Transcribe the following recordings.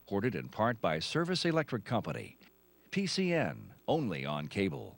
Supported in part by Service Electric Company. PCN, only on cable.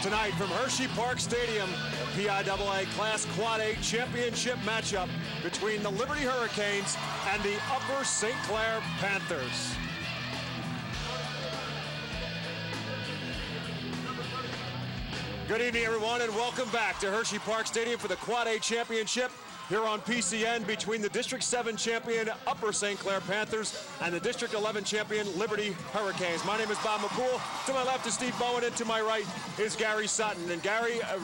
Tonight from Hershey Park Stadium, the PIAA Class Quad A Championship matchup between the Liberty Hurricanes and the Upper St. Clair Panthers. Good evening, everyone, and welcome back to Hershey Park Stadium for the Quad A Championship here on PCN between the District 7 champion Upper St. Clair Panthers and the District 11 champion Liberty Hurricanes. My name is Bob McCool. To my left is Steve Bowen, and to my right is Gary Sutton. And Gary, a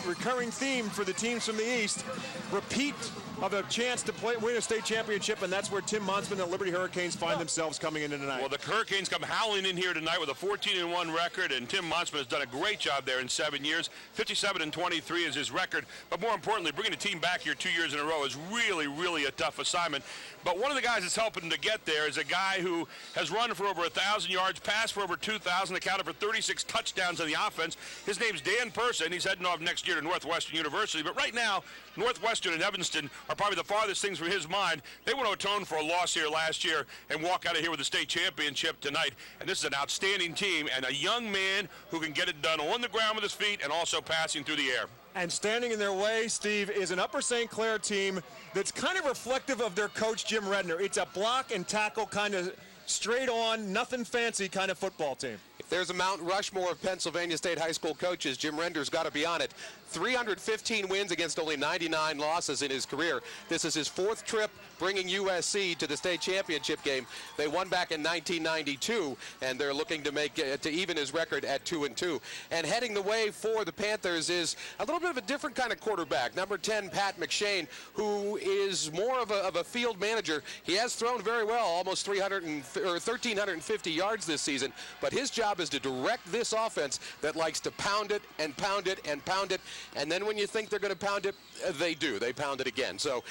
recurring theme for the teams from the East, repeat of a chance to win a state championship, and that's where Tim Monsman and the Liberty Hurricanes find themselves coming into tonight. Well, the Hurricanes come howling in here tonight with a 14-1 record, and Tim Monsman has done a great job there in 7 years. 57-23 is his record, but more importantly, bringing the team back here 2 years in a row is really, really a tough assignment. But one of the guys that's helping to get there is a guy who has run for over 1,000 yards, passed for over 2,000, accounted for 36 touchdowns on the offense. His name's Dan Persa, and he's heading off next year to Northwestern University. But right now, Northwestern and Evanston are probably the farthest things from his mind. They want to atone for a loss here last year and walk out of here with a state championship tonight. And this is an outstanding team and a young man who can get it done on the ground with his feet and also passing through the air. And standing in their way, Steve, is an Upper St. Clair team that's kind of reflective of their coach, Jim Redner. It's a block and tackle kind of straight on, nothing fancy kind of football team. If there's a Mount Rushmore of Pennsylvania State high school coaches, Jim Render's got to be on it. 315 wins against only 99 losses in his career. This is his fourth trip bringing USC to the state championship game. They won back in 1992, and they're looking to make to even his record at 2-2. And heading the way for the Panthers is a little bit of a different kind of quarterback. Number 10, Pat McShane, who is more of a field manager. He has thrown very well, almost 1,350 yards this season, but his job is to direct this offense that likes to pound it and pound it and pound it. And then when you think they're going to pound it, they do. They pound it again. So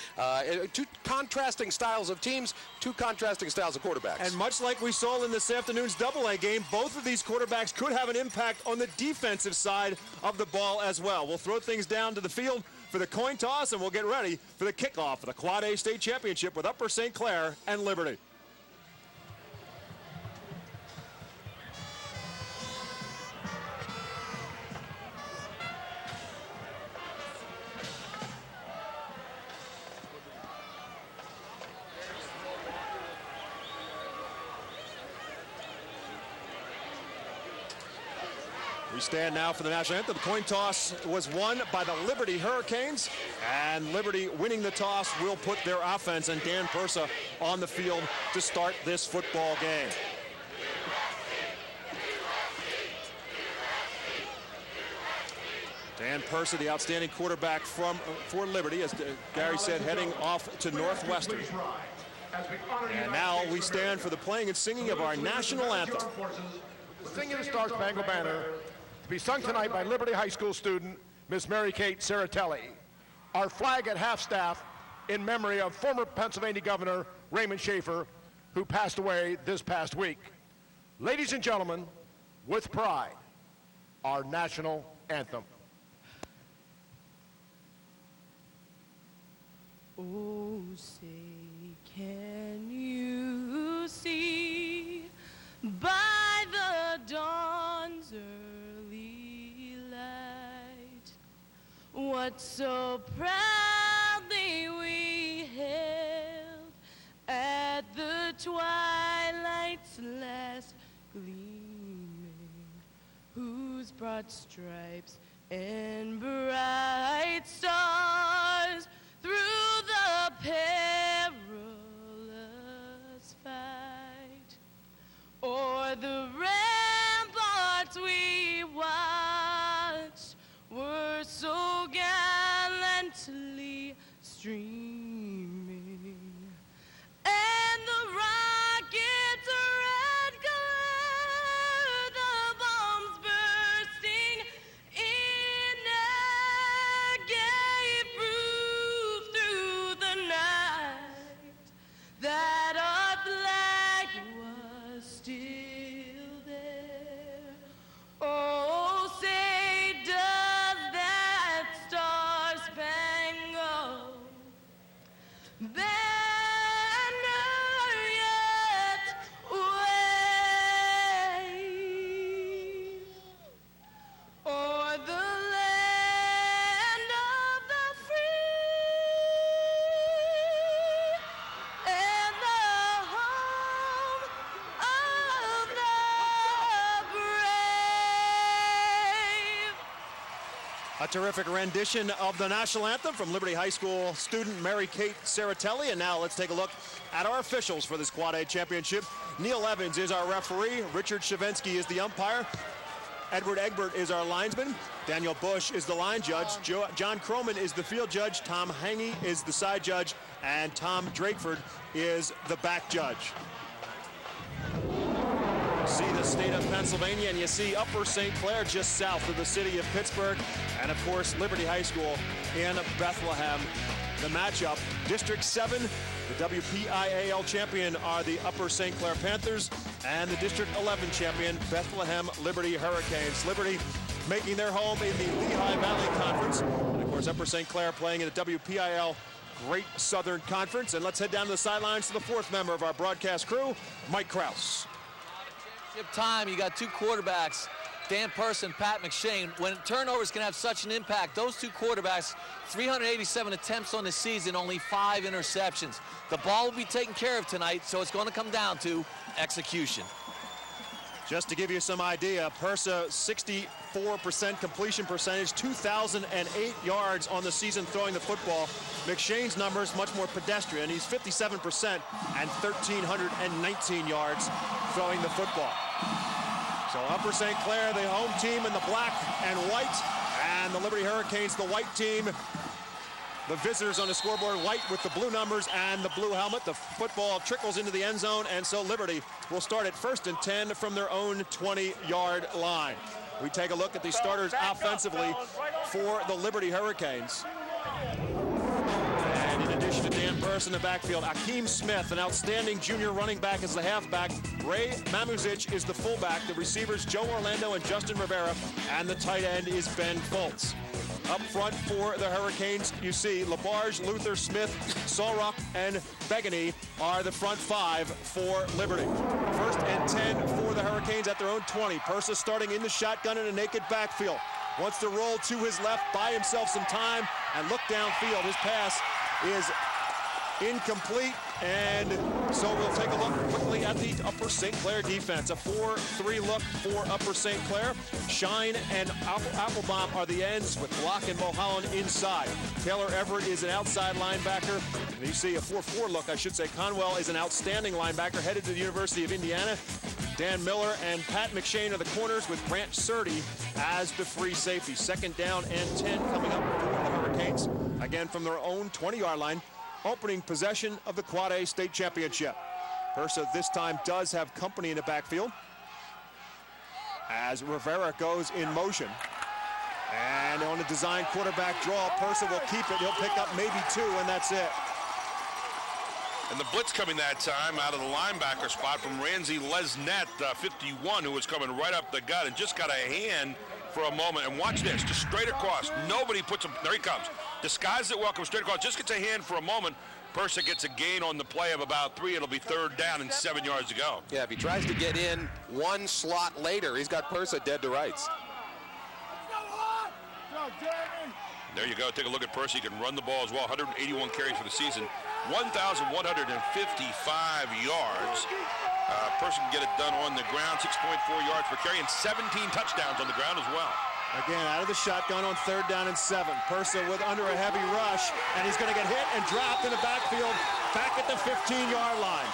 two contrasting styles of teams, two contrasting styles of quarterbacks. And much like we saw in this afternoon's AA game, both of these quarterbacks could have an impact on the defensive side of the ball as well. We'll throw things down to the field for the coin toss, and we'll get ready for the kickoff of the Quad A State Championship with Upper St. Clair and Liberty. We stand now for the national anthem. The coin toss was won by the Liberty Hurricanes, and Liberty winning the toss will put their offense and Dan Persa on the field to start this football game. Dan Persa, the outstanding quarterback for Liberty, as Gary said, heading off to Northwestern. And now we stand for the playing and singing of our national anthem. Singing the Star Spangled Banner, to be sung tonight by Liberty High School student Miss Mary Kate Saratelli. Our flag at half-staff in memory of former Pennsylvania Governor Raymond Schaefer, who passed away this past week. Ladies and gentlemen, with pride, our national anthem. Oh, say, can you see by the dawn's early light what so proudly we hailed at the twilight's last gleaming, whose broad stripes and bright stars through the perilous fight. O'er the ramparts we watched were so gallantly streaming, and the rockets' red glare, the bombs bursting in air, gave proof through the night that our flag was still there. Oh, say does that star-spangled banner yet wave o'er the land of the free and the home of the brave? A terrific rendition of the national anthem from Liberty High School student Mary Kate Saratelli. And now let's take a look at our officials for this Quad A championship. Neil Evans is our referee. Richard Shavensky is the umpire. Edward Egbert is our linesman. Daniel Bush is the line judge. John Croman is the field judge. Tom Hangy is the side judge. And Tom Drakeford is the back judge. See the state of Pennsylvania, and you see Upper St. Clair just south of the city of Pittsburgh, and of course Liberty High School in Bethlehem. The matchup, District 7, the WPIAL champion are the Upper St. Clair Panthers, and the District 11 champion, Bethlehem Liberty Hurricanes. Liberty making their home in the Lehigh Valley Conference, and of course Upper St. Clair playing in the WPIAL Great Southern Conference. And let's head down to the sidelines to the fourth member of our broadcast crew, Mike Kraus. Time, you got two quarterbacks, Dan Purse and Pat McShane. When turnovers can have such an impact, those two quarterbacks, 387 attempts on the season, only 5 interceptions. The ball will be taken care of tonight, so it's going to come down to execution. Just to give you some idea, Pursa 64% completion percentage, 2,008 yards on the season throwing the football. McShane's numbers much more pedestrian. He's 57% and 1,319 yards throwing the football. So Upper St. Clair, the home team in the black and white, and the Liberty Hurricanes, the white team. The visitors on the scoreboard, white with the blue numbers and the blue helmet. The football trickles into the end zone, and so Liberty will start at 1st and 10 from their own 20-yard line. We take a look at the starters offensively for the Liberty Hurricanes. And in addition to Dan Burris in the backfield, Akeem Smith, an outstanding junior running back, as the halfback. Ray Mamuzic is the fullback. The receivers, Joe Orlando and Justin Rivera, and the tight end is Ben Fultz. Up front for the Hurricanes, you see Labarge, Luther, Smith, Solrock, and Begany are the front 5 for Liberty. 1st and 10 for the Hurricanes at their own 20. Pursa starting in the shotgun in a naked backfield. Wants to roll to his left, buy himself some time, and look downfield. His pass is incomplete, and so we'll take a look quickly at the Upper St. Clair defense. A 4-3 look for Upper St. Clair. Shine and Applebaum are the ends, with Block and Mulholland inside. Taylor Everett is an outside linebacker. And you see a 4-4 look, I should say. Conwell is an outstanding linebacker, headed to the University of Indiana. Dan Miller and Pat McShane are the corners, with Grant Surdy as the free safety. 2nd down and 10 coming up for the Hurricanes. Again from their own 20-yard line. Opening possession of the Quad A state championship. Pursa this time does have company in the backfield as Rivera goes in motion. And on a design quarterback draw, Pursa will keep it. He'll pick up maybe 2, and that's it. And the blitz coming that time out of the linebacker spot from Ramsey Lesnett, 51, who was coming right up the gut and just got a hand for a moment. And watch this, just straight across. Nobody puts him, there he comes. Disguised it well, comes straight across, just gets a hand for a moment. Pursa gets a gain on the play of about 3. It'll be 3rd down and 7 yards to go. Yeah, if he tries to get in one slot later, he's got Pursa dead to rights. There you go. Take a look at Percy. He can run the ball as well. 181 carries for the season. 1,155 yards. Percy can get it done on the ground. 6.4 yards per carry and 17 touchdowns on the ground as well. Again, out of the shotgun on 3rd down and 7. Persa with under a heavy rush, and he's going to get hit and dropped in the backfield back at the 15-yard line.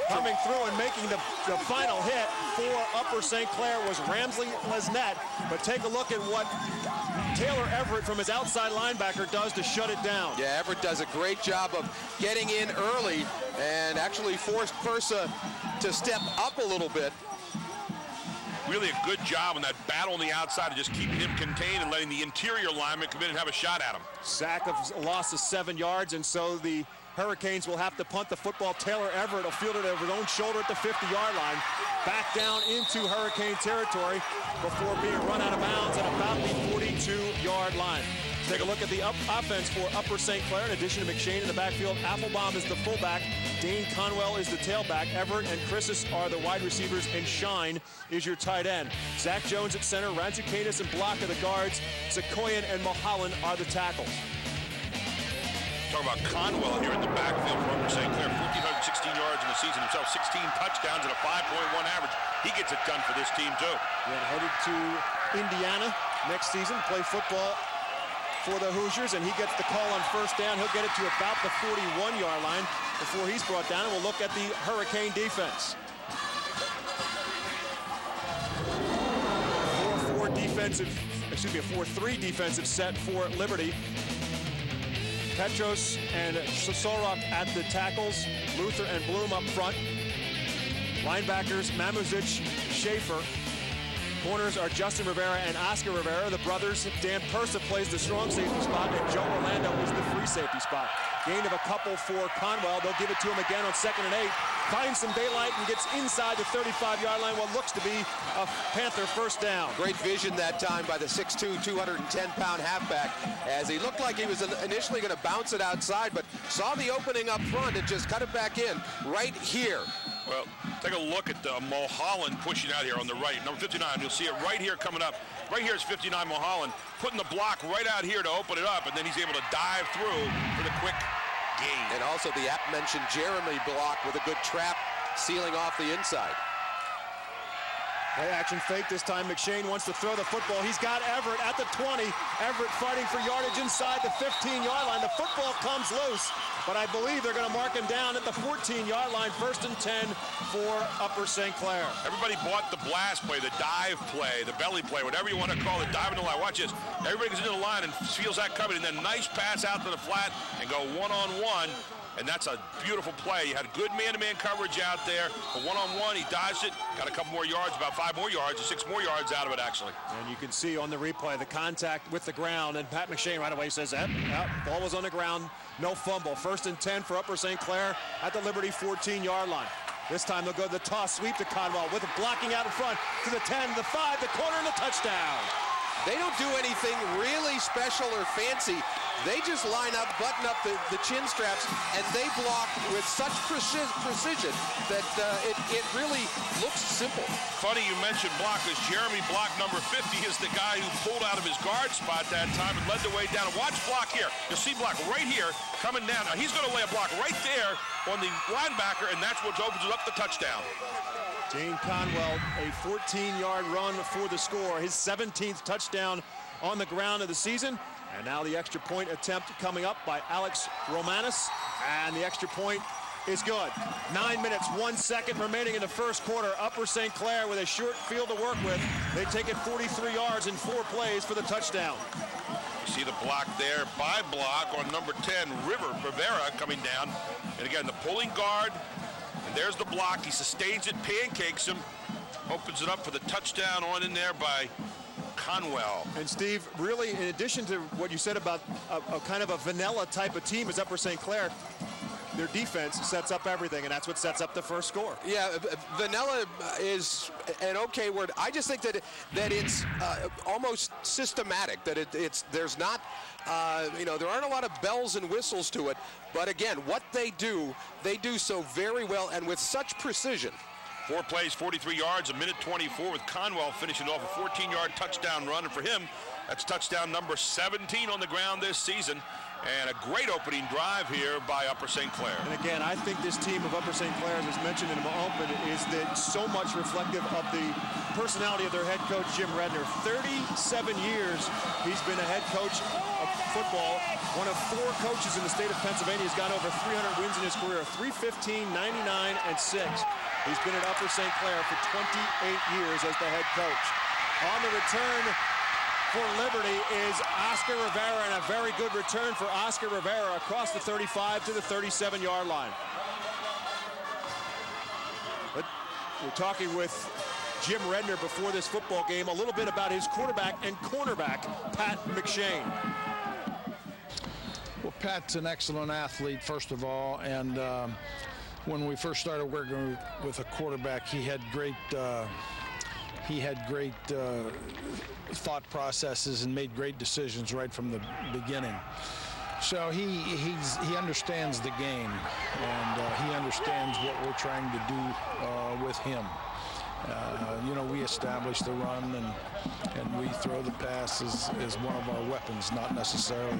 Coming through and making the final hit for Upper St. Clair was Ramsley Lesnett. But take a look at what Taylor Everett from his outside linebacker does to shut it down. Yeah, Everett does a great job of getting in early and actually forced Persa to step up a little bit. Really a good job on that battle on the outside of just keeping him contained and letting the interior lineman come in and have a shot at him. Sack of a loss of 7 yards, and so the Hurricanes will have to punt the football. Taylor Everett will field it over his own shoulder at the 50-yard line. Back down into Hurricane territory before being run out of bounds at about the 42-yard line. Take a look at the offense for Upper St. Clair. In addition to McShane in the backfield, Applebaum is the fullback, Dane Conwell is the tailback, Everett and Chrisis are the wide receivers, and Shine is your tight end. Zach Jones at center, Rantzukanis and Block are the guards, Sequoian and Mulholland are the tackles. Talk about Conwell here in the backfield for Upper St. Clair. 1,416 yards in the season himself, 16 touchdowns and a 5.1 average. He gets it done for this team too. Then headed to Indiana next season, play football for the Hoosiers, and he gets the call on 1st down. He'll get it to about the 41-yard line before he's brought down, and we'll look at the Hurricane defense. 4-3 defensive set for Liberty. Petros and Sosorok at the tackles, Luther and Bloom up front. Linebackers, Mamuzic, Schaefer. Corners are Justin Rivera and Oscar Rivera, the brothers. Dan Persa plays the strong safety spot, and Joe Orlando is the free safety spot. Gain of a couple for Conwell. They'll give it to him again on 2nd and 8. Finds some daylight and gets inside the 35-yard line, what looks to be a Panther 1st down. Great vision that time by the 6'2", 210-pound halfback, as he looked like he was initially going to bounce it outside, but saw the opening up front and just cut it back in right here. Well, take a look at Mulholland pushing out here on the right. Number 59, you'll see it right here coming up. Right here is 59 Mulholland, putting the block right out here to open it up, and then he's able to dive through for the quick gain. And also the app-mentioned Jeremy block with a good trap sealing off the inside. Play action fake this time. McShane wants to throw the football. He's got Everett at the 20. Everett fighting for yardage inside the 15-yard line. The football comes loose, but I believe they're going to mark him down at the 14-yard line. 1st and 10 for Upper St. Clair. Everybody bought the blast play, the dive play, the belly play, whatever you want to call it, dive in the line. Watch this. Everybody gets into the line and feels that coming, and then nice pass out to the flat and go one-on-one. And that's a beautiful play. You had good man-to-man coverage out there. But one-on-one, he dodged it, got a couple more yards, about 5 more yards, or 6 more yards out of it, actually. And you can see on the replay the contact with the ground. And Pat McShane right away says, ball was on the ground, no fumble. 1st and 10 for Upper St. Clair at the Liberty 14-yard line. This time they'll go to the toss sweep to Conwell with a blocking out in front to the 10, the 5, the corner, and the touchdown. They don't do anything really special or fancy. They just line up, button up the chin straps, and they block with such precision that it really looks simple. Funny you mentioned block, because Jeremy Block, number 50, is the guy who pulled out of his guard spot that time and led the way down. Watch Block here. You'll see Block right here coming down. Now he's going to lay a block right there on the linebacker, and that's what opens up the touchdown. Dane Conwell, a 14-yard run for the score, his 17th touchdown on the ground of the season. And now the extra point attempt coming up by Alex Romanis, and the extra point is good. 9 minutes, 1 second remaining in the first quarter. Upper St. Clair with a short field to work with. They take it 43 yards in 4 plays for the touchdown. You see the block there by Block on number 10, Rivera coming down. And again, the pulling guard, and there's the block. He sustains it, pancakes him, opens it up for the touchdown on in there by Conwell. And Steve, really, in addition to what you said about a kind of a vanilla type of team as Upper St. Clair, their defense sets up everything, and that's what sets up the first score. Yeah, vanilla is an okay word. I just think that it's almost systematic, that there's not, there aren't a lot of bells and whistles to it. But again, what they do so very well and with such precision. 4 plays, 43 yards, a minute 24, with Conwell finishing off a 14-yard touchdown run. And for him, that's touchdown number 17 on the ground this season. And a great opening drive here by Upper St. Clair. And again, I think this team of Upper St. Clair, as mentioned in the open, is that so much reflective of the personality of their head coach, Jim Redner. 37 years he's been a head coach of football. One of 4 coaches in the state of Pennsylvania. He's got over 300 wins in his career, 315, 99, and 6. He's been at Upper St. Clair for 28 years as the head coach. On the return for Liberty is Oscar Rivera, and a very good return for Oscar Rivera across the 35 to the 37-yard line. But we're talking with Jim Redner before this football game a little bit about his quarterback and cornerback, Pat McShane. Well, Pat's an excellent athlete, first of all, and when we first started working with a quarterback, he had great thought processes and made great decisions right from the beginning. So he understands the game, and he understands what we're trying to do with him. We establish the run, and we throw the pass as one of our weapons, not necessarily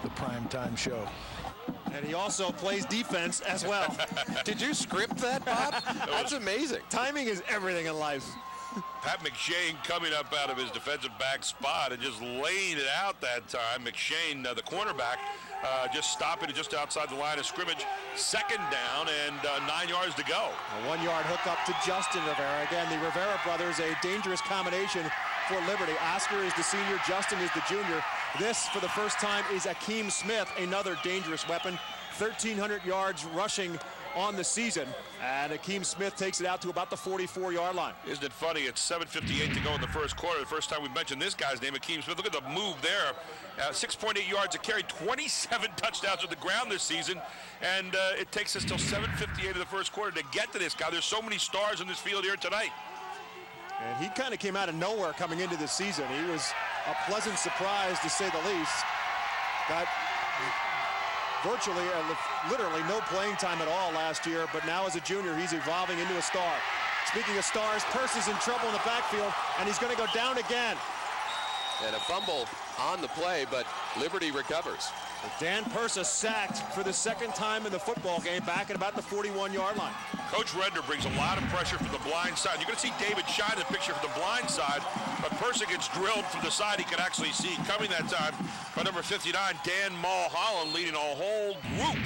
the prime time show. And he also plays defense as well. Did you script that, Bob? That's amazing. Timing is everything in life. Pat McShane coming up out of his defensive back spot and just laying it out that time. McShane, the cornerback, just stopping it just outside the line of scrimmage. Second down and 9 yards to go. A 1-yard hookup to Justin Rivera. Again, the Rivera brothers, a dangerous combination for Liberty. Oscar is the senior, Justin is the junior. This, for the first time, is Akeem Smith, another dangerous weapon. 1,300 yards rushing on the season, and Akeem Smith takes it out to about the 44-yard line. Isn't it funny? It's 7:58 to go in the first quarter. The first time we've mentioned this guy's name, Akeem Smith. Look at the move there. 6.8 yards a carry, 27 touchdowns on the ground this season, and it takes us till 7:58 of the first quarter to get to this guy. There's so many stars in this field here tonight. And he kind of came out of nowhere coming into this season. He was a pleasant surprise, to say the least. Got virtually, literally no playing time at all last year, but now as a junior, he's evolving into a star. Speaking of stars, Purse is in trouble in the backfield, and he's going to go down again. And a fumble on the play, but Liberty recovers. Dan Purse sacked for the second time in the football game, back at about the 41-yard line. Coach Redner brings a lot of pressure from the blind side. You're going to see David shine the picture from the blind side, but Purse gets drilled from the side he can actually see. Coming that time by number 59, Dan Mulholland, leading a whole group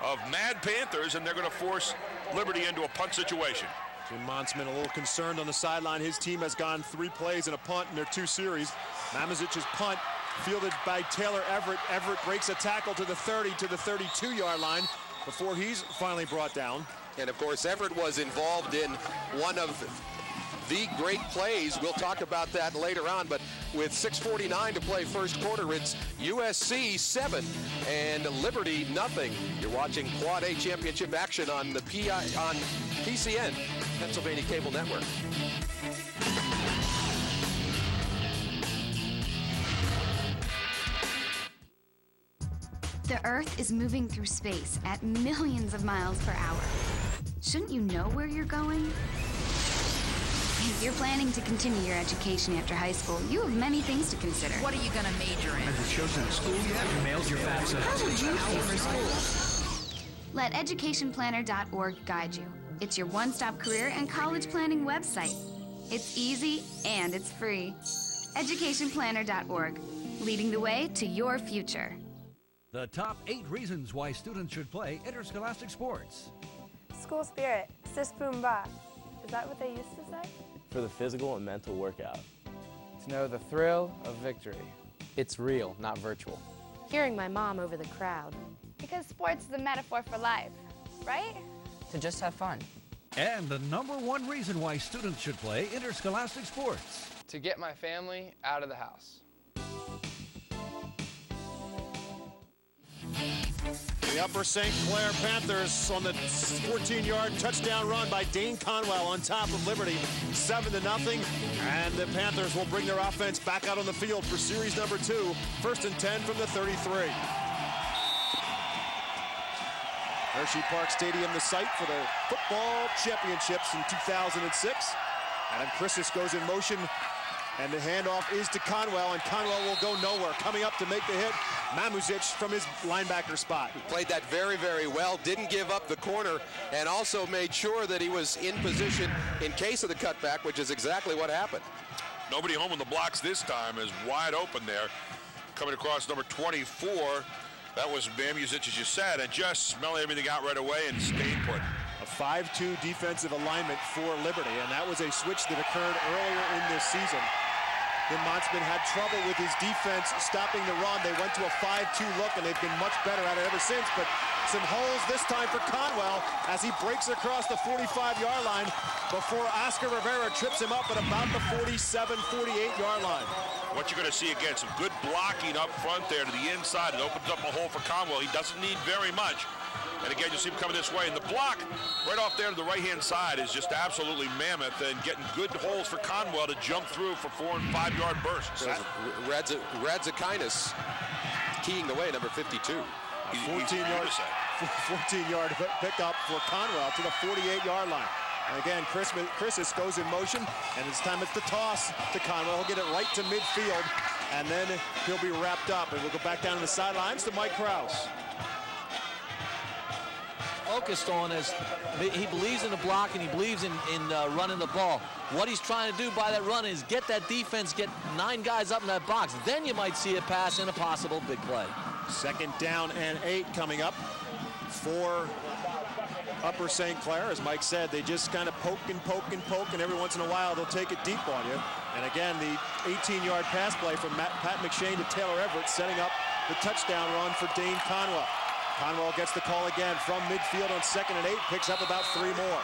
of Mad Panthers, and they're going to force Liberty into a punt situation. Jim Monsman a little concerned on the sideline. His team has gone 3 plays and a punt in their 2 series. Mamazic's punt fielded by Taylor Everett. Everett breaks a tackle to the 30 to the 32-yard line before he's finally brought down. And of course, Everett was involved in one of the great plays. We'll talk about that later on, but with 6:49 to play first quarter, it's USC 7 and Liberty nothing. You're watching Quad A championship action on the PCN, Pennsylvania Cable Network. The Earth is moving through space at millions of miles per hour. Shouldn't you know where you're going? If you're planning to continue your education after high school, you have many things to consider. What are you going to major in? Has it chosen a school yet? Or mailed your FAFSA? How would you pay for school? Let educationplanner.org guide you. It's your one-stop career and college planning website. It's easy and it's free. Educationplanner.org, leading the way to your future. The top 8 reasons why students should play interscholastic sports. School spirit, sis boom ba. Is that what they used to say? For the physical and mental workout. To know the thrill of victory. It's real, not virtual. Hearing my mom over the crowd. Because sports is a metaphor for life, right? To just have fun. And the #1 reason why students should play interscholastic sports. To get my family out of the house. The Upper St. Clair Panthers on the 14-yard touchdown run by Dane Conwell on top of Liberty, 7-0. And the Panthers will bring their offense back out on the field for series number 2, 1st and 10 from the 33. Hershey Park Stadium, the site for the football championships in 2006. Adam Christis goes in motion, and the handoff is to Conwell, and Conwell will go nowhere. Coming up to make the hit, Mamuzic from his linebacker spot. Played that very, very well, didn't give up the corner, and also made sure that he was in position in case of the cutback, which is exactly what happened. Nobody home in the blocks this time, is wide open there. Coming across number 24, that was Mamuzic, as you said, and just smelling everything out right away and stayed put. A 5-2 defensive alignment for Liberty, and that was a switch that occurred earlier in this season. Then Montsman had trouble with his defense stopping the run. They went to a 5-2 look, and they've been much better at it ever since. But some holes this time for Conwell as he breaks across the 45-yard line before Oscar Rivera trips him up at about the 47, 48-yard line. What you're going to see again, some good blocking up front there to the inside. It opens up a hole for Conwell. He doesn't need very much. And again, you see him coming this way. And the block right off there to the right-hand side is just absolutely mammoth and getting good holes for Conwell to jump through for 4- and 5-yard bursts. Radzakinis keying the way, number 52. 14-yard pickup for Conwell to the 48-yard line. And again, Christis goes in motion, and this time it's the toss to Conwell. He'll get it right to midfield, and then he'll be wrapped up. And we'll go back down to the sidelines to Mike Krause. Focused on as he believes in the block and he believes in running the ball. What he's trying to do by that run is get that defense, get 9 guys up in that box. Then you might see a pass and a possible big play. 2nd down and 8 coming up for Upper St. Clair. As Mike said, they just kind of poke, and every once in a while they'll take it deep on you. And again, the 18-yard pass play from Pat McShane to Taylor Everett, setting up the touchdown run for Dane Conwell. Conwell gets the call again from midfield on 2nd and 8, picks up about 3 more.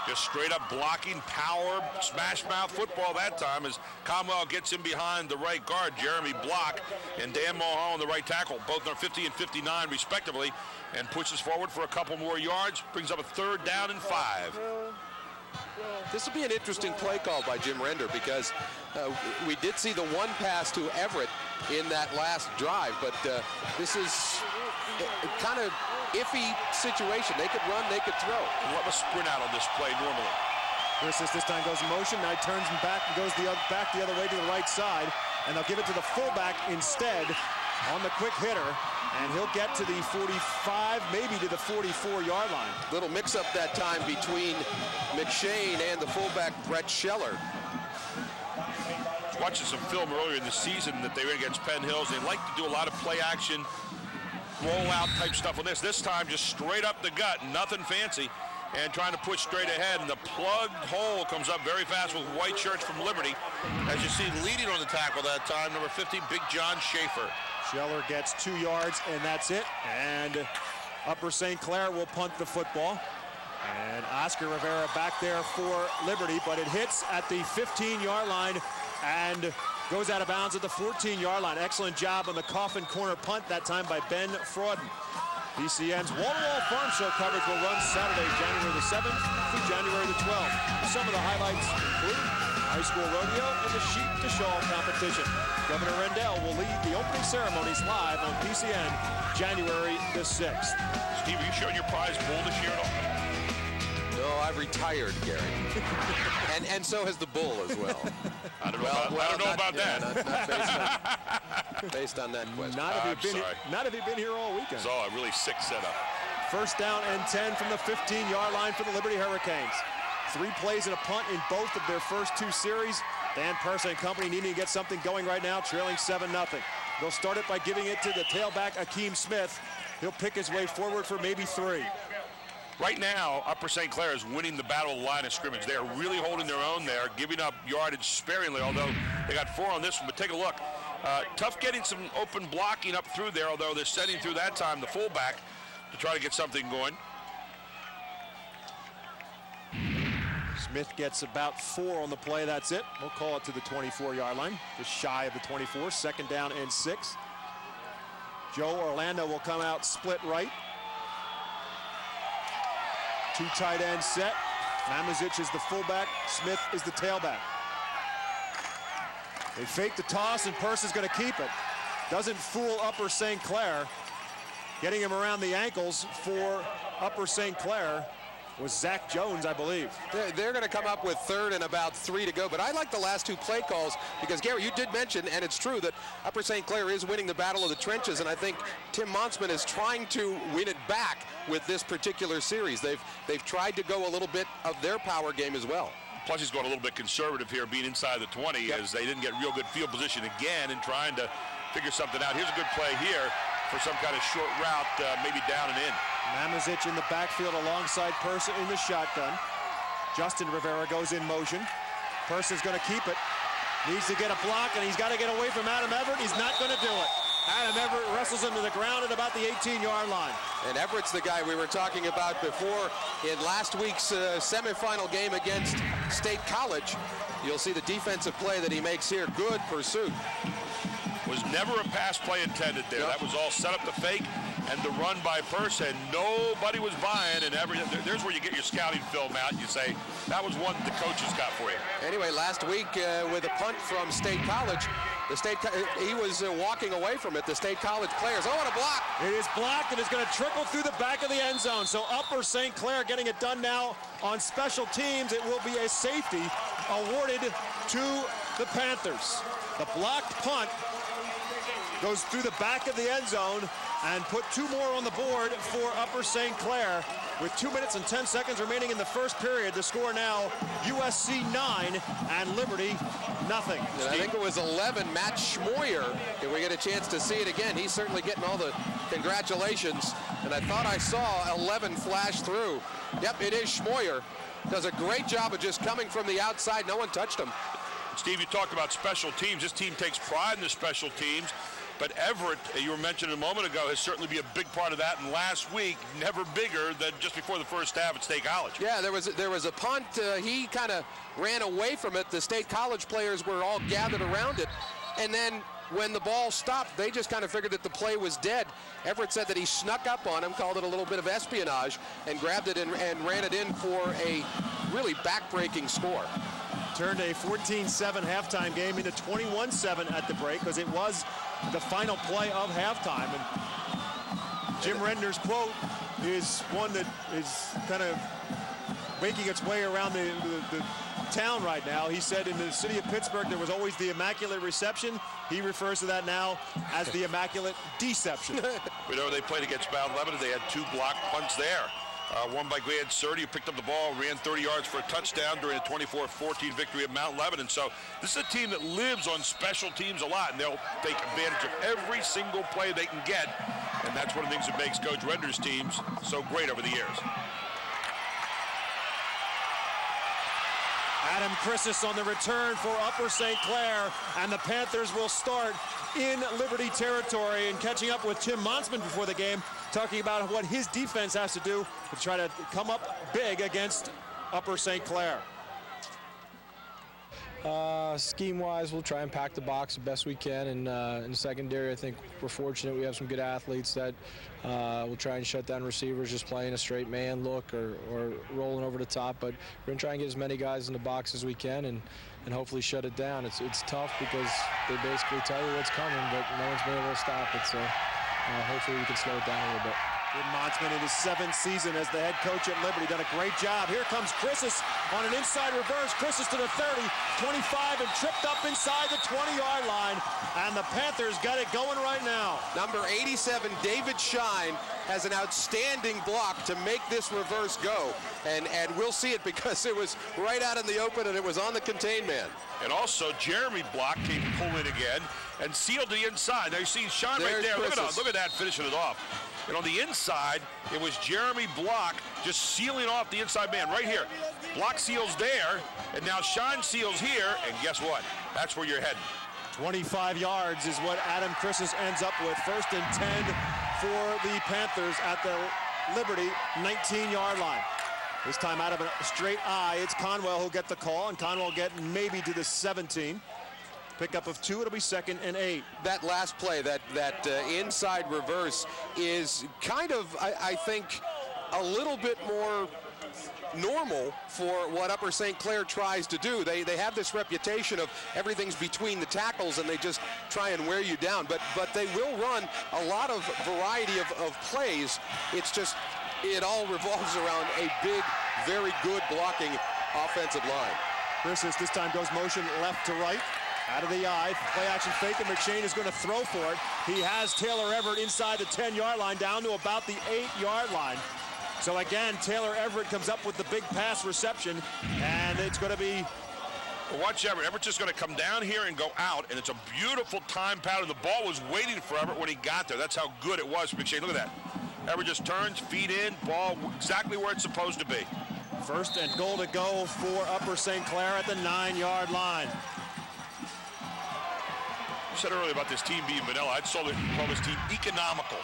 Just straight up blocking, power, smash mouth football that time as Conwell gets in behind the right guard, Jeremy Block, and Dan Mulholland, the right tackle. Both are 50 and 59 respectively, and pushes forward for a couple more yards, brings up a 3rd down and 5. This will be an interesting play call by Jim Render because we did see the one pass to Everett in that last drive, but this is kind of iffy situation. They could run, they could throw. What a sprint out on this play normally. Christis this time goes in motion. Now he turns him back and goes back the other way to the right side, and they'll give it to the fullback instead on the quick hitter, and he'll get to the 45, maybe to the 44-yard line. Little mix-up that time between McShane and the fullback Brett Scheller. Watching some film earlier in the season that they were against Penn Hills. They like to do a lot of play action, rollout type stuff on this. This time just straight up the gut, nothing fancy, and trying to push straight ahead. And the plugged hole comes up very fast with white shirts from Liberty. As you see, leading on the tackle that time, number 50, Big John Schaefer. Scheller gets 2 yards, and that's it. And Upper St. Clair will punt the football. And Oscar Rivera back there for Liberty, but it hits at the 15-yard line and goes out of bounds at the 14-yard line. Excellent job on the coffin corner punt that time by Ben Frauden. PCN's wall-to-wall farm show coverage will run Saturday, January the 7th through January the 12th. Some of the highlights include high school rodeo and the sheep to shawl competition. Governor Rendell will lead the opening ceremonies live on PCN January the 6th. Steve, are you showing your prize bull this year at all? No, I've retired, Gary. and so has the bull as well. I don't know about that. Not based on that question. Not if you've been here all weekend. It's all a really sick setup. 1st down and 10 from the 15-yard line for the Liberty Hurricanes. 3 plays and a punt in both of their first 2 series. Dan Purser and company needing to get something going right now, trailing 7-0. They'll start it by giving it to the tailback, Akeem Smith. He'll pick his way forward for maybe 3. Right now, Upper St. Clair is winning the battle of the line of scrimmage. They are really holding their own there, giving up yardage sparingly, although they got 4 on this one. But take a look. Tough getting some open blocking up through there, although they're setting through that time the fullback to try to get something going. Smith gets about 4 on the play. That's it. We'll call it to the 24-yard line, just shy of the 24. 2nd down and 6. Joe Orlando will come out split right. 2 tight ends set. Mamuzic is the fullback. Smith is the tailback. They fake the toss, and Purse is going to keep it. Doesn't fool Upper St. Clair. Getting him around the ankles for Upper St. Clair was Zach Jones, I believe. They're going to come up with third and about 3 to go. But I like the last 2 play calls because, Gary, you did mention, and it's true, that Upper St. Clair is winning the battle of the trenches, and I think Tim Monsman is trying to win it back with this particular series. They've tried to go a little bit of their power game as well. Plus, he's going a little bit conservative here, being inside the 20, as they didn't get real good field position again and trying to figure something out. Here's a good play here for some kind of short route, maybe down and in. Mamazic in the backfield alongside Purse in the shotgun. Justin Rivera goes in motion. Purse is going to keep it. Needs to get a block, and he's got to get away from Adam Everett. He's not going to do it. Adam Everett wrestles him to the ground at about the 18-yard line. And Everett's the guy we were talking about before in last week's semifinal game against State College. You'll see the defensive play that he makes here. Good pursuit. Was never a pass play intended there. That was all set up to fake and the run by Purse, and nobody was buying. And there's where you get your scouting film out. You say, that was one the coaches got for you. Anyway, last week with a punt from State College, he was walking away from it. The State College players, oh, what a block. It is blocked, and it's going to trickle through the back of the end zone. So Upper St. Clair getting it done now on special teams. It will be a safety awarded to the Panthers. The blocked punt goes through the back of the end zone and put 2 more on the board for Upper St. Clair. With 2 minutes and 10 seconds remaining in the first period, the score now USC 9 and Liberty nothing. And I think it was 11, Matt Schmoyer. If we get a chance to see it again, he's certainly getting all the congratulations. And I thought I saw 11 flash through. Yep, it is Schmoyer. Does a great job of just coming from the outside. No one touched him. Steve, you talked about special teams. This team takes pride in the special teams. But Everett, you were mentioning a moment ago, has certainly been a big part of that. And last week, never bigger than just before the first half at State College. Yeah, there was a punt. He kind of ran away from it. The State College players were all gathered around it. And then when the ball stopped, they just kind of figured that the play was dead. Everett said that he snuck up on him, called it a little bit of espionage, and grabbed it and ran it in for a really back-breaking score. Turned a 14-7 halftime game into 21-7 at the break, because it was the final play of halftime. And Jim Render's quote is one that is kind of making its way around the town right now. He said in the city of Pittsburgh there was always the Immaculate Reception. He refers to that now as the Immaculate Deception. We know they played against Mount Lebanon. They had 2 blocked punts there. One by Grant Surdy, who picked up the ball, ran 30 yards for a touchdown during a 24-14 victory of Mount Lebanon. So this is a team that lives on special teams a lot, and they'll take advantage of every single play they can get. And that's one of the things that makes Coach Render's teams so great over the years. Adam Christus on the return for Upper St. Clair, and the Panthers will start in Liberty territory. And catching up with Tim Monsman before the game, talking about what his defense has to do to try to come up big against Upper St. Clair. Scheme-wise, we'll try and pack the box the best we can. And in the secondary, I think we're fortunate we have some good athletes that will try and shut down receivers just playing a straight man look or rolling over the top. But we're going to try and get as many guys in the box as we can and hopefully shut it down. It's tough because they basically tell you what's coming, but no one's been able to stop it. So hopefully we can slow it down a little bit. Jim Monsman in his 7th season as the head coach at Liberty, done a great job. Here comes Christus on an inside reverse. Christus to the 30, 25, and tripped up inside the 20-yard line. And the Panthers got it going right now. Number 87, David Shine, has an outstanding block to make this reverse go. And we'll see it because it was right out in the open and it was on the contained man. And also, Jeremy Block came pulling again and sealed the inside. Now you see Shine right there. Look at that, finishing it off. And on the inside, it was Jeremy Block just sealing off the inside man right here. Block seals there, and now Shine seals here, and guess what? That's where you're heading. 25 yards is what Adam Christus ends up with. 1st and 10 for the Panthers at the Liberty 19-yard line. This time out of a straight eye, it's Conwell who'll get the call, and Conwell get maybe to the 17. Pickup of 2, it'll be 2nd and 8. That last play, that inside reverse is kind of, I think, a little bit more normal for what Upper St. Clair tries to do. They have this reputation of everything's between the tackles and they just try and wear you down. But they will run a lot of variety of plays. It's just, it all revolves around a big, very good blocking offensive line. Christmas this time goes motion left to right. Out of the eye, play action fake, and McShane is going to throw for it. He has Taylor Everett inside the 10-yard line, down to about the 8-yard line. So again, Taylor Everett comes up with the big pass reception, and it's going to be... Well, watch Everett. Everett's just going to come down here and go out, and it's a beautiful time pattern. The ball was waiting for Everett when he got there. That's how good it was for McShane. Look at that. Everett just turns, feet in, ball exactly where it's supposed to be. First and goal to go for Upper St. Clair at the 9-yard line. I said earlier about this team being vanilla. I'd call this team economical.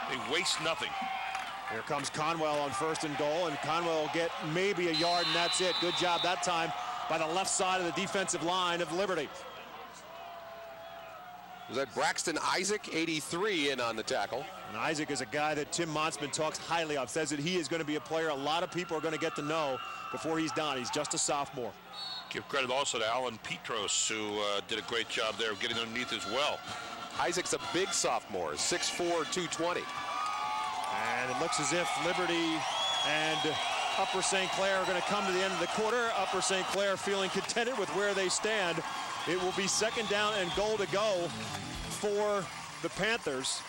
They waste nothing. Here comes Conwell on first and goal, and Conwell will get maybe a yard, and that's it. Good job that time by the left side of the defensive line of Liberty. Was that Braxton Isaac, 83, in on the tackle? And Isaac is a guy that Tim Monsman talks highly of, says that he is going to be a player a lot of people are going to get to know before he's done. He's just a sophomore. Give credit also to Alan Petros, who did a great job there of getting underneath as well. Isaac's a big sophomore, 6'4", 220. And it looks as if Liberty and Upper St. Clair are going to come to the end of the quarter. Upper St. Clair feeling contented with where they stand. It will be second down and goal to go for the Panthers.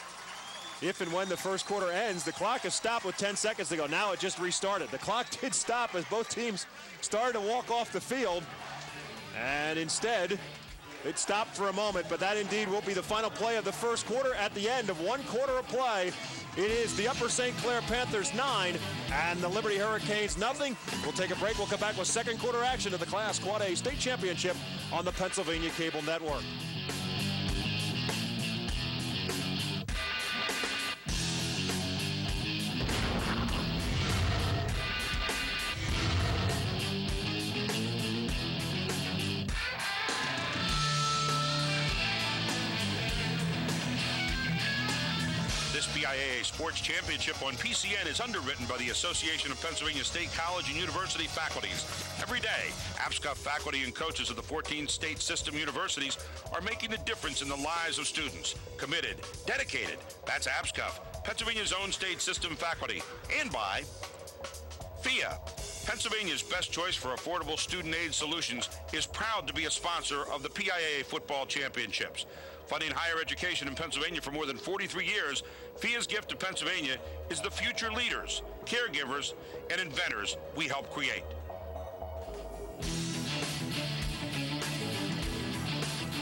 If and when the first quarter ends, the clock is stopped with 10 seconds to go. Now it just restarted. The clock did stop as both teams started to walk off the field. And instead, it stopped for a moment, but that indeed will be the final play of the first quarter. At the end of one quarter of play, it is the Upper St. Clair Panthers 9 and the Liberty Hurricanes nothing. We'll take a break. We'll come back with second quarter action of the Class Quad A State Championship on the Pennsylvania Cable Network. This PIAA Sports Championship on PCN is underwritten by the Association of Pennsylvania State College and University Faculties. Every day, APSCA faculty and coaches of the 14 state system universities are making a difference in the lives of students. Committed, dedicated, that's APSCA, Pennsylvania's own state system faculty. And by PIAA, Pennsylvania's best choice for affordable student aid solutions, is proud to be a sponsor of the PIAA Football Championships. Funding higher education in Pennsylvania for more than 43 years, PIAA's gift to Pennsylvania is the future leaders, caregivers, and inventors we help create.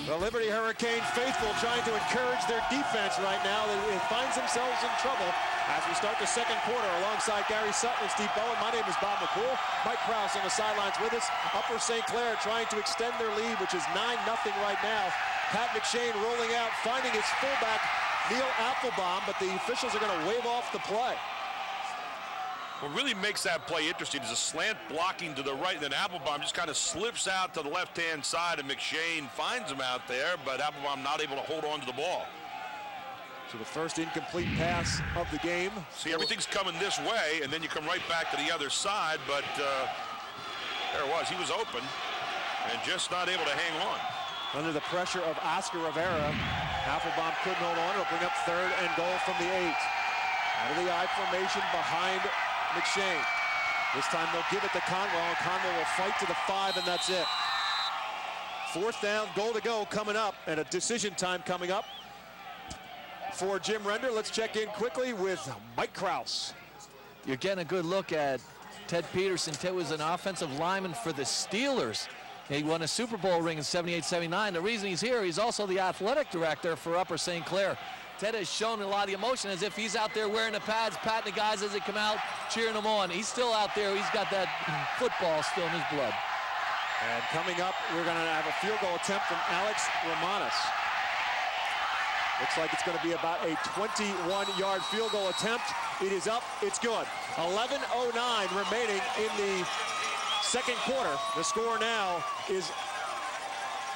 The Liberty Hurricane faithful trying to encourage their defense right now. It finds themselves in trouble as we start the second quarter. Alongside Gary Sutton and Steve Bowen, my name is Bob McCool. Mike Krause on the sidelines with us. Upper St. Clair trying to extend their lead, which is 9-0 right now. Pat McShane rolling out, finding his fullback, Neil Applebaum, but the officials are going to wave off the play. What really makes that play interesting is a slant blocking to the right, and then Applebaum just kind of slips out to the left-hand side, and McShane finds him out there, but Applebaum not able to hold on to the ball. So the first incomplete pass of the game. See, everything's coming this way, and then you come right back to the other side, but there it was. He was open and just not able to hang on. Under the pressure of Oscar Rivera, Applebaum couldn't hold on. It'll bring up third and goal from the 8. Out of the I formation behind McShane. This time they'll give it to Conwell, and Conwell will fight to the 5, and that's it. Fourth down, goal to go coming up, and a decision time coming up for Jim Render. Let's check in quickly with Mike Krause. You're getting a good look at Ted Peterson. Ted was an offensive lineman for the Steelers. He won a Super Bowl ring in 78-79. The reason he's here, he's also the athletic director for Upper St. Clair. Ted has shown a lot of emotion as if he's out there wearing the pads, patting the guys as they come out, cheering them on. He's still out there. He's got that football still in his blood. And coming up, we're going to have a field goal attempt from Alex Romanis. Looks like it's going to be about a 21-yard field goal attempt. It is up. It's good. 11:09 remaining in the second quarter. The score now is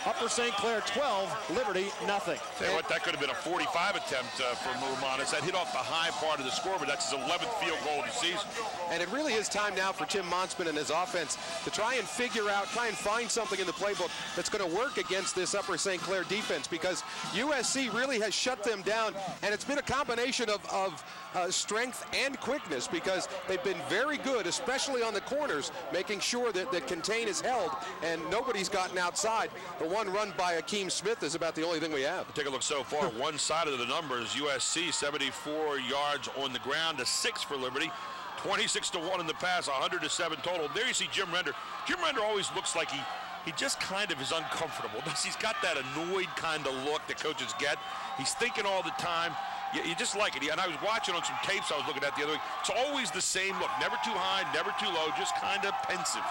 Upper St. Clair 12, Liberty nothing. Tell you what, that could have been a 45 attempt for Romanis. That hit off the high part of the scoreboard. That's his 11th field goal of the season. And it really is time now for Tim Monsman and his offense to try and figure out, try and find something in the playbook that's going to work against this Upper St. Clair defense, because USC really has shut them down, and it's been a combination of strength and quickness, because they've been very good, especially on the corners, making sure that contain is held and nobody's gotten outside. The one run by Akeem Smith is about the only thing we have. Take a look so far. One side of the numbers, USC 74 yards on the ground to 6 for Liberty. 26-1 in the pass, 100-7 total. There you see Jim Render. Jim Render always looks like he just kind of is uncomfortable. He's got that annoyed kind of look that coaches get. He's thinking all the time. You just like it. And I was watching on some tapes I was looking at the other week. It's always the same look. Never too high, never too low, just kind of pensive.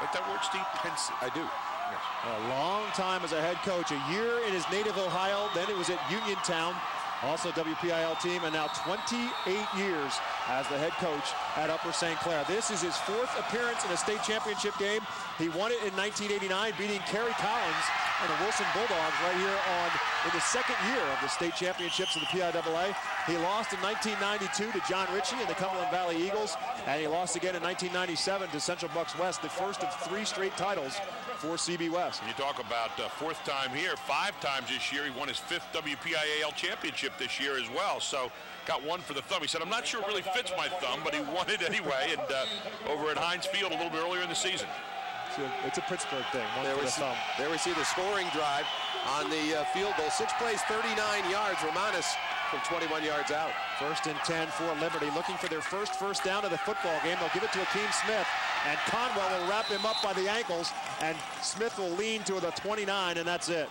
Like that word, Steve? Pensive. I do. Yes. A long time as a head coach. A year in his native Ohio. Then it was at Uniontown. Also WPIAL team, and now 28 years as the head coach at Upper St. Clair. This is his 4th appearance in a state championship game. He won it in 1989, beating Kerry Collins and the Wilson Bulldogs right here in the 2nd year of the state championships of the PIAA. He lost in 1992 to John Ritchie and the Cumberland Valley Eagles, and he lost again in 1997 to Central Bucks West, the first of 3 straight titles for CB West. You talk about 4th time here, 5 times this year. He won his 5th WPIAL championship this year as well. So got one for the thumb. He said, I'm not sure it really fits my thumb, but he won it anyway. And over at Heinz Field a little bit earlier in the season. It's a Pittsburgh thing. There we see the scoring drive on the field goal. 6 plays, 39 yards. Romanis from 21 yards out. 1st and 10 for Liberty, looking for their first down of the football game. They'll give it to Akeem Smith, and Conwell will wrap him up by the ankles, and Smith will lean to the 29, and that's it.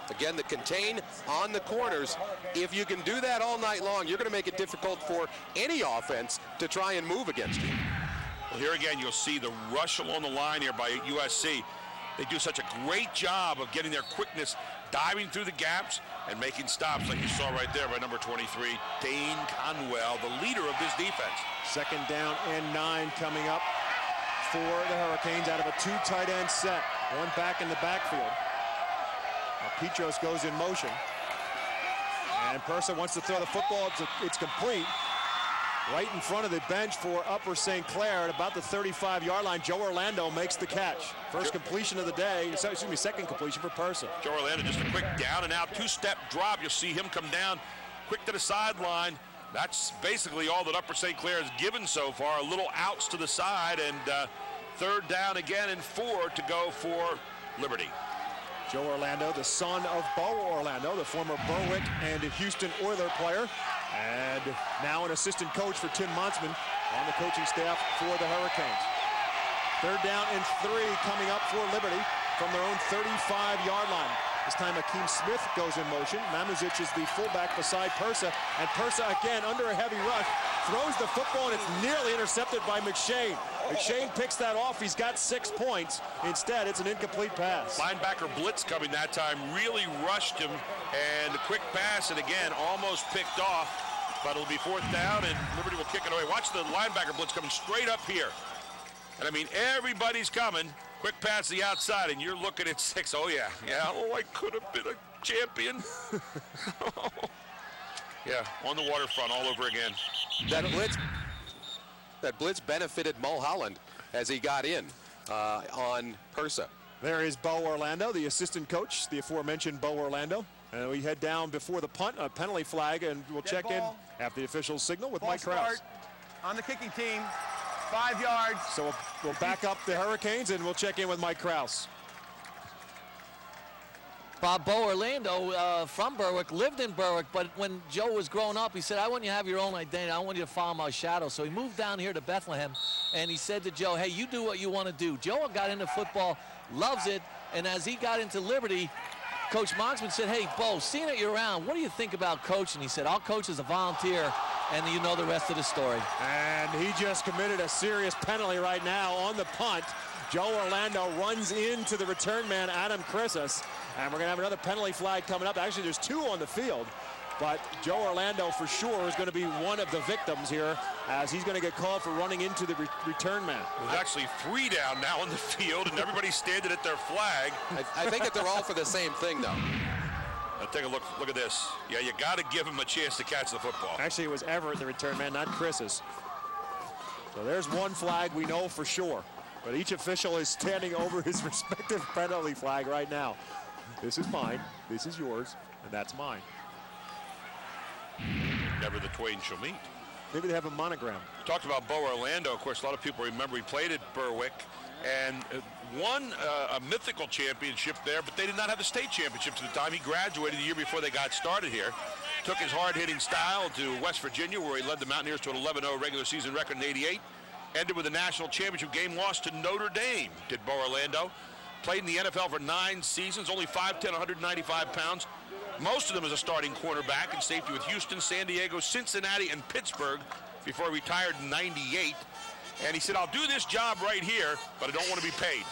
Again, the contain on the corners. If you can do that all night long, you're going to make it difficult for any offense to try and move against you. Well, here again, you'll see the rush along the line here by USC. They do such a great job of getting their quickness, diving through the gaps and making stops like you saw right there by number 23, Dane Conwell, the leader of this defense. 2nd down and 9 coming up for the Hurricanes out of a 2 tight end set. One back in the backfield. Now Petros goes in motion. And Persa wants to throw the football. It's complete. Right in front of the bench for Upper St. Clair at about the 35-yard line. Joe Orlando makes the catch. First completion of the day. Excuse me, 2nd completion for Persa. Joe Orlando, just a quick down and out, 2-step drop. You'll see him come down quick to the sideline. That's basically all that Upper St. Clair has given so far. A little outs to the side, and 3rd down again and 4 to go for Liberty. Joe Orlando, the son of Bo Orlando, the former Berwick and Houston Oiler player, and now an assistant coach for Tim Monsman on the coaching staff for the Hurricanes. 3rd down and 3 coming up for Liberty from their own 35-yard line. This time Akeem Smith goes in motion. Mamuzic is the fullback beside Persa, and Persa again under a heavy rush throws the football, and it's nearly intercepted by McShane. McShane picks that off. He's got 6 points. Instead, it's an incomplete pass. Linebacker blitz coming that time, really rushed him, and a quick pass, and again, almost picked off, but it'll be 4th down, and Liberty will kick it away. Watch the linebacker blitz coming straight up here. And I mean, everybody's coming. Quick pass to the outside, and you're looking at 6. Oh, yeah. Oh, I could have been a champion. Yeah, on the waterfront all over again. That blitz benefited Mulholland as he got in on Persa. There is Bo Orlando, the assistant coach, the aforementioned Bo Orlando. And we head down before the punt, a penalty flag, and we'll check in after the official signal with Mike Krause. On the kicking team, 5 yards. So we'll back up the Hurricanes, and we'll check in with Mike Krause. Bob Bo Orlando from Berwick, lived in Berwick, but when Joe was growing up, he said, I want you to have your own identity. I don't want you to follow my shadow. So he moved down here to Bethlehem, and he said to Joe, hey, you do what you want to do. Joe got into football, loves it, and as he got into Liberty, Coach Monsman said, hey, Bo, seeing that you're around, what do you think about coaching? He said, I'll coach as a volunteer, and you know the rest of the story. And he just committed a serious penalty right now on the punt. Joe Orlando runs into the return man, Adam Chrisus, and we're going to have another penalty flag coming up. Actually, there's 2 on the field. but Joe Orlando for sure is going to be one of the victims here, as he's going to get called for running into the return man. There's actually 3 down now in the field, and everybody's standing at their flag. I think that they're all for the same thing, though. Take a look at this. Yeah, you got to give him a chance to catch the football. Actually, it was Everett, the return man, not Chris's. So there's one flag we know for sure, but each official is standing over his respective penalty flag right now. This is mine, this is yours, and that's mine. Never the twain shall meet. Maybe they have a monogram. Talked about Bo Orlando. Of course, a lot of people remember he played at Berwick and won a mythical championship there, but they did not have the state championships at the time. He graduated the year before they got started here. Took his hard-hitting style to West Virginia, where he led the Mountaineers to an 11-0 regular season record in '88. Ended with a national championship game lost to Notre Dame, did Bo Orlando. Played in the NFL for 9 seasons, only 5'10", 195 pounds. Most of them as a starting cornerback and safety with Houston, San Diego, Cincinnati, and Pittsburgh before he retired in '98. And he said, I'll do this job right here, but I don't want to be paid.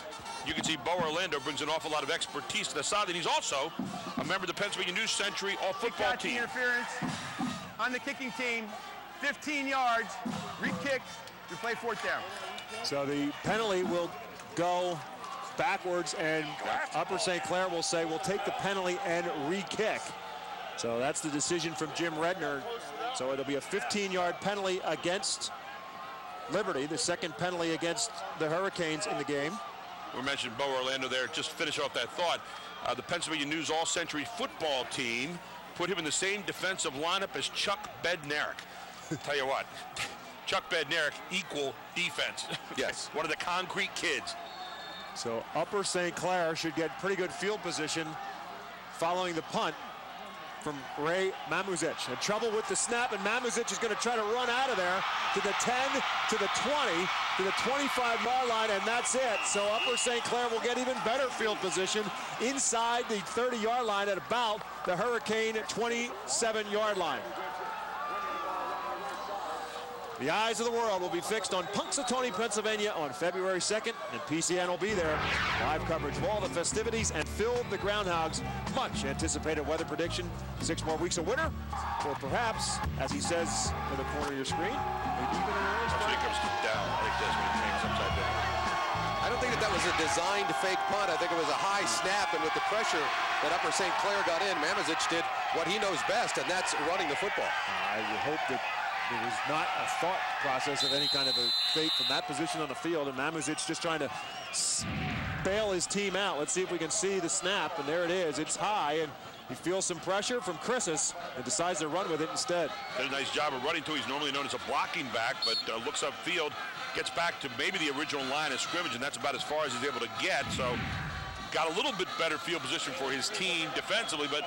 You can see Bo Orlando brings an awful lot of expertise to the side, and he's also a member of the Pennsylvania News Century All-Football team. Interference on the kicking team, 15 yards, re-kick, you play 4th down. So the penalty will go backwards, and Upper St. Clair will say we'll take the penalty and re-kick. So that's the decision from Jim Redner. So it'll be a 15-yard penalty against Liberty, the second penalty against the Hurricanes in the game. We mentioned Bo Orlando there. Just to finish off that thought, the Pennsylvania News All-Century football team put him in the same defensive lineup as Chuck Bednarik. Tell you what, Chuck Bednarik equal defense. Yes. One of the concrete kids. So Upper St. Clair should get pretty good field position following the punt from Ray Mamuzic. In trouble with the snap, and Mamuzic is going to try to run out of there to the 10, to the 20, to the 25-yard line, and that's it. So Upper St. Clair will get even better field position inside the 30-yard line at about the Hurricane 27-yard line. The eyes of the world will be fixed on Punxsutawney, Pennsylvania on February 2nd, and PCN will be there. Live coverage of all the festivities and fill the groundhogs. Much anticipated weather prediction. 6 more weeks of winter, or perhaps, as he says in the corner of your screen, maybe even an early spring. It comes down. I think that's when it hangs upside down. I don't think that was a designed fake punt. I think it was a high snap, and with the pressure that Upper St. Clair got in, Mamuzic did what he knows best, and that's running the football. I would hope that there was not a thought process of any kind of a fake from that position on the field, and Mamuzic just trying to bail his team out. Let's see if we can see the snap, and there it is. It's high, and he feels some pressure from Chris's and decides to run with it instead. Did a nice job of running, too. He's normally known as a blocking back, but looks upfield, gets back to maybe the original line of scrimmage, and that's about as far as he's able to get. So got a little bit better field position for his team defensively, but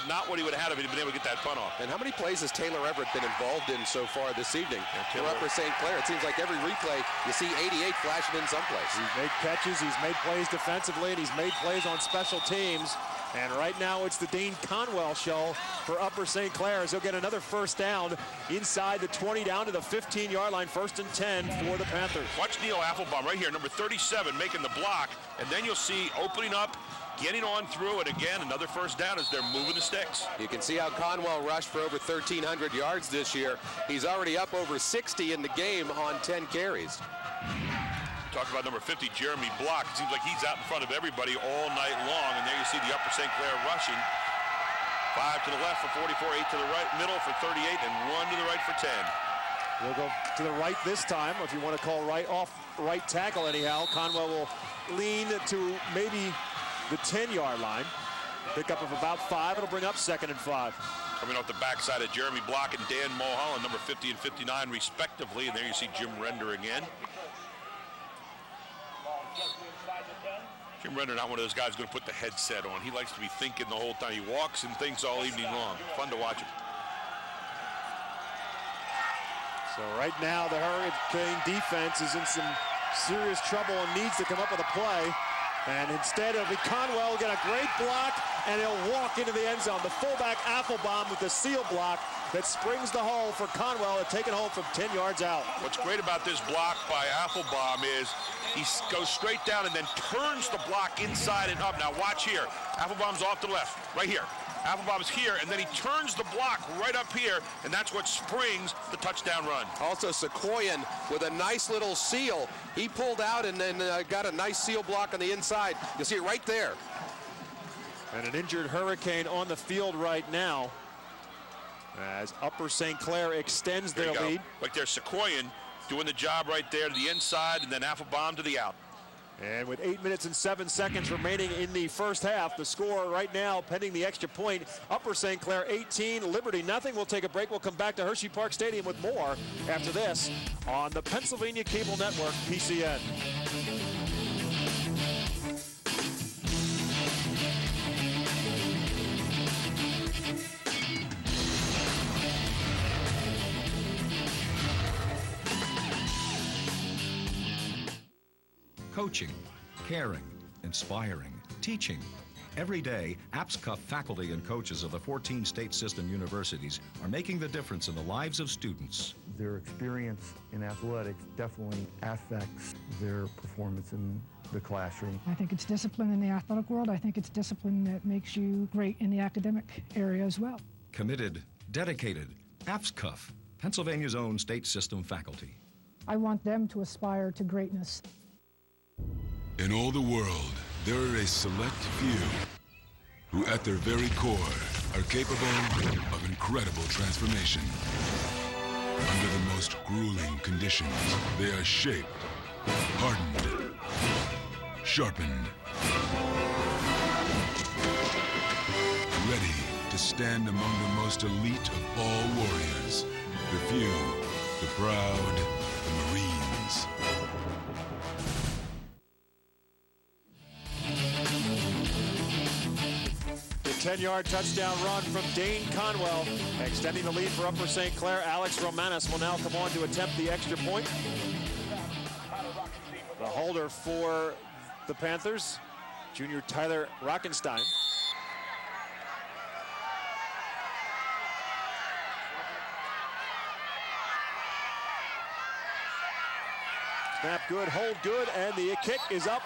not what he would have had if he'd been able to get that punt off. And how many plays has Taylor Everett been involved in so far this evening? For Upper St. Clair, it seems like every replay you see 88 flashing in someplace. He's made catches, he's made plays defensively, and he's made plays on special teams. And right now it's the Dean Conwell show for Upper St. Clair as he'll get another first down inside the 20 down to the 15-yard line, 1st and 10 for the Panthers. Watch Neil Applebaum right here, number 37, making the block, and then you'll see opening up, getting on through, and again, another first down as they're moving the sticks. You can see how Conwell rushed for over 1,300 yards this year. He's already up over 60 in the game on 10 carries. Talk about number 50, Jeremy Block. It seems like he's out in front of everybody all night long, and there you see the Upper St. Clair rushing. 5 to the left for 44, 8 to the right, middle for 38, and 1 to the right for 10. We'll go to the right this time, if you want to call right off right tackle anyhow. Conwell will lean to maybe the 10-yard line. Pickup of about 5. It'll bring up 2nd and 5. Coming off the backside of Jeremy Block and Dan Mulholland, number 50 and 59 respectively, and there you see Jim Render again. Jim Renner, not one of those guys going to put the headset on. He likes to be thinking the whole time. He walks and thinks all evening long. Fun to watch him. So right now the Hurricane defense is in some serious trouble and needs to come up with a play. And instead of Conwell will get a great block, and he'll walk into the end zone. The fullback Applebaum with the seal block that springs the hole for Conwell to take it home from 10 yards out. What's great about this block by Applebaum is he goes straight down and then turns the block inside and up. Now watch here. Applebaum's off to the left, right here. Applebaum's here, and then he turns the block right up here, and that's what springs the touchdown run. Also, Sequoian with a nice little seal. He pulled out and then got a nice seal block on the inside. You'll see it right there. And an injured Hurricane on the field right now as Upper St. Clair extends their lead. Like there's Sequoian doing the job right there to the inside, and then Applebaum to the out. And with 8 minutes and 7 seconds remaining in the first half, the score right now, pending the extra point, Upper St. Clair 18, Liberty nothing. We'll take a break. We'll come back to Hershey Park Stadium with more after this on the Pennsylvania Cable Network, PCN. Coaching, caring, inspiring, teaching. Every day, APSCUF faculty and coaches of the 14 state system universities are making the difference in the lives of students. Their experience in athletics definitely affects their performance in the classroom. I think it's discipline in the athletic world. I think it's discipline that makes you great in the academic area as well. Committed, dedicated, APSCUF, Pennsylvania's own state system faculty. I want them to aspire to greatness. In all the world, there are a select few who at their very core are capable of incredible transformation. Under the most grueling conditions, they are shaped, hardened, sharpened, ready to stand among the most elite of all warriors, the few, the proud, the Marines. The 10-yard touchdown run from Dane Conwell, extending the lead for Upper St. Clair. Alex Romanis will now come on to attempt the extra point. The holder for the Panthers, junior Tyler Rockenstein. Snap good, hold good, and the kick is up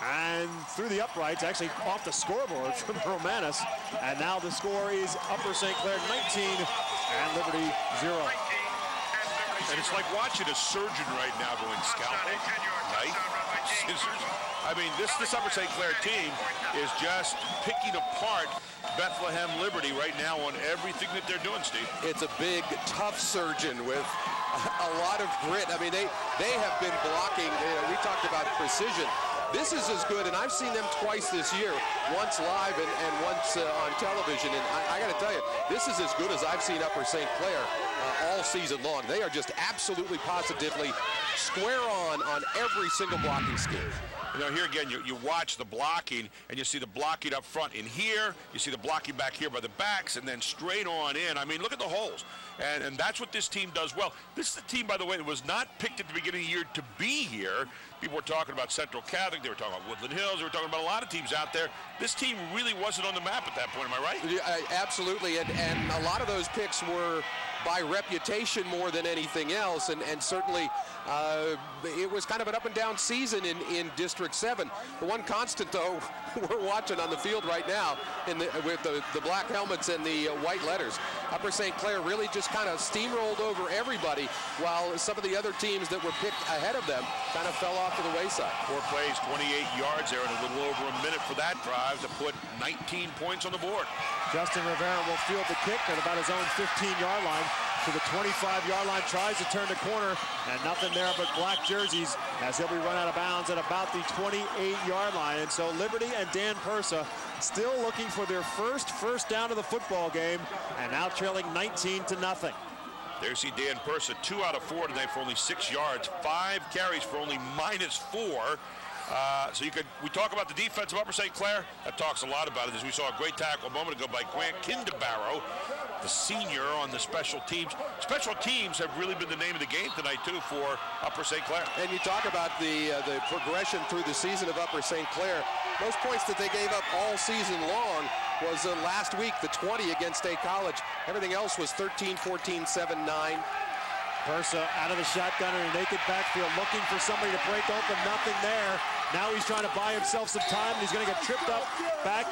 and through the uprights, actually off the scoreboard from Romanis. And now the score is Upper St. Clair 19 and Liberty 0. And it's like watching a surgeon right now going scalpel, knife, scissors. I mean, this Upper St. Clair team is just picking apart Bethlehem Liberty right now on everything that they're doing, Steve. It's a big, tough surgeon with a lot of grit. I mean, they have been blocking. We talked about precision. This is as good, and I've seen them twice this year, once live and once on television. And I got to tell you, this is as good as I've seen Upper St. Clair all season long. They are just absolutely positively square on every single blocking scheme. You know, here again, you watch the blocking, and you see the blocking up front in here. You see the blocking back here by the backs, and then straight on in. I mean, look at the holes. And that's what this team does well. This is a team, by the way, that was not picked at the beginning of the year to be here. People were talking about Central Catholic. They were talking about Woodland Hills. They were talking about a lot of teams out there. This team really wasn't on the map at that point. Am I right? Yeah, absolutely. And a lot of those picks were by reputation more than anything else. And certainly it was kind of an up-and-down season in District 7. The one constant, though, we're watching on the field right now with the black helmets and the white letters. Upper St. Clair really just kind of steamrolled over everybody, while some of the other teams that were picked ahead of them kind of fell off to the wayside. 4 plays, 28 yards there, and a little over a minute for that drive to put 19 points on the board. Justin Rivera will field the kick at about his own 15-yard line. To the 25-yard line, tries to turn the corner, and nothing there but black jerseys as he'll be run out of bounds at about the 28-yard line. And so Liberty and Dan Persa still looking for their first down of the football game, and now trailing 19-0. There's Dan Persa, 2 out of 4 tonight for only 6 yards, 5 carries for only -4. So we talk about the defense of Upper St. Clair. That talks a lot about it, as we saw a great tackle a moment ago by Grant Kindabarrow, the senior on the special teams. Special teams have really been the name of the game tonight, too, for Upper St. Clair. And you talk about the progression through the season of Upper St. Clair. Most points that they gave up all season long was last week, the 20 against State College. Everything else was 13, 14, 7, 9. Persa out of the shotgun in a naked backfield, looking for somebody to break open. Nothing there. Now he's trying to buy himself some time. He's going to get tripped up back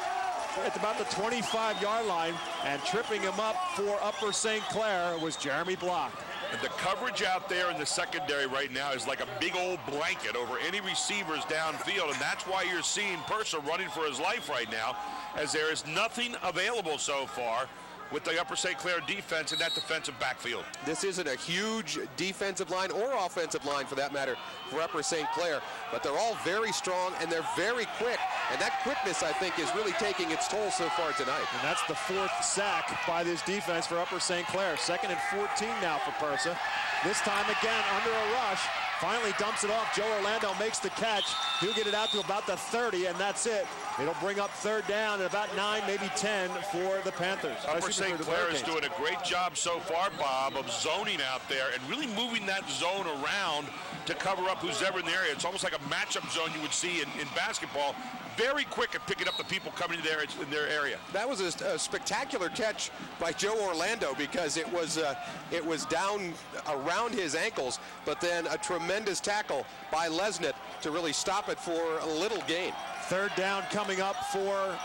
at about the 25-yard line, and tripping him up for Upper St. Clair was Jeremy Block. And the coverage out there in the secondary right now is like a big old blanket over any receivers downfield, and that's why you're seeing Purser running for his life right now, as there is nothing available so far with the Upper St. Clair defense in that defensive backfield. This isn't a huge defensive line or offensive line, for that matter, for Upper St. Clair, but they're all very strong and they're very quick, and that quickness, I think, is really taking its toll so far tonight. And that's the 4th sack by this defense for Upper St. Clair. 2nd and 14 now for Purser. This time again under a rush. Finally dumps it off. Joe Orlando makes the catch. He'll get it out to about the 30, and that's it. It'll bring up 3rd down and about 9, maybe 10 for the Panthers. Upper St. Clair is doing a great job so far, Bob, of zoning out there and really moving that zone around to cover up who's ever in the area. It's almost like a matchup zone you would see in basketball. Very quick at picking up the people coming in their area. That was a spectacular catch by Joe Orlando, because it was down around his ankles, but then a tremendous tackle by Lesnett to really stop it for a little gain. 3rd down coming up for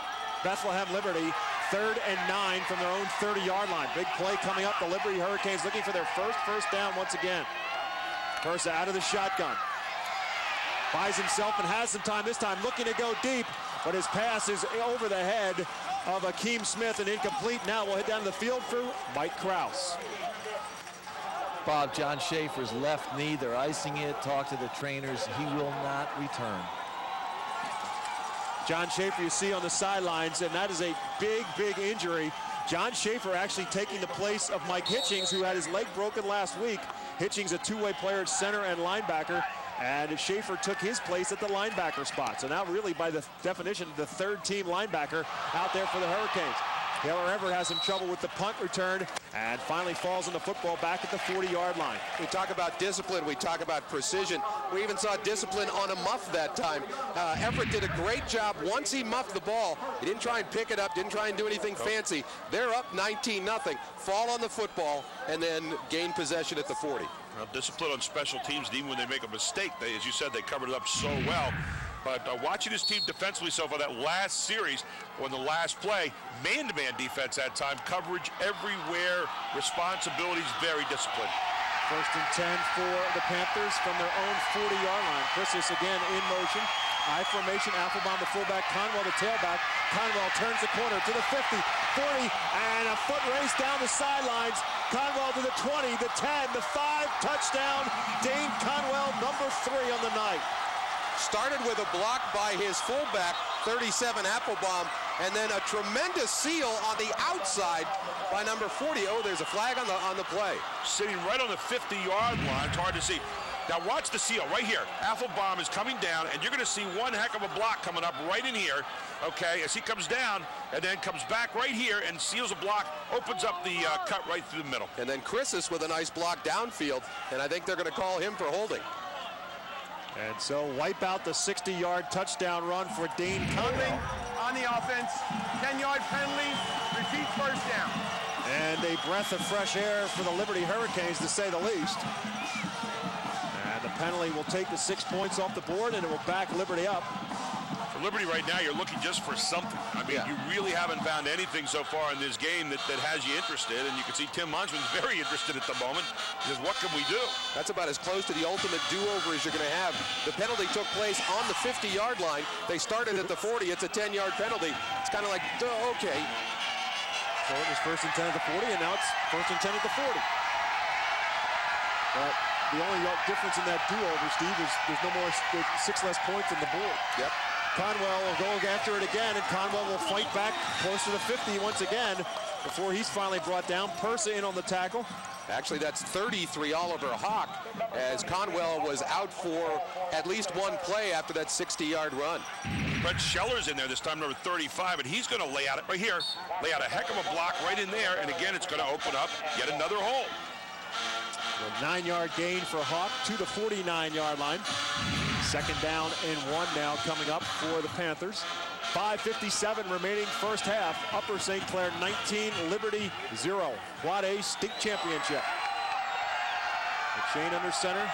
Bethlehem Liberty. 3rd and 9 from their own 30-yard line. Big play coming up. The Liberty Hurricanes looking for their first down once again. Purser out of the shotgun. Buys himself and has some time this time, looking to go deep, but his pass is over the head of Akeem Smith and incomplete. Now we'll head down to the field for Mike Krause. Bob, John Schaefer's left knee, they're icing it. Talk to the trainers. He will not return. John Schaefer you see on the sidelines, and that is a big injury. John Schaefer actually taking the place of Mike Hitchings, who had his leg broken last week. Hitchings, a two-way player at center and linebacker, and Schaefer took his place at the linebacker spot. So now really, by the definition, the 3rd team linebacker out there for the Hurricanes. Taylor Everett has some trouble with the punt return and finally falls on the football back at the 40-yard line. We talk about discipline, we talk about precision. We even saw discipline on a muff that time. Everett did a great job. Once he muffed the ball, he didn't try and pick it up, didn't try and do anything fancy. They're up 19-0, fall on the football, and then gain possession at the 40. Well, discipline on special teams, and even when they make a mistake, as you said, they covered it up so well. But watching this team defensively so far, that last series, on the last play, man-to-man defense that time, coverage everywhere, responsibilities, very disciplined. 1st and 10 for the Panthers from their own 40-yard line. Christus again in motion. I formation, Applebaum the fullback, Conwell the tailback. Conwell turns the corner to the 50, 40, and a foot race down the sidelines. Conwell to the 20, the 10, the 5, touchdown. Dane Conwell, number 3 on the night. Started with a block by his fullback, 37 Applebaum, and then a tremendous seal on the outside by number 40. Oh, there's a flag on the play. Sitting right on the 50-yard line. It's hard to see. Now watch the seal right here. Applebaum is coming down, and you're going to see one heck of a block coming up right in here, okay, as he comes down and then comes back right here and seals a block, opens up the cut right through the middle. And then Christus with a nice block downfield, and I think they're going to call him for holding. And so wipe out the 60-yard touchdown run for Dane Conwell. On the offense, 10-yard penalty, repeat 1st down. And a breath of fresh air for the Liberty Hurricanes, to say the least. And the penalty will take the 6 points off the board, and it will back Liberty up. For Liberty right now, you're looking just for something. I mean, you really haven't found anything so far in this game that has you interested, and you can see Tim Monsman's very interested at the moment. He says, what can we do? That's about as close to the ultimate do-over as you're going to have. The penalty took place on the 50-yard line. They started at the 40. It's a 10-yard penalty. It's kind of like, okay. So it was 1st and 10 at the 40, and now it's 1st and 10 at the 40. But the only difference in that do-over, Steve, is there's no more 6 less points on the board. Yep. Conwell will go after it again, and Conwell will fight back close to the 50 once again before he's finally brought down. Purser in on the tackle. Actually, that's 33 Oliver Hawk, as Conwell was out for at least one play after that 60-yard run. Brett Scheller's in there this time, number 35, and he's going to lay out it right here, lay out a heck of a block right in there, and again, it's going to open up yet another hole. A 9-yard gain for Hawk to the 49-yard line. 2nd down and 1 now coming up for the Panthers. 5:57 remaining 1st half. Upper St. Clair 19, Liberty 0. Quad A state championship. McShane under center.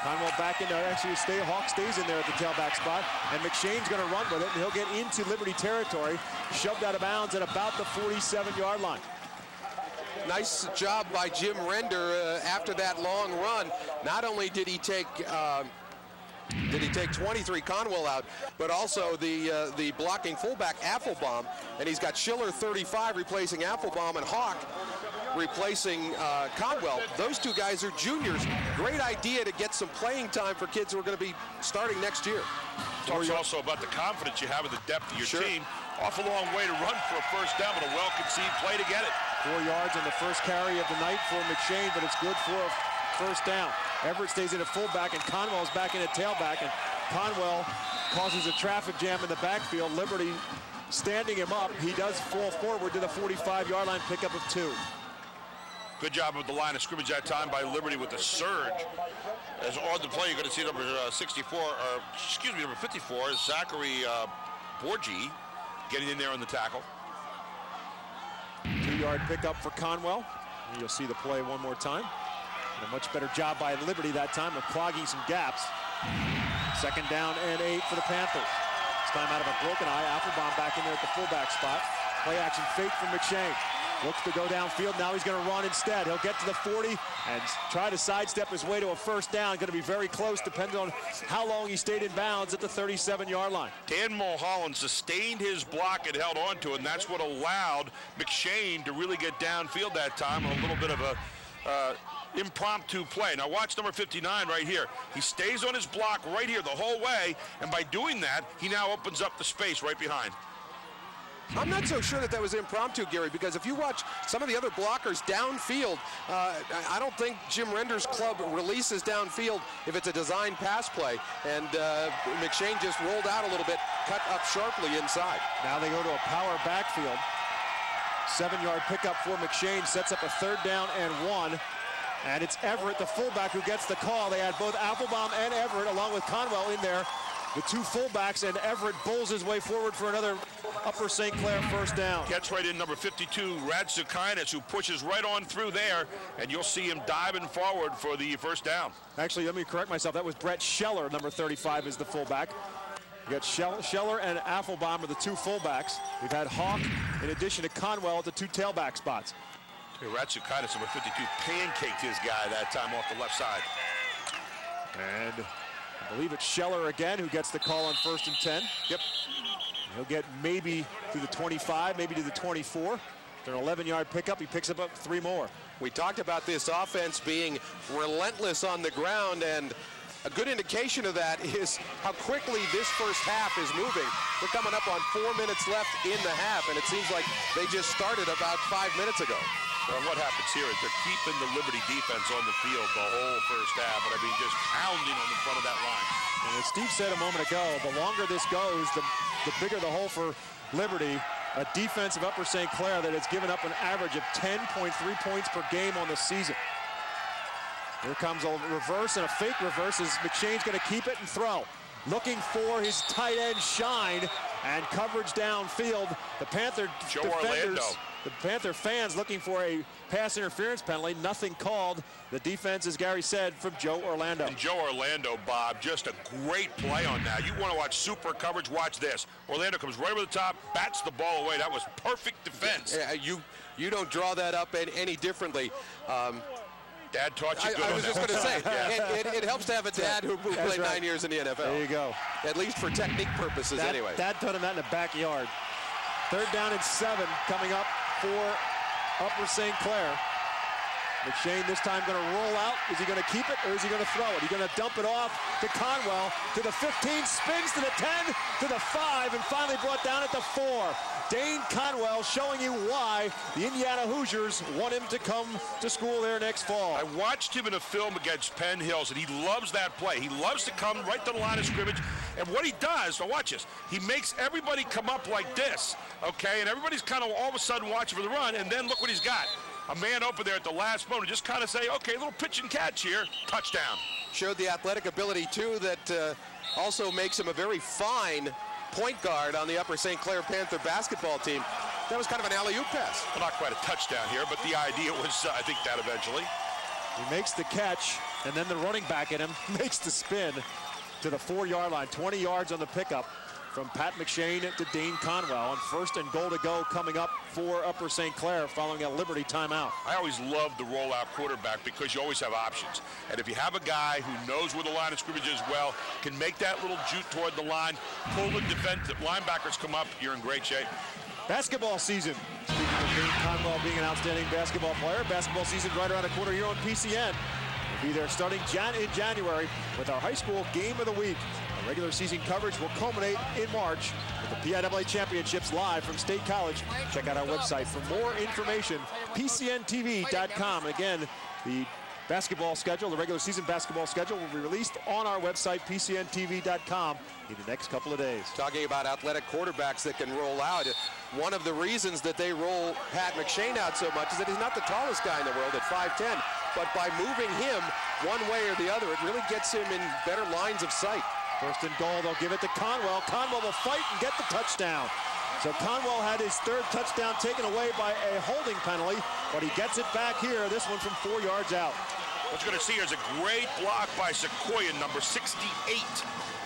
Conwell back in there. Actually, Hawk stays in there at the tailback spot. And McShane's going to run with it, and he'll get into Liberty territory. Shoved out of bounds at about the 47-yard line. Nice job by Jim Render after that long run. Not only did he take 23 Conwell out, but also the blocking fullback Affelbaum, and he's got Schiller 35 replacing Affelbaum and Hawk replacing Conwell. Those two guys are juniors. Great idea to get some playing time for kids who are going to be starting next year. Talks also about the confidence you have in the depth of your team. Awful long way to run for a first down, but a well-conceived play to get it. 4 yards on the first carry of the night for McShane, but it's good for a first down. Everett stays in at fullback, and Conwell's back in at tailback, and Conwell causes a traffic jam in the backfield. Liberty standing him up. He does fall forward to the 45-yard line, pickup of 2. Good job of the line of scrimmage that time by Liberty with the surge. As on the play, you're going to see number 54, Zachary Borgi getting in there on the tackle. 2-yard pickup for Conwell. And you'll see the play one more time. And a much better job by Liberty that time of clogging some gaps. 2nd down and 8 for the Panthers. This time out of a broken eye. Affelbaum back in there at the fullback spot. Play action fake from McShane. Looks to go downfield. Now he's going to run instead. He'll get to the 40 and try to sidestep his way to a first down. Going to be very close, depending on how long he stayed in bounds at the 37-yard line. Dan Mulholland sustained his block and held on to it, and that's what allowed McShane to really get downfield that time. A little bit of a impromptu play. Now watch number 59 right here. He stays on his block right here the whole way, and by doing that, he now opens up the space right behind. I'm not so sure that was impromptu, Gary, because if you watch some of the other blockers downfield, I don't think Jim Render's club releases downfield if it's a design pass play. And McShane just rolled out a little bit, cut up sharply inside. Now they go to a power backfield. 7-yard pickup for McShane, sets up a 3rd down and 1. And it's Everett, the fullback, who gets the call. They had both Affelbaum and Everett, along with Conwell, in there. The 2 fullbacks, and Everett bowls his way forward for another Upper St. Clair first down. Gets right in number 52, Ratsukaitis, who pushes right on through there, and you'll see him diving forward for the first down. Actually, let me correct myself. That was Brett Scheller, number 35, is the fullback. You got Scheller and Affelbaum are the 2 fullbacks. We've had Hawk in addition to Conwell at the 2 tailback spots. Ratsukaitis, number 52, pancaked his guy that time off the left side. And I believe it's Scheller again who gets the call on 1st and 10. Yep. He'll get maybe to the 25, maybe to the 24. After an 11-yard pickup, he picks up 3 more. We talked about this offense being relentless on the ground, and a good indication of that is how quickly this first half is moving. We're coming up on 4 minutes left in the half, and it seems like they just started about 5 minutes ago. Well, what happens here is they're keeping the Liberty defense on the field the whole first half, and I mean just pounding on the front of that line. And as Steve said a moment ago, the longer this goes, the bigger the hole for Liberty. A defense of Upper St. Clair that has given up an average of 10.3 points per game on the season. Here comes a reverse and a fake reverse as McShane's going to keep it and throw. Looking for his tight end Shine, and coverage downfield. The Panther defenders, the Panther fans looking for a pass interference penalty. Nothing called. The defense, as Gary said, from Joe Orlando. And Joe Orlando, Bob, just a great play on that. You want to watch super coverage, watch this. Orlando comes right over the top, bats the ball away. That was perfect defense. Yeah, you don't draw that up any differently. Dad taught you good I was just going to say, yeah. it helps to have a dad who played 9 years in the NFL. There you go. At least for technique purposes anyway. Dad taught him that in the backyard. 3rd down and 7 coming up for Upper St. Clair. McShane this time going to roll out. Is he going to keep it or is he going to throw it? He's going to dump it off to Conwell, to the 15, spins to the 10, to the 5, and finally brought down at the 4. Dane Conwell showing you why the Indiana Hoosiers want him to come to school there next fall. I watched him in a film against Penn Hills, and he loves that play. He loves to come right to the line of scrimmage, and what he does, now watch this, he makes everybody come up like this, okay, and everybody's kind of all of a sudden watching for the run, and then look what he's got. A man open there at the last moment, just kind of say, okay, a little pitch and catch here, touchdown. Showed the athletic ability, too, that also makes him a very fine point guard on the Upper St. Clair Panther basketball team. That was kind of an alley-oop pass. Well, not quite a touchdown here, but the idea was, I think, that eventually. He makes the catch And then the running back in him makes the spin to the 4-yard line. 20 yards on the pickup from Pat McShane to Dane Conwell. And 1st and goal to go coming up for Upper St. Clair following a Liberty timeout. I always love the rollout quarterback because you always have options. And if you have a guy who knows where the line of scrimmage is well, can make that little jute toward the line, pull the defensive linebackers come up, you're in great shape. Basketball season. Speaking of Dane Conwell being an outstanding basketball player, basketball season right around the corner here on PCN. We'll be there starting in January with our high school game of the week. Our regular season coverage will culminate in March with the PIAA Championships live from State College. Check out our website for more information, PCNTV.com. And again, the basketball schedule, the regular season basketball schedule will be released on our website, PCNTV.com, in the next couple of days. Talking about athletic quarterbacks that can roll out, one of the reasons that they roll Pat McShane out so much is that he's not the tallest guy in the world at 5'10", but by moving him one way or the other, it really gets him in better lines of sight. 1st and goal, they'll give it to Conwell. Conwell will fight and get the touchdown. So Conwell had his 3rd touchdown taken away by a holding penalty, but he gets it back here, this one from 4 yards out. What you're going to see here is a great block by Sequoia, number 68,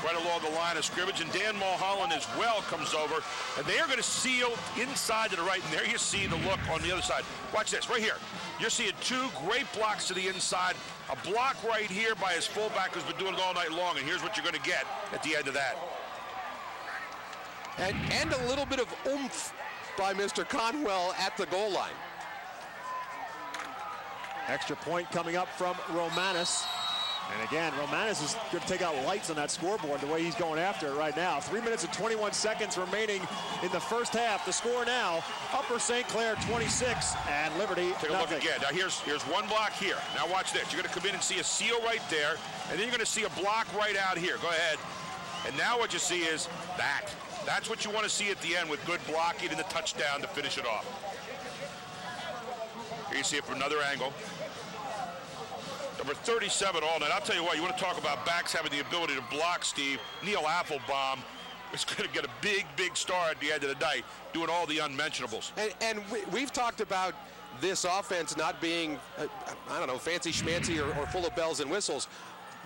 right along the line of scrimmage. And Dan Mulholland as well comes over. And they are going to seal inside to the right. And there you see the look on the other side. Watch this, right here. You're seeing 2 great blocks to the inside. A block right here by his fullback who's been doing it all night long. And here's what you're going to get at the end of that. And a little bit of oomph by Mr. Conwell at the goal line. Extra point coming up from Romanis. And again, Romanis is going to take out lights on that scoreboard the way he's going after it right now. 3 minutes and 21 seconds remaining in the first half. The score now, Upper St. Clair 26 and Liberty Take a nothing. look again. Now here's one block here. Now watch this. You're going to come in and see a seal right there, and then you're going to see a block right out here. Go ahead. And now what you see is that. That's what you want to see at the end with good blocking and the touchdown to finish it off. Here you see it from another angle. Number 37 all night. I'll tell you what, you want to talk about backs having the ability to block, Steve. Neil Applebaum is going to get a big, big star at the end of the night, doing all the unmentionables. And we've talked about this offense not being, I don't know, fancy schmancy or full of bells and whistles.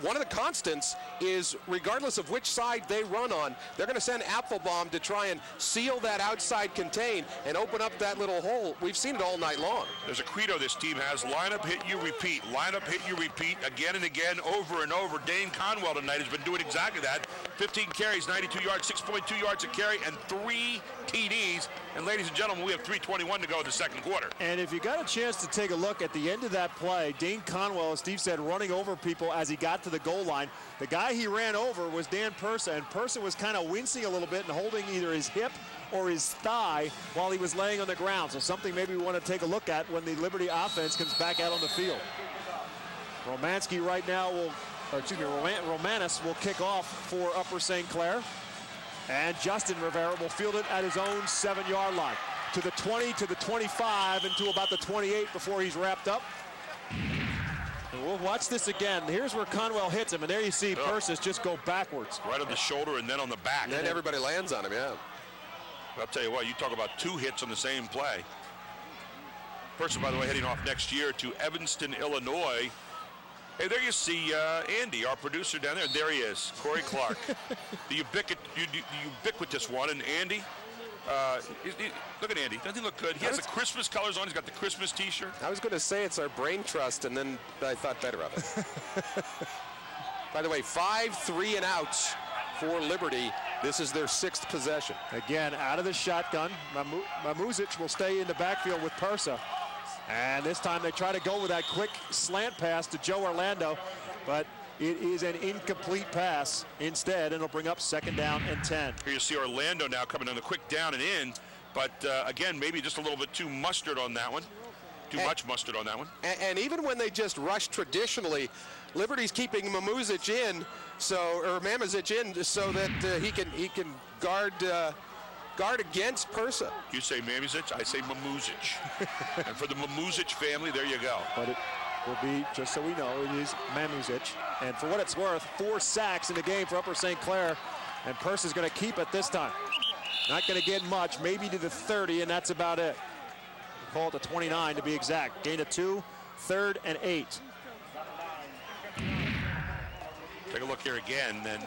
One of the constants is, regardless of which side they run on, they're going to send Applebaum to try and seal that outside contain and open up that little hole. We've seen it all night long. There's a credo this team has: line up, hit you, repeat. Line up, hit you, repeat, again and again, over and over. Dane Conwell tonight has been doing exactly that. 15 carries, 92 yards, 6.2 yards a carry, and 3 TDs. And ladies and gentlemen, we have 3:21 to go in the second quarter. And if you got a chance to take a look at the end of that play, Dane Conwell, as Steve said, running over people as he got to the goal line. The guy he ran over was Dan Persa, and Persa was kind of wincing a little bit and holding either his hip or his thigh while he was laying on the ground. So something maybe we want to take a look at when the Liberty offense comes back out on the field. Romansky right now Romanis will kick off for Upper St. Clair. And Justin Rivera will field it at his own 7-yard line. To the 20, to the 25, and to about the 28 before he's wrapped up. And we'll watch this again. Here's where Conwell hits him, and there you see Persis just go backwards. Right on the shoulder and then on the back. And then everybody lands on him, yeah. I'll tell you what, you talk about 2 hits on the same play. Persis, by the way, heading off next year to Evanston, Illinois. Hey, there you see Andy, our producer down there. There he is, Corey Clark. the ubiquitous one. And Andy, look at Andy. Doesn't he look good? He has the Christmas colors on. He's got the Christmas T-shirt. I was going to say it's our brain trust, and then I thought better of it. By the way, 5 3 and outs for Liberty. This is their 6th possession. Again, out of the shotgun. Mamuzic will stay in the backfield with Persa. And this time they try to go with that quick slant pass to Joe Orlando, but it is an incomplete pass instead, and it'll bring up 2nd down and 10. Here you see Orlando now coming on the quick down and in, but again, maybe just a little bit too mustard on that one. Too much mustard on that one. And even when they just rush traditionally, Liberty's keeping Mamuzic in, or Mamazic in, so that he can guard against Persa. You say Mamizic, I say Mamuzic. And for the Mamuzic family, there you go. But it will be, just so we know, it is Mamuzic. And for what it's worth, 4 sacks in the game for Upper St. Clair. And Persa's going to keep it this time. Not going to get much, maybe to the 30, and that's about it. We'll call it the 29 to be exact. Gain of 2, 3rd and 8. Take a look here again, and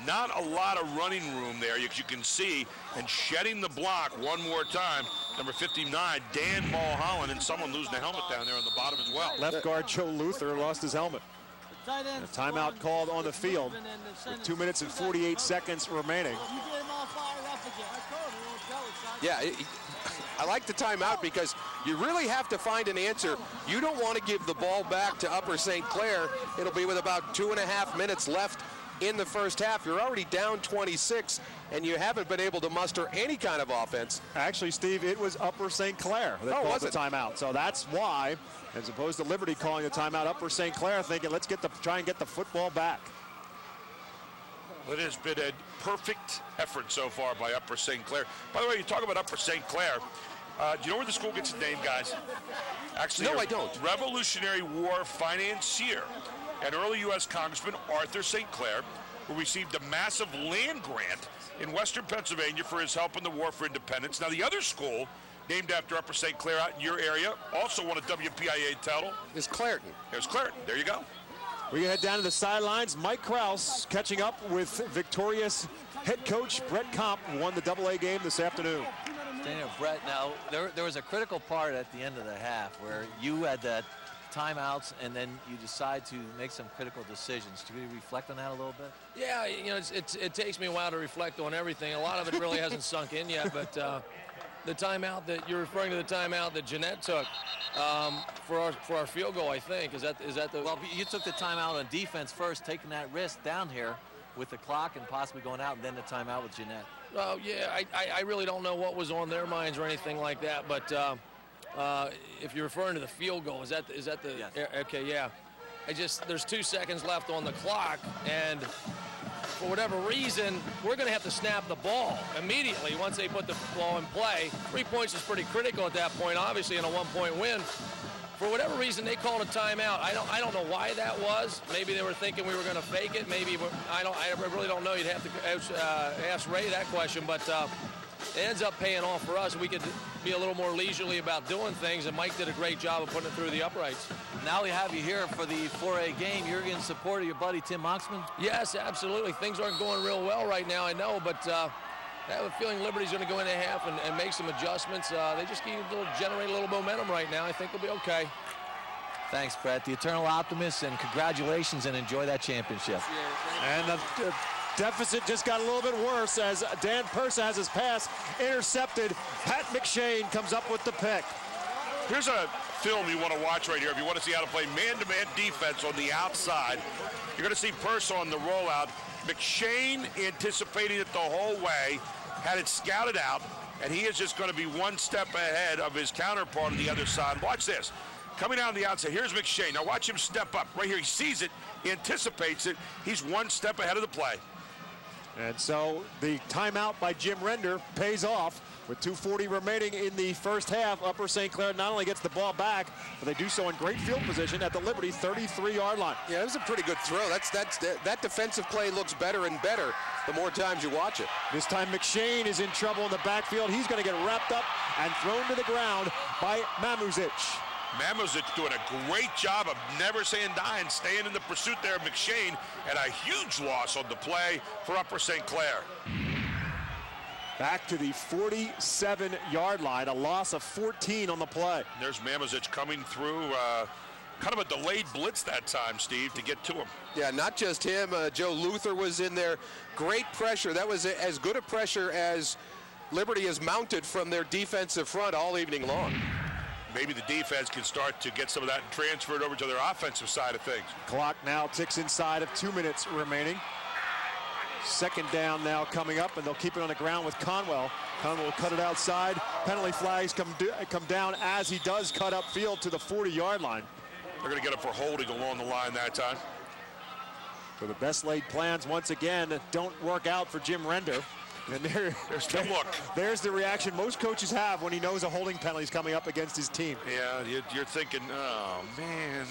not a lot of running room there, as you can see, and shedding the block one more time, number 59, Dan Mulholland, and someone losing a helmet down there on the bottom as well. Left guard Joe Luther lost his helmet. And a timeout called on the field with 2 minutes and 48 seconds remaining. Yeah, I like the timeout because you really have to find an answer. You don't want to give the ball back to Upper St. Clair. It'll be with about 2.5 minutes left in the first half. You're already down 26, and you haven't been able to muster any kind of offense. Actually, Steve, it was Upper St. Clair that called the timeout. So that's why, as opposed to Liberty calling the timeout, Upper St. Clair thinking, let's try and get the football back. It has been a perfect effort so far by Upper St. Clair. By the way, you talk about Upper St. Clair. Do you know where the school gets its name, guys? Actually, no, I don't. Revolutionary War financier and early U.S. Congressman Arthur St. Clair, who received a massive land grant in western Pennsylvania for his help in the War for Independence. Now, the other school, named after Upper St. Clair out in your area, also won a WPIAA title. Is Clairton. There's Clairton. There you go. We head down to the sidelines. Mike Kraus catching up with victorious head coach Brett Comp, who won the AA game this afternoon. Brett, now there was a critical part at the end of the half where you had that timeouts and then you decide to make some critical decisions. Do you reflect on that a little bit? Yeah, you know, it takes me a while to reflect on everything. A lot of it really hasn't sunk in yet, but the timeout that you're referring to, the timeout that Jeanette took for our field goal, I think, is that the? Well, you took the timeout on defense first, taking that risk down here with the clock and possibly going out, and then the timeout with Jeanette. Oh yeah, I really don't know what was on their minds or anything like that, but if you're referring to the field goal, is that the? Yes. Okay, yeah. There's 2 seconds left on the clock, and for whatever reason, we're going to have to snap the ball immediately once they put the ball in play. 3 points is pretty critical at that point, obviously, in a 1-point win. For whatever reason, they called a timeout. I don't know why that was. Maybe they were thinking we were going to fake it. Maybe I really don't know. You'd have to ask Ray that question, but it ends up paying off for us. We could be a little more leisurely about doing things, and Mike did a great job of putting it through the uprights. Now we have you here for the 4A game. You're in support of your buddy Tim Moxman? Yes, absolutely. Things aren't going real well right now, I know, but I have a feeling Liberty's going to go into half and make some adjustments. They just need to generate a little momentum right now. I think they'll be okay. Thanks, Brett. The eternal optimist, and congratulations, and enjoy that championship. And the deficit just got a little bit worse as Dan Pursa has his pass intercepted. Pat McShane comes up with the pick. Here's a film you want to watch right here if you want to see how to play man-to-man defense on the outside. You're going to see Pursa on the rollout. McShane anticipating it the whole way, had it scouted out, and he is just going to be one step ahead of his counterpart on the other side. Watch this. Coming out on the outside, here's McShane. Now watch him step up. Right here, he sees it, he anticipates it. He's one step ahead of the play. And so the timeout by Jim Render pays off. With 2:40 remaining in the first half, Upper St. Clair not only gets the ball back, but they do so in great field position at the Liberty 33-yard line. Yeah, it was a pretty good throw. That defensive play looks better and better the more times you watch it. This time McShane is in trouble in the backfield. He's going to get wrapped up and thrown to the ground by Mamuzic. Mamuzic doing a great job of never saying die and staying in the pursuit there of McShane, and a huge loss on the play for Upper St. Clair. Back to the 47-yard line, a loss of 14 on the play. There's Mamuzic coming through, kind of a delayed blitz that time, Steve, to get to him. Yeah, not just him. Joe Luther was in there. Great pressure. That was as good a pressure as Liberty has mounted from their defensive front all evening long. Maybe the defense can start to get some of that transferred over to their offensive side of things. Clock now ticks inside of 2 minutes remaining. Second down now coming up, and they'll keep it on the ground with Conwell. Conwell will cut it outside. Penalty flags come down as he does cut upfield to the 40-yard line. They're going to get him for holding along the line that time. So the best laid plans once again don't work out for Jim Render. And there's the look. There's the reaction most coaches have when he knows a holding penalty is coming up against his team. Yeah, you're thinking, oh, man.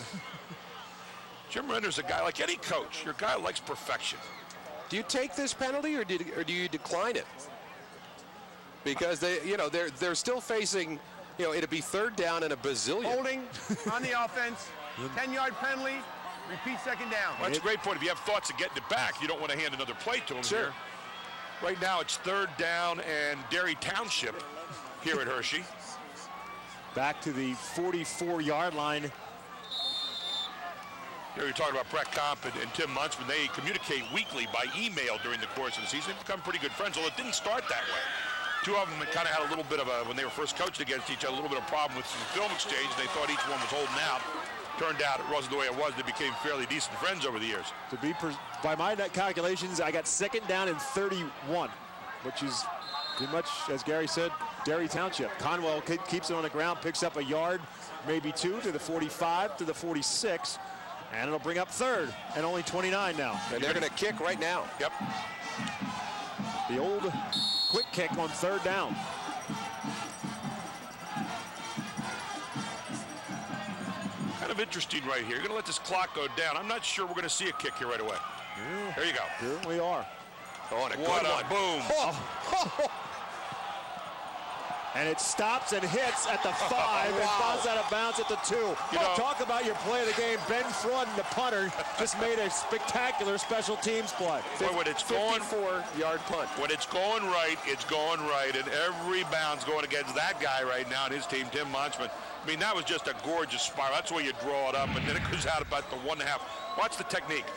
Jim Render's a guy like any coach. Your guy likes perfection. Do you take this penalty or do you decline it? Because they're still facing, it'd be third down and a bazillion. Holding on the offense, 10-yard penalty, Repeat second down. Well, that's a great point. If you have thoughts of getting it back, you don't want to hand another play to him Sure. here. Right now, it's 3rd down and Derry Township here at Hershey. Back to the 44-yard line. Here you're talking about Brett Comp and Tim Muntsman. They communicate weekly by email during the course of the season. They've become pretty good friends, although it didn't start that way. Two of them kind of had a little bit of a, when they were first coached against each other, a little bit of a problem with the film exchange. They thought each one was holding out. Turned out it wasn't the way it was. They became fairly decent friends over the years. By my calculations, I got 2nd down and 31, which is pretty much, as Gary said, Derry Township. Conwell keeps it on the ground, picks up a yard, maybe 2 to the 45, to the 46, and it'll bring up 3rd and only 29 now. And they're going to kick right now. Yep. The old quick kick on 3rd down. Kind of interesting right here. You're going to let this clock go down. I'm not sure we're going to see a kick here right away. Yeah. There you go. Here we are. Oh, and a What good a one. boom. Oh. And it stops and hits at the 5 and falls out of bounds at the 2. Talk about your play of the game. Ben Frodden, the punter, just made a spectacular special teams play. Boy, when it's going 54-yard punt. When it's going right, it's going right, and every bound's going against that guy right now and his team, Tim Muntsman. I mean, that was just a gorgeous spiral. That's the way you draw it up, and then it goes out about the 1.5. Watch the technique.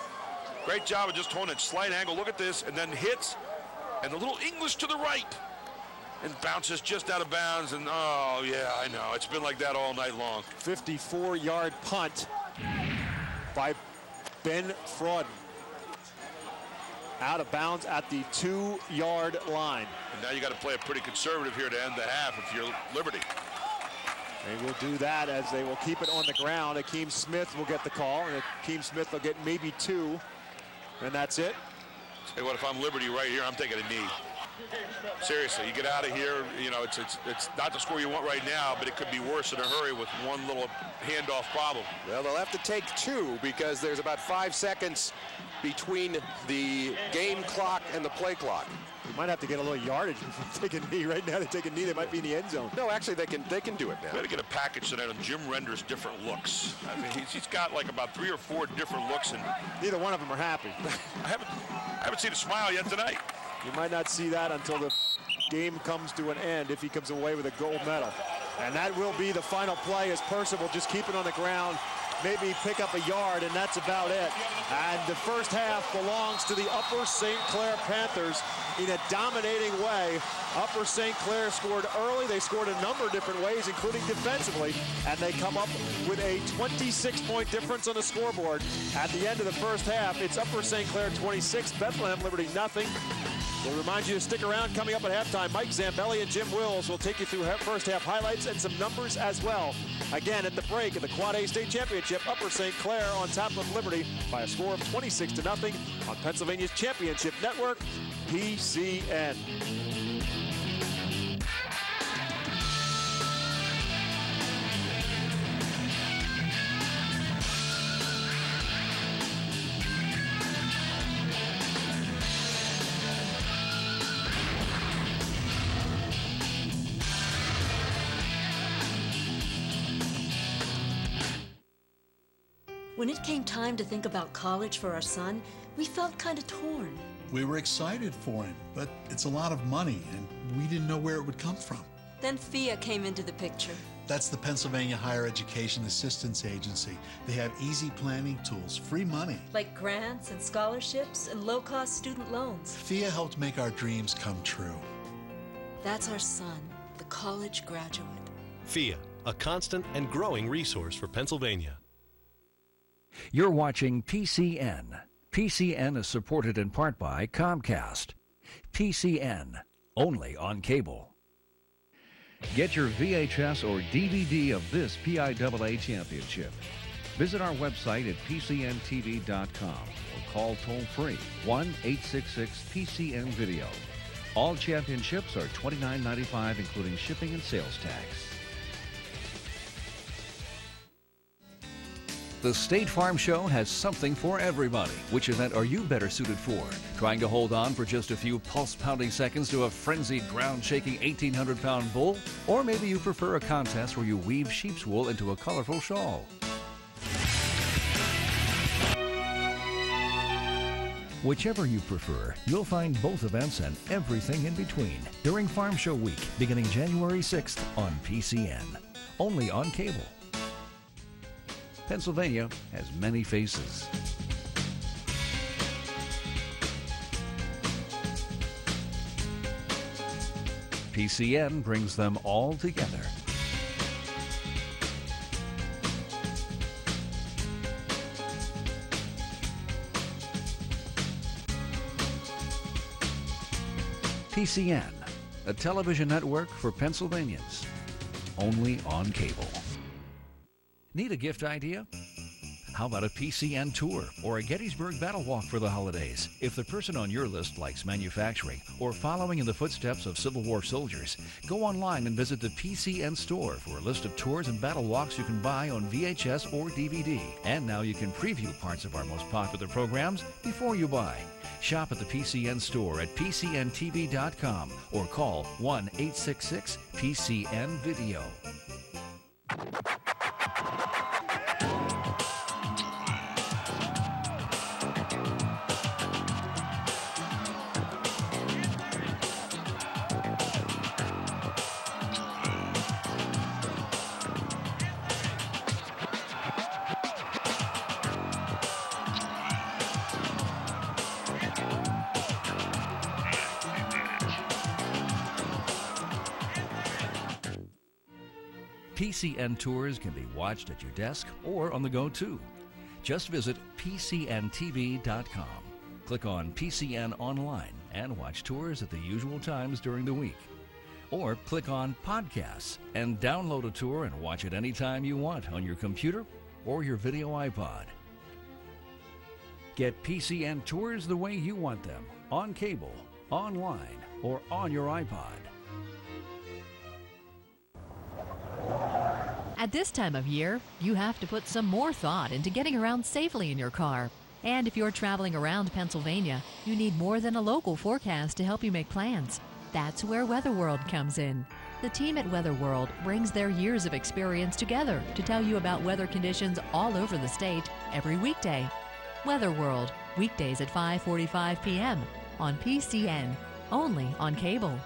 Great job of just holding it slight angle. Look at this, and then hits, and a little English to the right. And bounces just out of bounds, and oh, yeah, I know. It's been like that all night long. 54-yard punt by Ben Frodden. Out of bounds at the 2-yard line. And now you got to play it pretty conservative here to end the half if you're Liberty. They will do that as they will keep it on the ground. Akeem Smith will get the call, and Akeem Smith will get maybe 2, and that's it. Hey, what if I'm Liberty right here? I'm taking a knee. Seriously, you get out of here. You know, it's not the score you want right now, but it could be worse in a hurry with one little handoff problem. Well, they'll have to take 2 because there's about 5 seconds between the game clock and the play clock. You might have to get a little yardage if they take a knee. Right now, they take a knee, they might be in the end zone. No, actually, they can do it now. We got to get a package tonight on Jim Render's different looks. I mean, he's got like about 3 or 4 different looks, and neither one of them are happy. I haven't seen a smile yet tonight. You might not see that until the game comes to an end if he comes away with a gold medal. And that will be the final play as Percival just keep it on the ground, maybe pick up a yard, and that's about it. And the first half belongs to the Upper St. Clair Panthers in a dominating way. Upper St. Clair scored early. They scored a number of different ways, including defensively, and they come up with a 26-point difference on the scoreboard. At the end of the first half, it's Upper St. Clair 26, Bethlehem Liberty nothing. We'll remind you to stick around. Coming up at halftime, Mike Zambelli and Jim Wills will take you through first half highlights and some numbers as well. Again, at the break of the Quad A State Championship, Upper St. Clair on top of Liberty by a score of 26-0 on Pennsylvania's Championship Network, PCN. When it came time to think about college for our son, we felt kind of torn. We were excited for him, but it's a lot of money, and we didn't know where it would come from. Then PIAA came into the picture. That's the Pennsylvania Higher Education Assistance Agency. They have easy planning tools, free money. Like grants and scholarships and low-cost student loans. PIAA helped make our dreams come true. That's our son, the college graduate. PIAA, a constant and growing resource for Pennsylvania. You're watching PCN. PCN is supported in part by Comcast. PCN, only on cable. Get your VHS or DVD of this PIAA championship. Visit our website at pcntv.com or call toll-free 1-866-PCN-VIDEO. All championships are $29.95, including shipping and sales tax. The State Farm Show has something for everybody. Which event are you better suited for? Trying to hold on for just a few pulse-pounding seconds to a frenzied, ground-shaking 1,800-pound bull? Or maybe you prefer a contest where you weave sheep's wool into a colorful shawl. Whichever you prefer, you'll find both events and everything in between during Farm Show Week, beginning January 6th on PCN. Only on cable. Pennsylvania has many faces. PCN brings them all together. PCN, a television network for Pennsylvanians. Only on cable. Need a gift idea? How about a PCN tour or a Gettysburg Battle Walk for the holidays? If the person on your list likes manufacturing or following in the footsteps of Civil War soldiers, go online and visit the PCN store for a list of tours and battle walks you can buy on VHS or DVD. And now you can preview parts of our most popular programs before you buy. Shop at the PCN store at PCNTV.com or call 1-866-PCN-VIDEO. PCN tours can be watched at your desk or on the go too. Just visit PCNTV.com. Click on PCN Online and watch tours at the usual times during the week. Or click on Podcasts and download a tour and watch it anytime you want on your computer or your video iPod. Get PCN tours the way you want them, on cable, online, or on your iPod. At this time of year, you have to put some more thought into getting around safely in your car. And if you're traveling around Pennsylvania, you need more than a local forecast to help you make plans. That's where Weather World comes in. The team at Weather World brings their years of experience together to tell you about weather conditions all over the state every weekday. Weather World, weekdays at 5:45 p.m. on PCN, only on cable.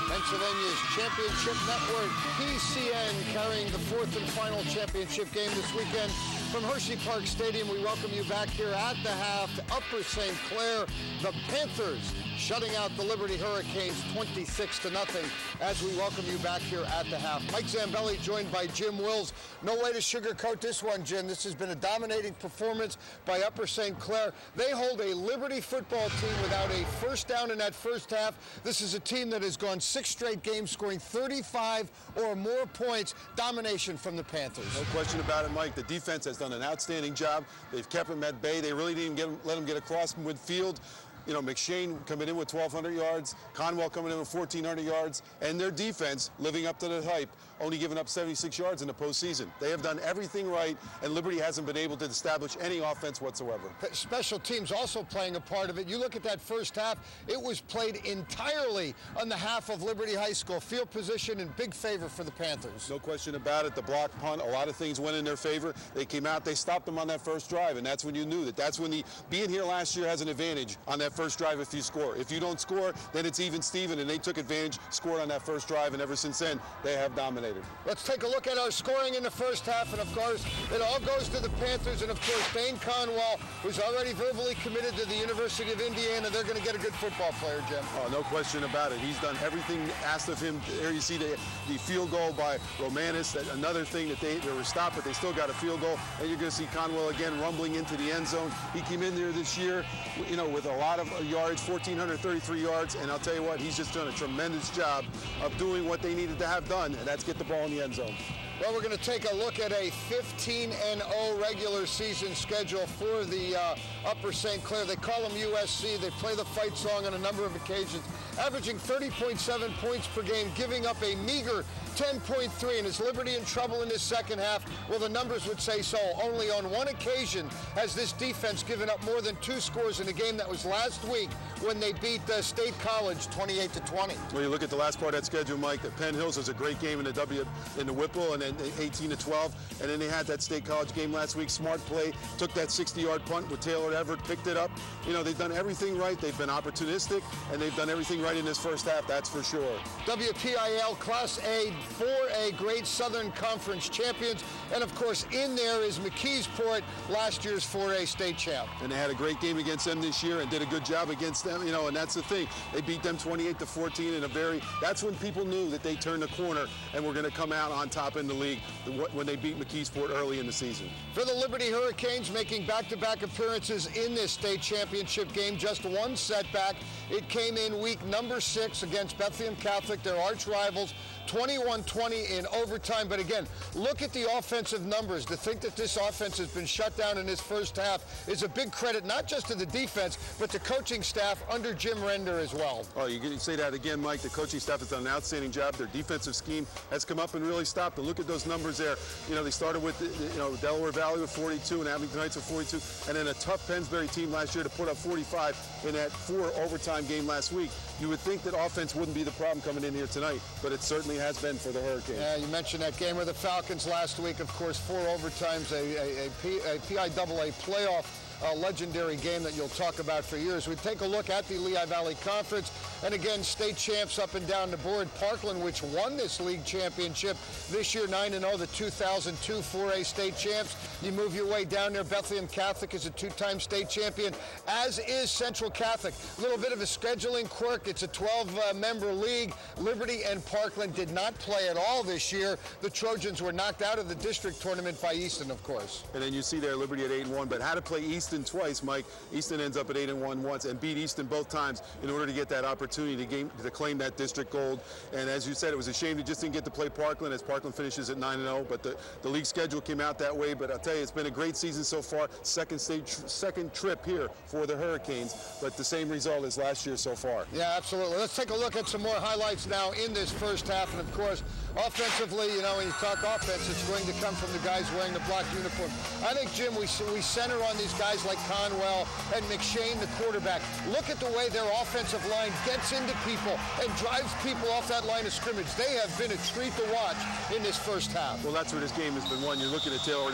Pennsylvania's Championship Network, PCN, carrying the fourth and final championship game this weekend. From Hershey Park Stadium, we welcome you back here at the half to Upper St. Clair. The Panthers shutting out the Liberty Hurricanes 26-0 as we welcome you back here at the half. Mike Zambelli joined by Jim Wills. No way to sugarcoat this one, Jim. This has been a dominating performance by Upper St. Clair. They hold a Liberty football team without a first down in that first half. This is a team that has gone 6 straight games, scoring 35 or more points. Domination from the Panthers. No question about it, Mike. The defense has done an outstanding job. They've kept them at bay. They really didn't let them get across midfield. You know, McShane coming in with 1,200 yards, Conwell coming in with 1,400 yards, and their defense living up to the hype, only giving up 76 yards in the postseason. They have done everything right, and Liberty hasn't been able to establish any offense whatsoever. Special teams also playing a part of it. You look at that first half, it was played entirely on the half of Liberty High School. Field position in big favor for the Panthers. No question about it. The block punt, a lot of things went in their favor. They came out, they stopped them on that first drive, and that's when you knew that's when being here last year has an advantage on that first drive if you score. If you don't score, then it's even Steven, and they took advantage, scored on that first drive, and ever since then, they have dominated. Let's take a look at our scoring in the first half, and of course, it all goes to the Panthers, and of course, Dane Conwell, who's already verbally committed to the University of Indiana. They're going to get a good football player, Jim. Oh, no question about it. He's done everything asked of him. There you see the field goal by Romanis. Another thing that they were stopped, but they still got a field goal, and you're going to see Conwell again rumbling into the end zone. He came in there this year, you know, with a lot of yards, 1,433 yards, and I'll tell you what, he's just done a tremendous job of doing what they needed to have done, and that's get the ball in the end zone. Well, we're going to take a look at a 15-0 regular season schedule for the Upper St. Clair. They call them USC. They play the fight song on a number of occasions. averaging 30.7 points per game, giving up a meager 10.3. And is Liberty in trouble in this second half? Well, the numbers would say so. Only on one occasion has this defense given up more than 2 scores in a game that was last week when they beat State College 28-20. Well, you look at the last part of that schedule, Mike. Penn Hills was a great game in the Whipple, and then 18-12. And then they had that State College game last week. Smart play, took that 60-yard punt with Taylor Everett, picked it up. You know, they've done everything right. They've been opportunistic, and they've done everything right in this first half, that's for sure. WPIAL Class A 4A Great Southern Conference champions. And, of course, in there is McKeesport, last year's 4A state champ. And they had a great game against them this year and did a good job against them, you know, and that's the thing. They beat them 28-14 in a that's when people knew that they turned the corner and were going to come out on top in the league when they beat McKeesport early in the season. For the Liberty Hurricanes, making back-to-back appearances in this state championship game, just one setback. It came in week number 6 against Bethlehem Catholic, their arch rivals, 21-20 in overtime. But again, look at the offensive numbers. To think that this offense has been shut down in this first half is a big credit, not just to the defense, but the coaching staff under Jim Render as well. Oh, you can say that again, Mike. The coaching staff has done an outstanding job. Their defensive scheme has come up and really stopped. But look at those numbers there. You know, they started with, Delaware Valley with 42 and Abington Heights with 42, and then a tough Pennsbury team last year to put up 45 in that 4 overtime game last week. You would think that offense wouldn't be the problem coming in here tonight, but it certainly has been for the Hurricanes. Yeah, you mentioned that game with the Falcons last week. Of course, 4 overtimes, a PIAA playoff legendary game that you'll talk about for years. We take a look at the Lehigh Valley Conference, and again, state champs up and down the board. Parkland, which won this league championship this year, 9-0, the 2002 4A state champs. You move your way down there. Bethlehem Catholic is a 2-time state champion, as is Central Catholic. A little bit of a scheduling quirk. It's a 12-member league. Liberty and Parkland did not play at all this year. The Trojans were knocked out of the district tournament by Easton, of course. And then you see there Liberty at 8-1, but had to play Easton twice, Mike. Easton ends up at 8-1 once and beat Easton both times in order to get that opportunity to claim that district gold. And as you said, it was a shame they just didn't get to play Parkland, as Parkland finishes at 9-0. But the league schedule came out that way. But I'll tell you, it's been a great season so far. Second trip here for the Hurricanes, but the same result as last year so far. Yeah, absolutely. Let's take a look at some more highlights now in this first half. And of course, offensively, you know, when you talk offense, it's going to come from the guys wearing the black uniform. I think, Jim, we center on these guys like Conwell and McShane, the quarterback. Look at the way their offensive line gets into people and drives people off that line of scrimmage. They have been a treat to watch in this first half. Well, that's where this game has been won. You're looking at Taylor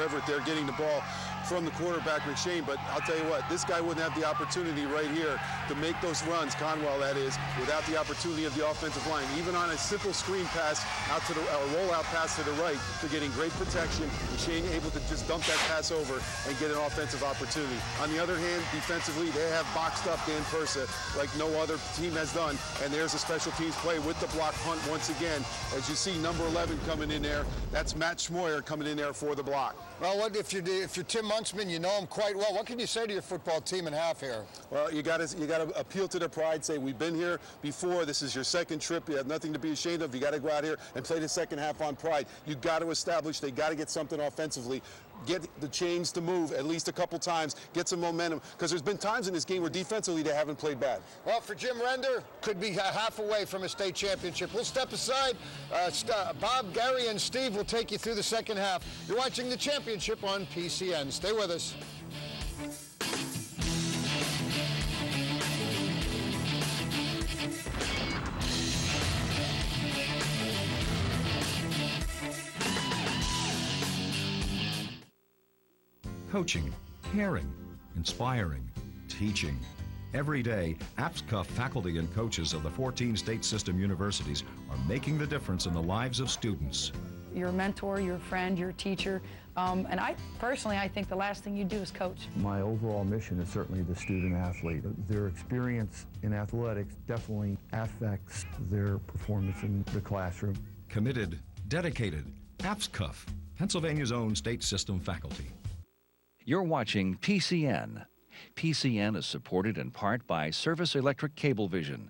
Everett there getting the ball from the quarterback, McShane, but I'll tell you what, this guy wouldn't have the opportunity right here to make those runs, Conwell that is, without the opportunity of the offensive line. Even on a simple screen pass out to the rollout pass to the right, they're getting great protection. McShane able to just dump that pass over and get an offensive opportunity. On the other hand, defensively, they have boxed up Dan Persa like no other team has done, and there's a special teams play with the block punt once again. As you see, number 11 coming in there, that's Matt Schmoyer coming in there for the block. Well, what if you're Tim Muntzman, you know him quite well. What can you say to your football team in half here? Well, you got to appeal to their pride. Say, we've been here before. This is your second trip. You have nothing to be ashamed of. You got to go out here and play the second half on pride. You got to establish. They got to get something offensively. Get the chains to move at least a couple times. Get some momentum, because there's been times in this game where defensively they haven't played bad. Well, for Jim Render, could be half away from a state championship. We'll step aside. Bob, Gary, and Steve will take you through the second half. You're watching the championship on PCN. Stay with us. Coaching, caring, inspiring, teaching. Every day, APSCA faculty and coaches of the 14 state system universities are making the difference in the lives of students. Your mentor, your friend, your teacher, and I think the last thing you do is coach. My overall mission is certainly the student athlete. Their experience in athletics definitely affects their performance in the classroom. Committed, dedicated, APSCA, Pennsylvania's own state system faculty. You're watching PCN. PCN is supported in part by Service Electric Cablevision.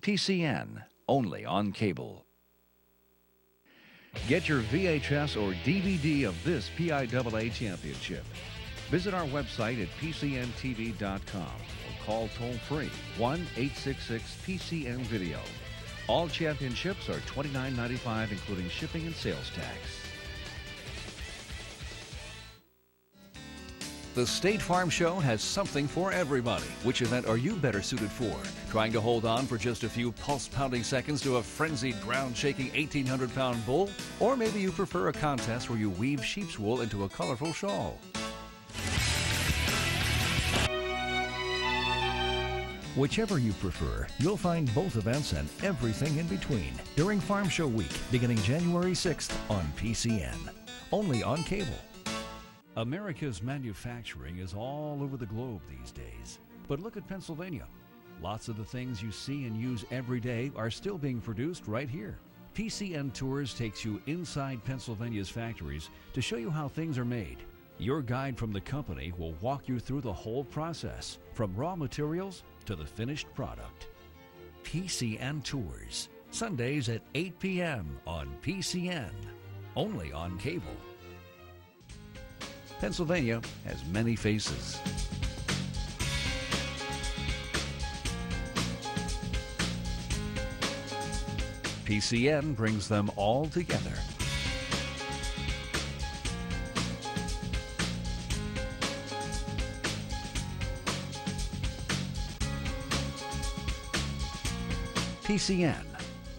PCN, only on cable. Get your VHS or DVD of this PIAA championship. Visit our website at pcntv.com or call toll-free 1-866-PCN-VIDEO. All championships are $29.95, including shipping and sales tax. The State Farm Show has something for everybody. Which event are you better suited for? Trying to hold on for just a few pulse-pounding seconds to a frenzied, ground-shaking 1,800-pound bull? Or maybe you prefer a contest where you weave sheep's wool into a colorful shawl? Whichever you prefer, you'll find both events and everything in between during Farm Show Week, beginning January 6th on PCN. Only on cable. America's manufacturing is all over the globe these days. But look at Pennsylvania. Lots of the things you see and use every day are still being produced right here. PCN Tours takes you inside Pennsylvania's factories to show you how things are made. Your guide from the company will walk you through the whole process, from raw materials to the finished product. PCN Tours, Sundays at 8 p.m. on PCN, only on cable. Pennsylvania has many faces. PCN brings them all together. PCN,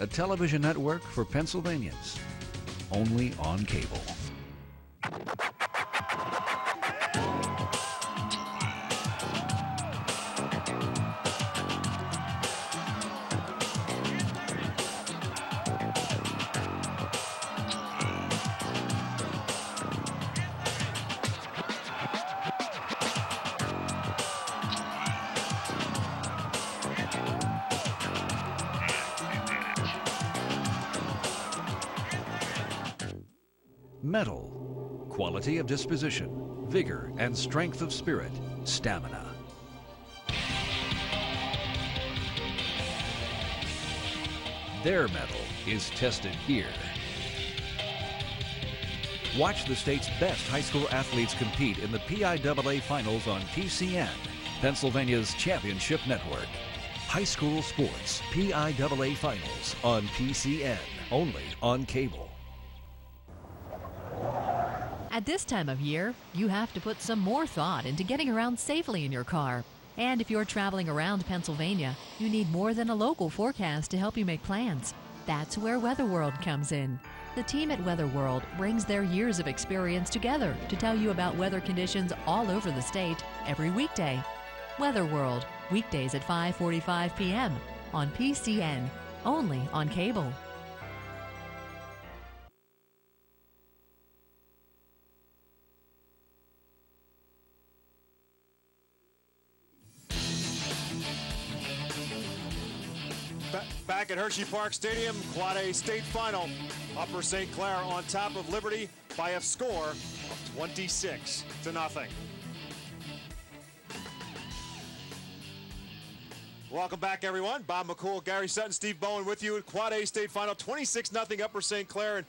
a television network for Pennsylvanians, only on cable. Mettle, quality of disposition, vigor and strength of spirit, stamina. Their mettle is tested here. Watch the state's best high school athletes compete in the PIAA Finals on PCN, Pennsylvania's championship network. High school sports, PIAA Finals on PCN, only on cable. At this time of year, you have to put some more thought into getting around safely in your car. And if you're traveling around Pennsylvania, you need more than a local forecast to help you make plans. That's where Weather World comes in. The team at Weather World brings their years of experience together to tell you about weather conditions all over the state every weekday. Weather World, weekdays at 5:45 p.m. on PCN, only on cable. Back at Hershey Park Stadium, Quad A state final. Upper St. Clair on top of Liberty by a score of 26-0. Welcome back, everyone. Bob McCool, Gary Sutton, Steve Bowen with you at Quad A state final, 26-0 Upper St. Clair. And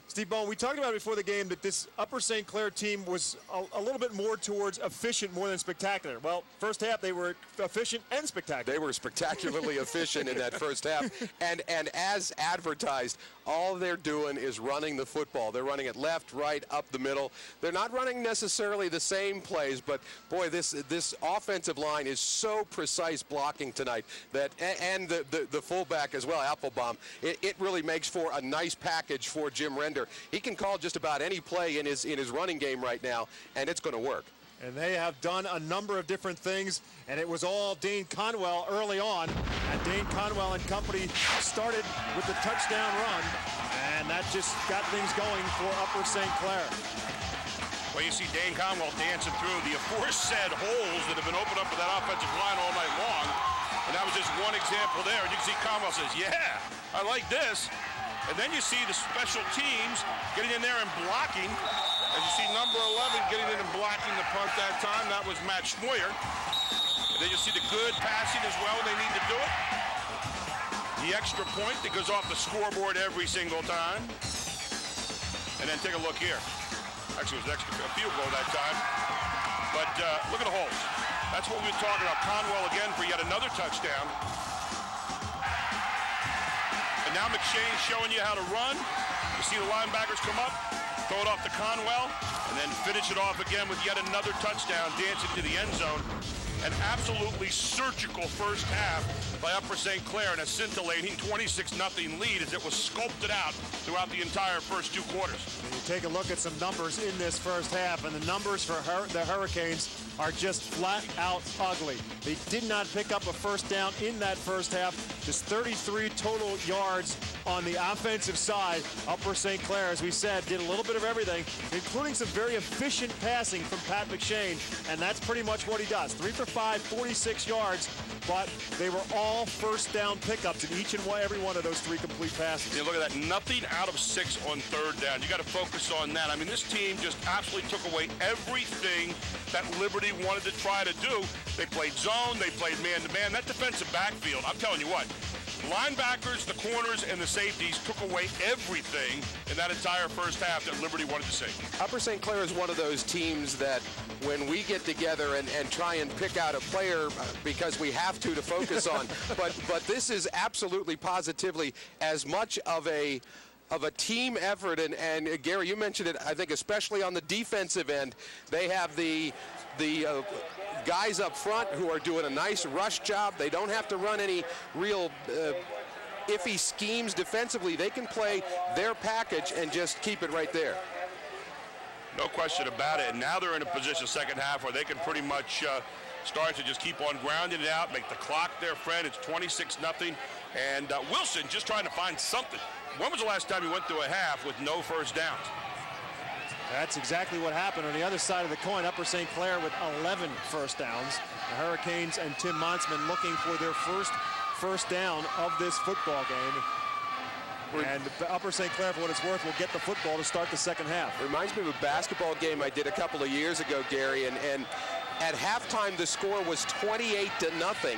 Steve Bowen, we talked about before the game that this Upper St. Clair team was a little bit more towards efficient more than spectacular. Well, first half they were efficient and spectacular. They were spectacularly efficient in that first half. And as advertised, all they're doing is running the football. They're running it left, right, up the middle. They're not running necessarily the same plays, but boy, this offensive line is so precise blocking tonight that, and the fullback as well, Applebaum, it really makes for a nice package for Jim Render. He can call just about any play in his running game right now, and it's going to work. And they have done a number of different things, and it was all Dane Conwell early on. And Dane Conwell and company started with the touchdown run, and that just got things going for Upper St. Clair. Well, you see Dane Conwell dancing through the aforesaid holes that have been opened up for that offensive line all night long. And that was just one example there. And you can see Conwell says, yeah, I like this. And then you see the special teams getting in there and blocking. As you see number 11 getting in and blocking the punt that time. That was Matt Schmoyer. And then you see the good passing as well when they need to do it. The extra point that goes off the scoreboard every single time. And then take a look here. Actually, it was an extra field goal that time. But look at the holes. That's what we were talking about. Conwell again for yet another touchdown. And now McShane showing you how to run. You see the linebackers come up, throw it off to Conwell, and then finish it off again with yet another touchdown, dancing to the end zone. An absolutely surgical first half by Upper St. Clair and a scintillating 26-0 lead as it was sculpted out throughout the entire first 2 quarters. And you take a look at some numbers in this first half, and the numbers for the Hurricanes are just flat out ugly. They did not pick up a first down in that first half. Just 33 total yards on the offensive side. Upper St. Clair, as we said, did a little bit of everything, including some very efficient passing from Pat McShane, and that's pretty much what he does. 3 for 5, 46 yards, but they were all first down pickups in each and every one of those 3 complete passes. You look at that, nothing out of 6 on third down. You got to focus on that. I mean, this team just absolutely took away everything that Liberty wanted to try to do. They played zone, they played man-to-man. That defensive backfield, I'm telling you what, linebackers, the corners, and the safeties took away everything in that entire first half that Liberty wanted to see. Upper St. Clair is one of those teams that when we get together and try and pick out a player because we have to focus on, but this is absolutely positively as much of a team effort, and Gary, you mentioned it, I think especially on the defensive end, they have the guys up front who are doing a nice rush job. They don't have to run any real iffy schemes defensively. They can play their package and just keep it right there. No question about it. And now they're in a position second half where they can pretty much start to just keep on grounding it out, make the clock their friend. It's 26-0. And Wilson just trying to find something. When was the last time he went through a half with no first downs? That's exactly what happened. On the other side of the coin, Upper St. Clair with 11 first downs. The Hurricanes and Tim Monsman looking for their first down of this football game. And Upper St. Clair, for what it's worth, will get the football to start the second half. Reminds me of a basketball game I did a couple of years ago, Gary, and at halftime the score was 28-0,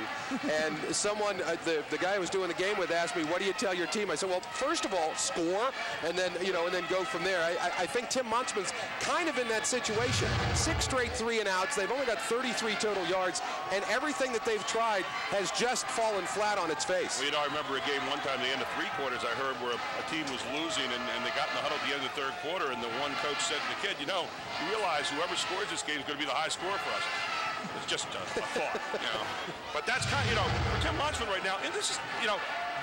and someone, the guy I was doing the game with, asked me, "What do you tell your team?" I said, "Well, first of all, score, and then and then go from there." I think Tim Monsman's kind of in that situation. 6 straight 3-and-outs. They've only got 33 total yards, and everything that they've tried has just fallen flat on its face. Well, I remember a game one time, the end of 3 quarters, I heard where a team was losing, and they got in the huddle at the end of the 3rd quarter, and the one coach said to the kid, you realize whoever scores this game is going to be the high scorer for us. It's just a thought, But that's kind of, for Tim Monsman right now, and this is,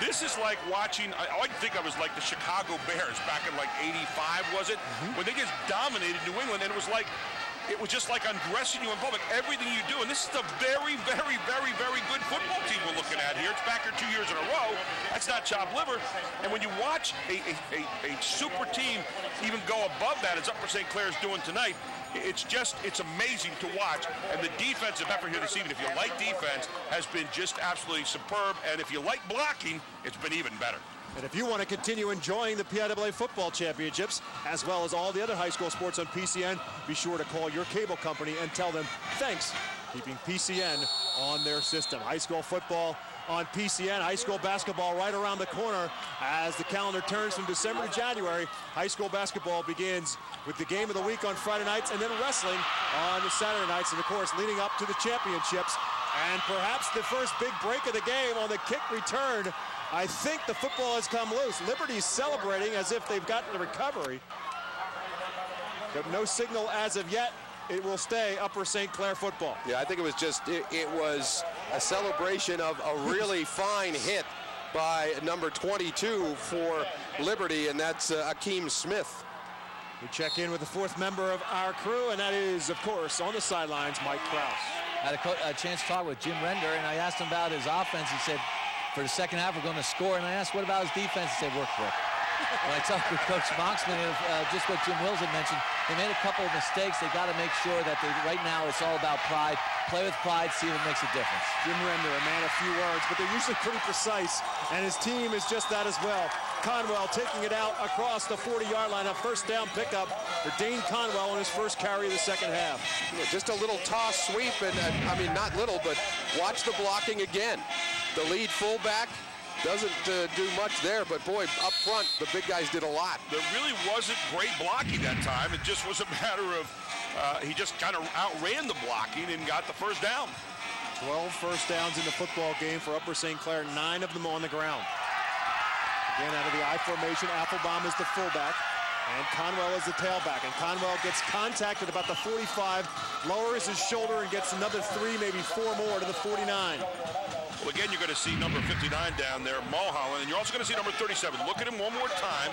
this is like watching, I think I was like the Chicago Bears back in like 85, was it? When they just dominated New England, and it was just like undressing you in public, everything you do. And this is a very, very, very, very good football team we're looking at here. It's back here 2 years in a row. That's not chopped liver. And when you watch a super team even go above that, as Upper St. Clair is doing tonight, it's amazing to watch. And the defensive effort here this evening, if you like defense, has been just absolutely superb. And if you like blocking, it's been even better. And if you want to continue enjoying the PIAA football championships, as well as all the other high school sports on PCN, be sure to call your cable company and tell them thanks for keeping PCN on their system. High school football on PCN, high school basketball right around the corner as the calendar turns from December to January. High school basketball begins with the game of the week on Friday nights and then wrestling on the Saturday nights, and of course leading up to the championships. And perhaps the first big break of the game on the kick return. I think the football has come loose. Liberty's celebrating as if they've gotten the recovery, but no signal as of yet. It will stay Upper St. Clair football. Yeah, I think it was just, it was a celebration of a really fine hit by number 22 for Liberty, and that's Akeem Smith. We check in with the 4th member of our crew, and that is, of course, on the sidelines, Mike Krause. I had a chance to talk with Jim Render, and I asked him about his offense. He said, for the second half, we're going to score. And I asked, what about his defense? He said, work quick. When I talked with Coach Moxman, just what Jim Wills had mentioned, they made a couple of mistakes. They got to make sure that right now it's all about pride. Play with pride, see what makes a difference. Jim Render, a man of few words, but they're usually pretty precise, and his team is just that as well. Conwell taking it out across the 40-yard line, a first down pickup for Dane Conwell on his first carry of the second half. Yeah, just a little toss sweep, and I mean, not little, but watch the blocking again. The lead fullback doesn't do much there, but boy, up front, the big guys did a lot. There really wasn't great blocking that time. It just was a matter of he just kind of outran the blocking and got the first down. 12 first downs in the football game for Upper St. Clair, 9 of them on the ground. Again, out of the I formation, Applebaum is the fullback, and Conwell is the tailback. And Conwell gets contacted about the 45, lowers his shoulder, and gets another 3, maybe 4 more to the 49. Well, again, you're going to see number 59 down there, Mulholland, and you're also going to see number 37. Look at him one more time.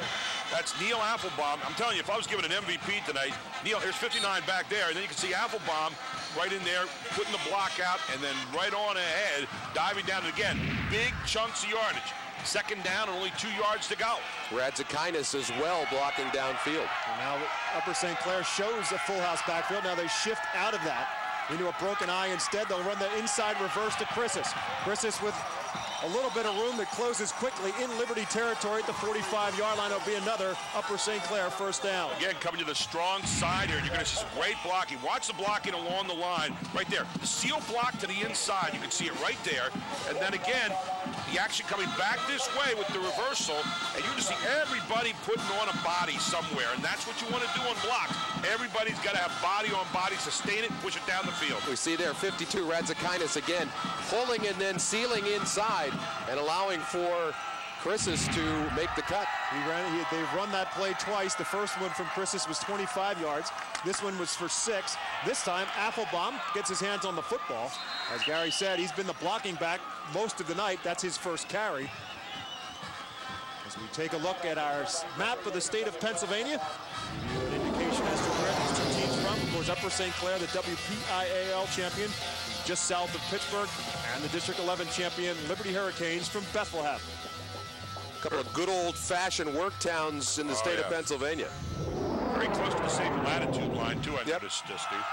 That's Neil Applebaum. I'm telling you, if I was given an MVP tonight, Neil, here's 59 back there, and then you can see Applebaum right in there, putting the block out, and then right on ahead, diving down again. Big chunks of yardage. Second down and only 2 yards to go. Radzikinas as well blocking downfield. And now Upper St. Clair shows a full house backfield. Now they shift out of that into a broken eye instead. They'll run the inside reverse to Chrisis. Chrisis with a little bit of room that closes quickly in Liberty territory at the 45-yard line. It'll be another Upper St. Clair first down. Again, coming to the strong side here, you're going to see some great blocking. Watch the blocking along the line right there. The seal block to the inside, you can see it right there. And then again, the action coming back this way with the reversal, and you just see everybody putting on a body somewhere, and that's what you want to do on blocks. Everybody's got to have body on body, sustain it, and push it down the field. We see there 52 Radzikinas again, pulling and then sealing inside and allowing for Chrisis to make the cut. They've run that play twice. The first one from Chrisis was 25 yards. This one was for 6. This time, Applebaum gets his hands on the football. As Gary said, he's been the blocking back most of the night. That's his first carry. As we take a look at our map of the state of Pennsylvania, an indication as to where these two teams from. Of course, Upper St. Clair, the WPIAL champion, just south of Pittsburgh, and the District 11 champion, Liberty Hurricanes from Bethlehem. A couple of good old-fashioned work towns in the state of Pennsylvania. Very close to the same latitude line, too, I noticed, Steve.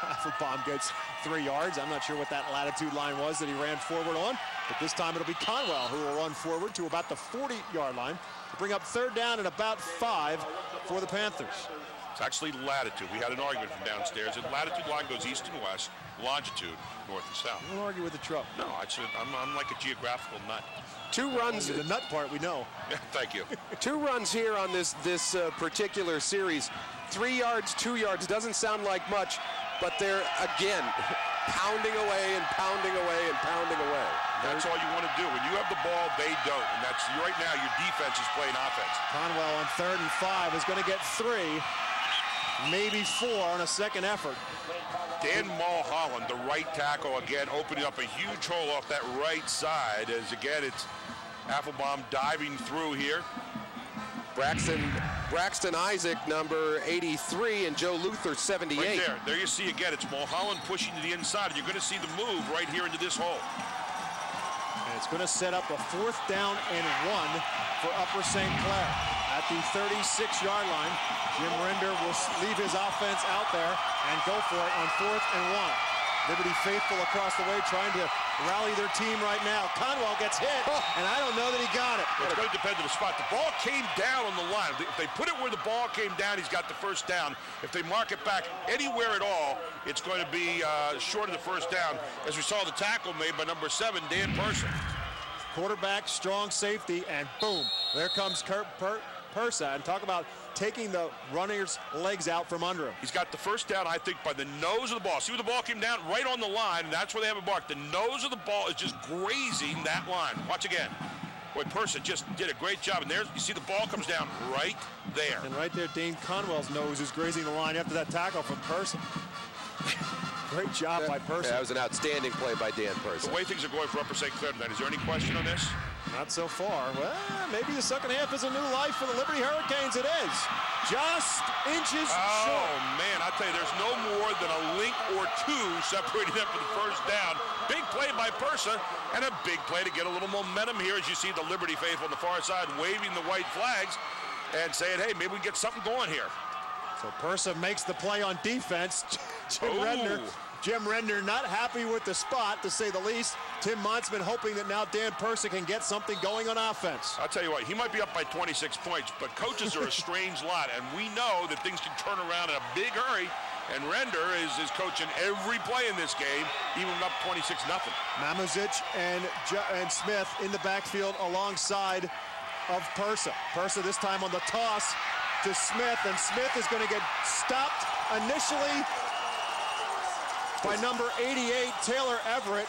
Applebaum gets 3 yards. I'm not sure what that latitude line was that he ran forward on, but this time it'll be Conwell who will run forward to about the 40-yard line to bring up third down and about 5 for the Panthers. It's actually latitude. We had an argument from downstairs. The latitude line goes east and west, longitude, north and south. Don't argue with the truck. No, I'm like a geographical nut. 2 runs. The nut part we know. Thank you. 2 runs here on this particular series. 3 yards, 2 yards. Doesn't sound like much, but they're, again, pounding away and pounding away and pounding away. That's all you want to do. When you have the ball, they don't. And that's right now your defense is playing offense. Conwell on 3rd and 5 is going to get 3, maybe 4 on a second effort. Dan Mulholland, the right tackle, again, opening up a huge hole off that right side. As again, it's Applebaum diving through here. Braxton Isaac, number 83, and Joe Luther, 78. Right there. There you see again, it's Mulholland pushing to the inside. And you're going to see the move right here into this hole. And it's going to set up a 4th down and 1 for Upper St. Clair. At the 36-yard line, Jim Render will leave his offense out there and go for it on 4th and 1. Liberty faithful across the way trying to rally their team right now. Conwell gets hit, and I don't know that he got it. It's going to depend on the spot. The ball came down on the line. If they put it where the ball came down, he's got the first down. If they mark it back anywhere at all, it's going to be short of the first down. As we saw the tackle made by number 7, Dan Person. Quarterback, strong safety, and boom, there comes Persa, and talk about taking the runner's legs out from under him. He's got the first down, I think, by the nose of the ball. See where the ball came down? Right on the line, and that's where they have it marked. The nose of the ball is just grazing that line. Watch again. Boy, Persa just did a great job, and there you see the ball comes down right there. And right there, Dane Conwell's nose is grazing the line after that tackle from Persa. Great job by Persa. That was an outstanding play by Dan Persa. The way things are going for Upper St. Clair tonight, is there any question on this? Not so far. Well, maybe the second half is a new life for the Liberty Hurricanes. It is. Just inches short. Oh, man, I tell you, there's no more than a link or 2 separating them for the first down. Big play by Persa, and a big play to get a little momentum here as you see the Liberty faithful on the far side waving the white flags and saying, hey, maybe we can get something going here. So Persa makes the play on defense. Jim Render not happy with the spot, to say the least. Tim Monsman hoping that now Dan Persa can get something going on offense. I'll tell you what, he might be up by 26 points, but coaches are a strange lot, and we know that things can turn around in a big hurry, and Render is coaching every play in this game, even up 26-0. Mamuzic and Smith in the backfield alongside of Persa. Persa this time on the toss. to Smith, and Smith is going to get stopped initially by number 88, Taylor Everett,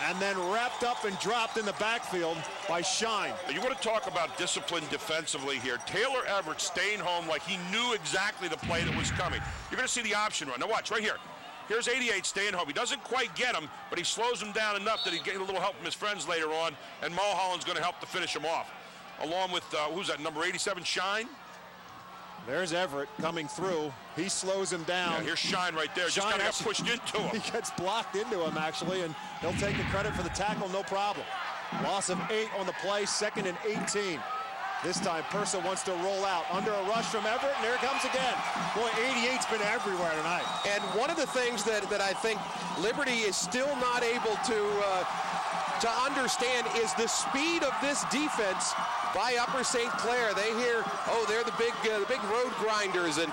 and then wrapped up and dropped in the backfield by Shine. You want to talk about discipline defensively here. Taylor Everett staying home like he knew exactly the play that was coming. You're going to see the option run. Now watch, right here. Here's 88 staying home. He doesn't quite get him, but he slows him down enough that he gets a little help from his friends later on, and Mulholland's going to help to finish him off. Along with, who's that, number 87, Shine? There's Everett coming through. He slows him down. Yeah, here's Shine right there. Just kind of got pushed into him. He gets blocked into him, actually, and he'll take the credit for the tackle, no problem. Loss of 8 on the play, 2nd and 18. This time, Purcell wants to roll out. Under a rush from Everett, and there it comes again. Boy, 88's been everywhere tonight. And one of the things that I think Liberty is still not able to understand is the speed of this defense by Upper St. Clair. They hear, oh, they're the big road grinders, and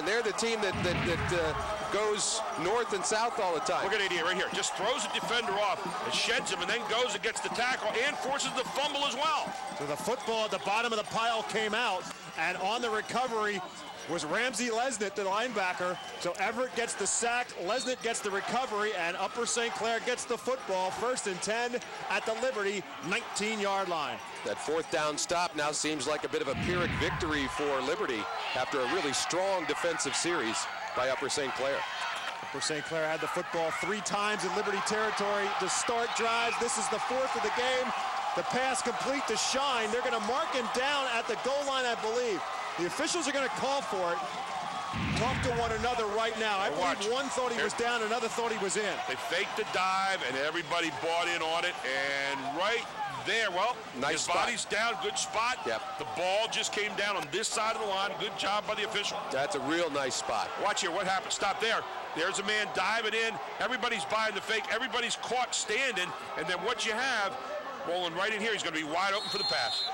they're the team that goes north and south all the time. Look at 88 right here. Just throws a defender off and sheds him, and then goes and gets the tackle and forces the fumble as well. So the football at the bottom of the pile came out, and on the recovery was Ramsey Lesnett, the linebacker. So Everett gets the sack, Lesnett gets the recovery, and Upper St. Clair gets the football. 1st and 10 at the Liberty 19-yard line. That 4th down stop now seems like a bit of a Pyrrhic victory for Liberty after a really strong defensive series by Upper St. Clair. Upper St. Clair had the football 3 times in Liberty territory to start drives. This is the 4th of the game. The pass complete to Shine. They're going to mark him down at the goal line, I believe. The officials are going to call for it. Talk to one another right now. I believe one thought he was down, another thought he was in. They faked the dive, and everybody bought in on it. And right there, well, nice his body's down, good spot. Yep. The ball just came down on this side of the line. Good job by the official. That's a real nice spot. Watch here, what happened? Stop there. There's a man diving in. Everybody's buying the fake. Everybody's caught standing. And then what you have, rolling right in here, he's going to be wide open for the pass.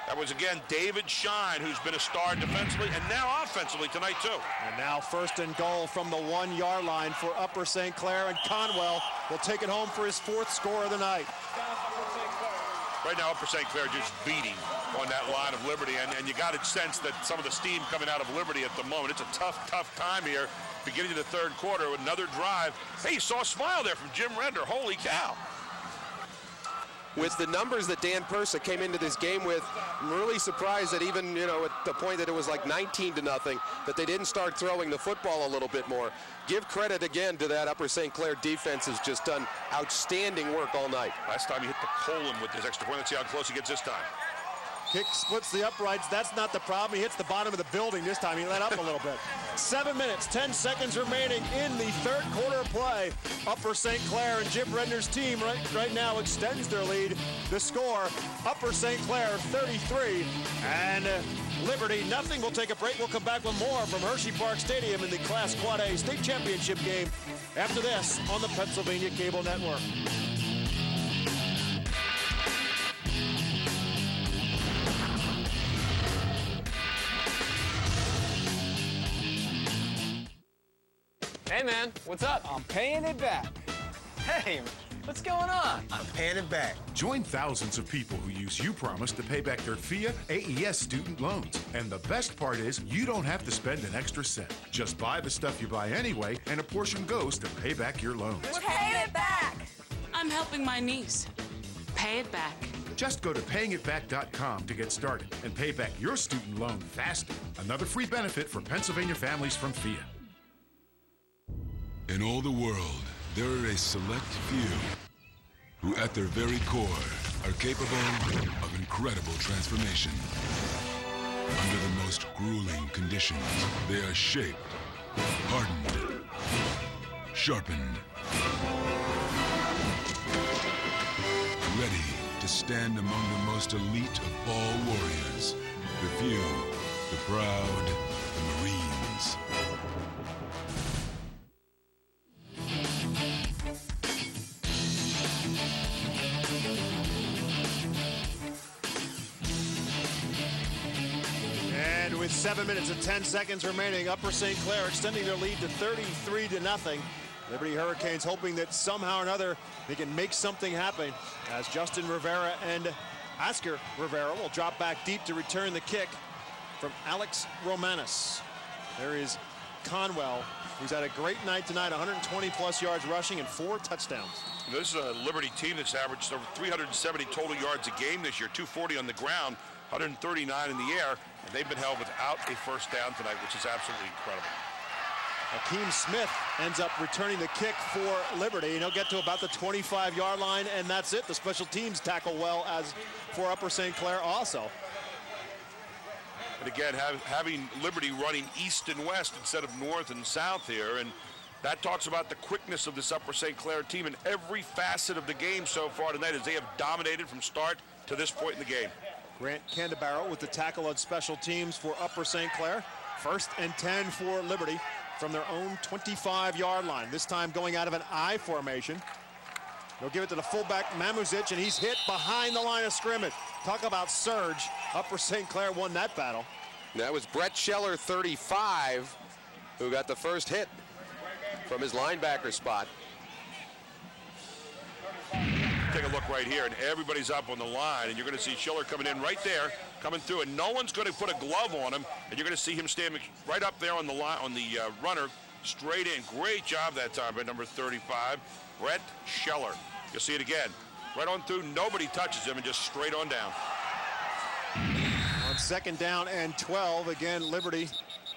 That was, again, David Shine, who's been a star defensively and now offensively tonight, too. And now 1st and goal from the 1-yard line for Upper St. Clair, and Conwell will take it home for his 4th score of the night. Right now, Upper St. Clair just beating on that line of Liberty, and you got to sense that some of the steam coming out of Liberty at the moment. It's a tough time here, beginning of the 3rd quarter with another drive. Hey, you saw a smile there from Jim Render. Holy cow. With the numbers that Dan Purcell came into this game with, I'm really surprised that even, at the point that it was like 19-0, that they didn't start throwing the football a little bit more. Give credit again to that Upper St. Clair defense has just done outstanding work all night. Last time he hit the colon with his extra point. Let's see how close he gets this time. Kick splits the uprights. That's not the problem. He hits the bottom of the building this time. He let up a little bit. 7 minutes, 10 seconds remaining in the 3rd quarter of play. Upper St. Clair and Jim Render's team right now extends their lead. The score, Upper St. Clair 33 and Liberty nothing. We'll take a break. We'll come back with more from Hershey Park Stadium in the Class Quad A State Championship game after this on the Pennsylvania Cable Network. Hey man, what's up? I'm paying it back. Hey, what's going on? I'm paying it back. Join thousands of people who use UPromise to pay back their PIAA AES student loans. And the best part is, you don't have to spend an extra cent. Just buy the stuff you buy anyway, and a portion goes to pay back your loans. We're paying it back. I'm helping my niece. Pay it back. Just go to payingitback.com to get started and pay back your student loan faster. Another free benefit for Pennsylvania families from PIAA. In all the world, there are a select few who at their very core are capable of incredible transformation. Under the most grueling conditions, they are shaped, hardened, sharpened, ready to stand among the most elite of all warriors, the few, the proud, the Marines. With 7 minutes and 10 seconds remaining, Upper St. Clair extending their lead to 33-0. Liberty Hurricanes hoping that somehow or another they can make something happen as Justin Rivera and Oscar Rivera will drop back deep to return the kick. from Alex Romanus. There is Conwell, who's had a great night tonight, 120-plus yards rushing and 4 touchdowns. This is a Liberty team that's averaged over 370 total yards a game this year, 240 on the ground, 139 in the air, and they've been held without a first down tonight, which is absolutely incredible. Akeem Smith ends up returning the kick for Liberty, and he'll get to about the 25-yard line, and that's it. The special teams tackle well as for Upper St. Clair also. And again, having Liberty running east and west instead of north and south here, and that talks about the quickness of this Upper St. Clair team in every facet of the game so far tonight, as they have dominated from start to this point in the game. Grant Candebarrow with the tackle on special teams for Upper St. Clair. 1st and 10 for Liberty from their own 25-yard line. This time going out of an I formation. They'll give it to the fullback, Mamuzic, and he's hit behind the line of scrimmage. Talk about surge. Upper St. Clair won that battle. That was Brett Scheller, 35, who got the first hit from his linebacker spot. Take a look right here, and everybody's up on the line, and you're going to see Schiller coming in right there, coming through, and no one's going to put a glove on him, and you're going to see him standing right up there on the line, on the runner, straight in. Great job that time by number 35, Brett Scheller. You'll see it again. Right on through, nobody touches him, and just straight on down. On 2nd down and 12, again, Liberty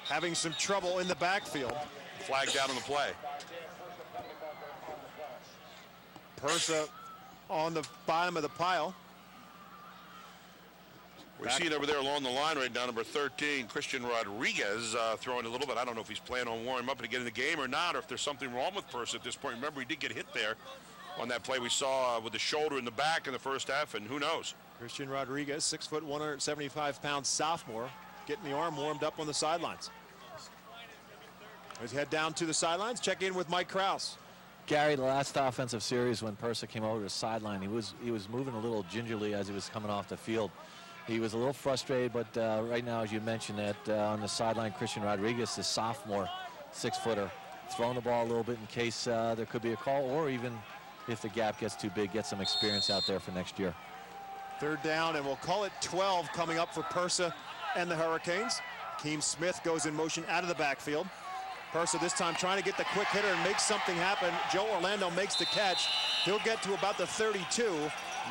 having some trouble in the backfield. Flag down on the play. Persa on the bottom of the pile. We're seeing over there along the line right now, number 13, Christian Rodriguez, throwing a little bit. I don't know if he's planning on warming him up to get in the game or not, or if there's something wrong with Persa at this point. Remember, he did get hit there on that play we saw with the shoulder in the back in the first half, and who knows. Christian Rodriguez, 6 foot, 175-pound sophomore, getting the arm warmed up on the sidelines. Let's head down to the sidelines, check in with Mike Krause. Gary, the last offensive series when Persa came over to the sideline, he was moving a little gingerly as he was coming off the field. He was a little frustrated, but right now, as you mentioned, that on the sideline, Christian Rodriguez, the sophomore 6-footer, throwing the ball a little bit in case there could be a call, or even if the gap gets too big, get some experience out there for next year. 3rd down, and we'll call it 12 coming up for Persa and the Hurricanes. Akeem Smith goes in motion out of the backfield. Persa this time trying to get the quick hitter and make something happen. Joe Orlando makes the catch. He'll get to about the 32.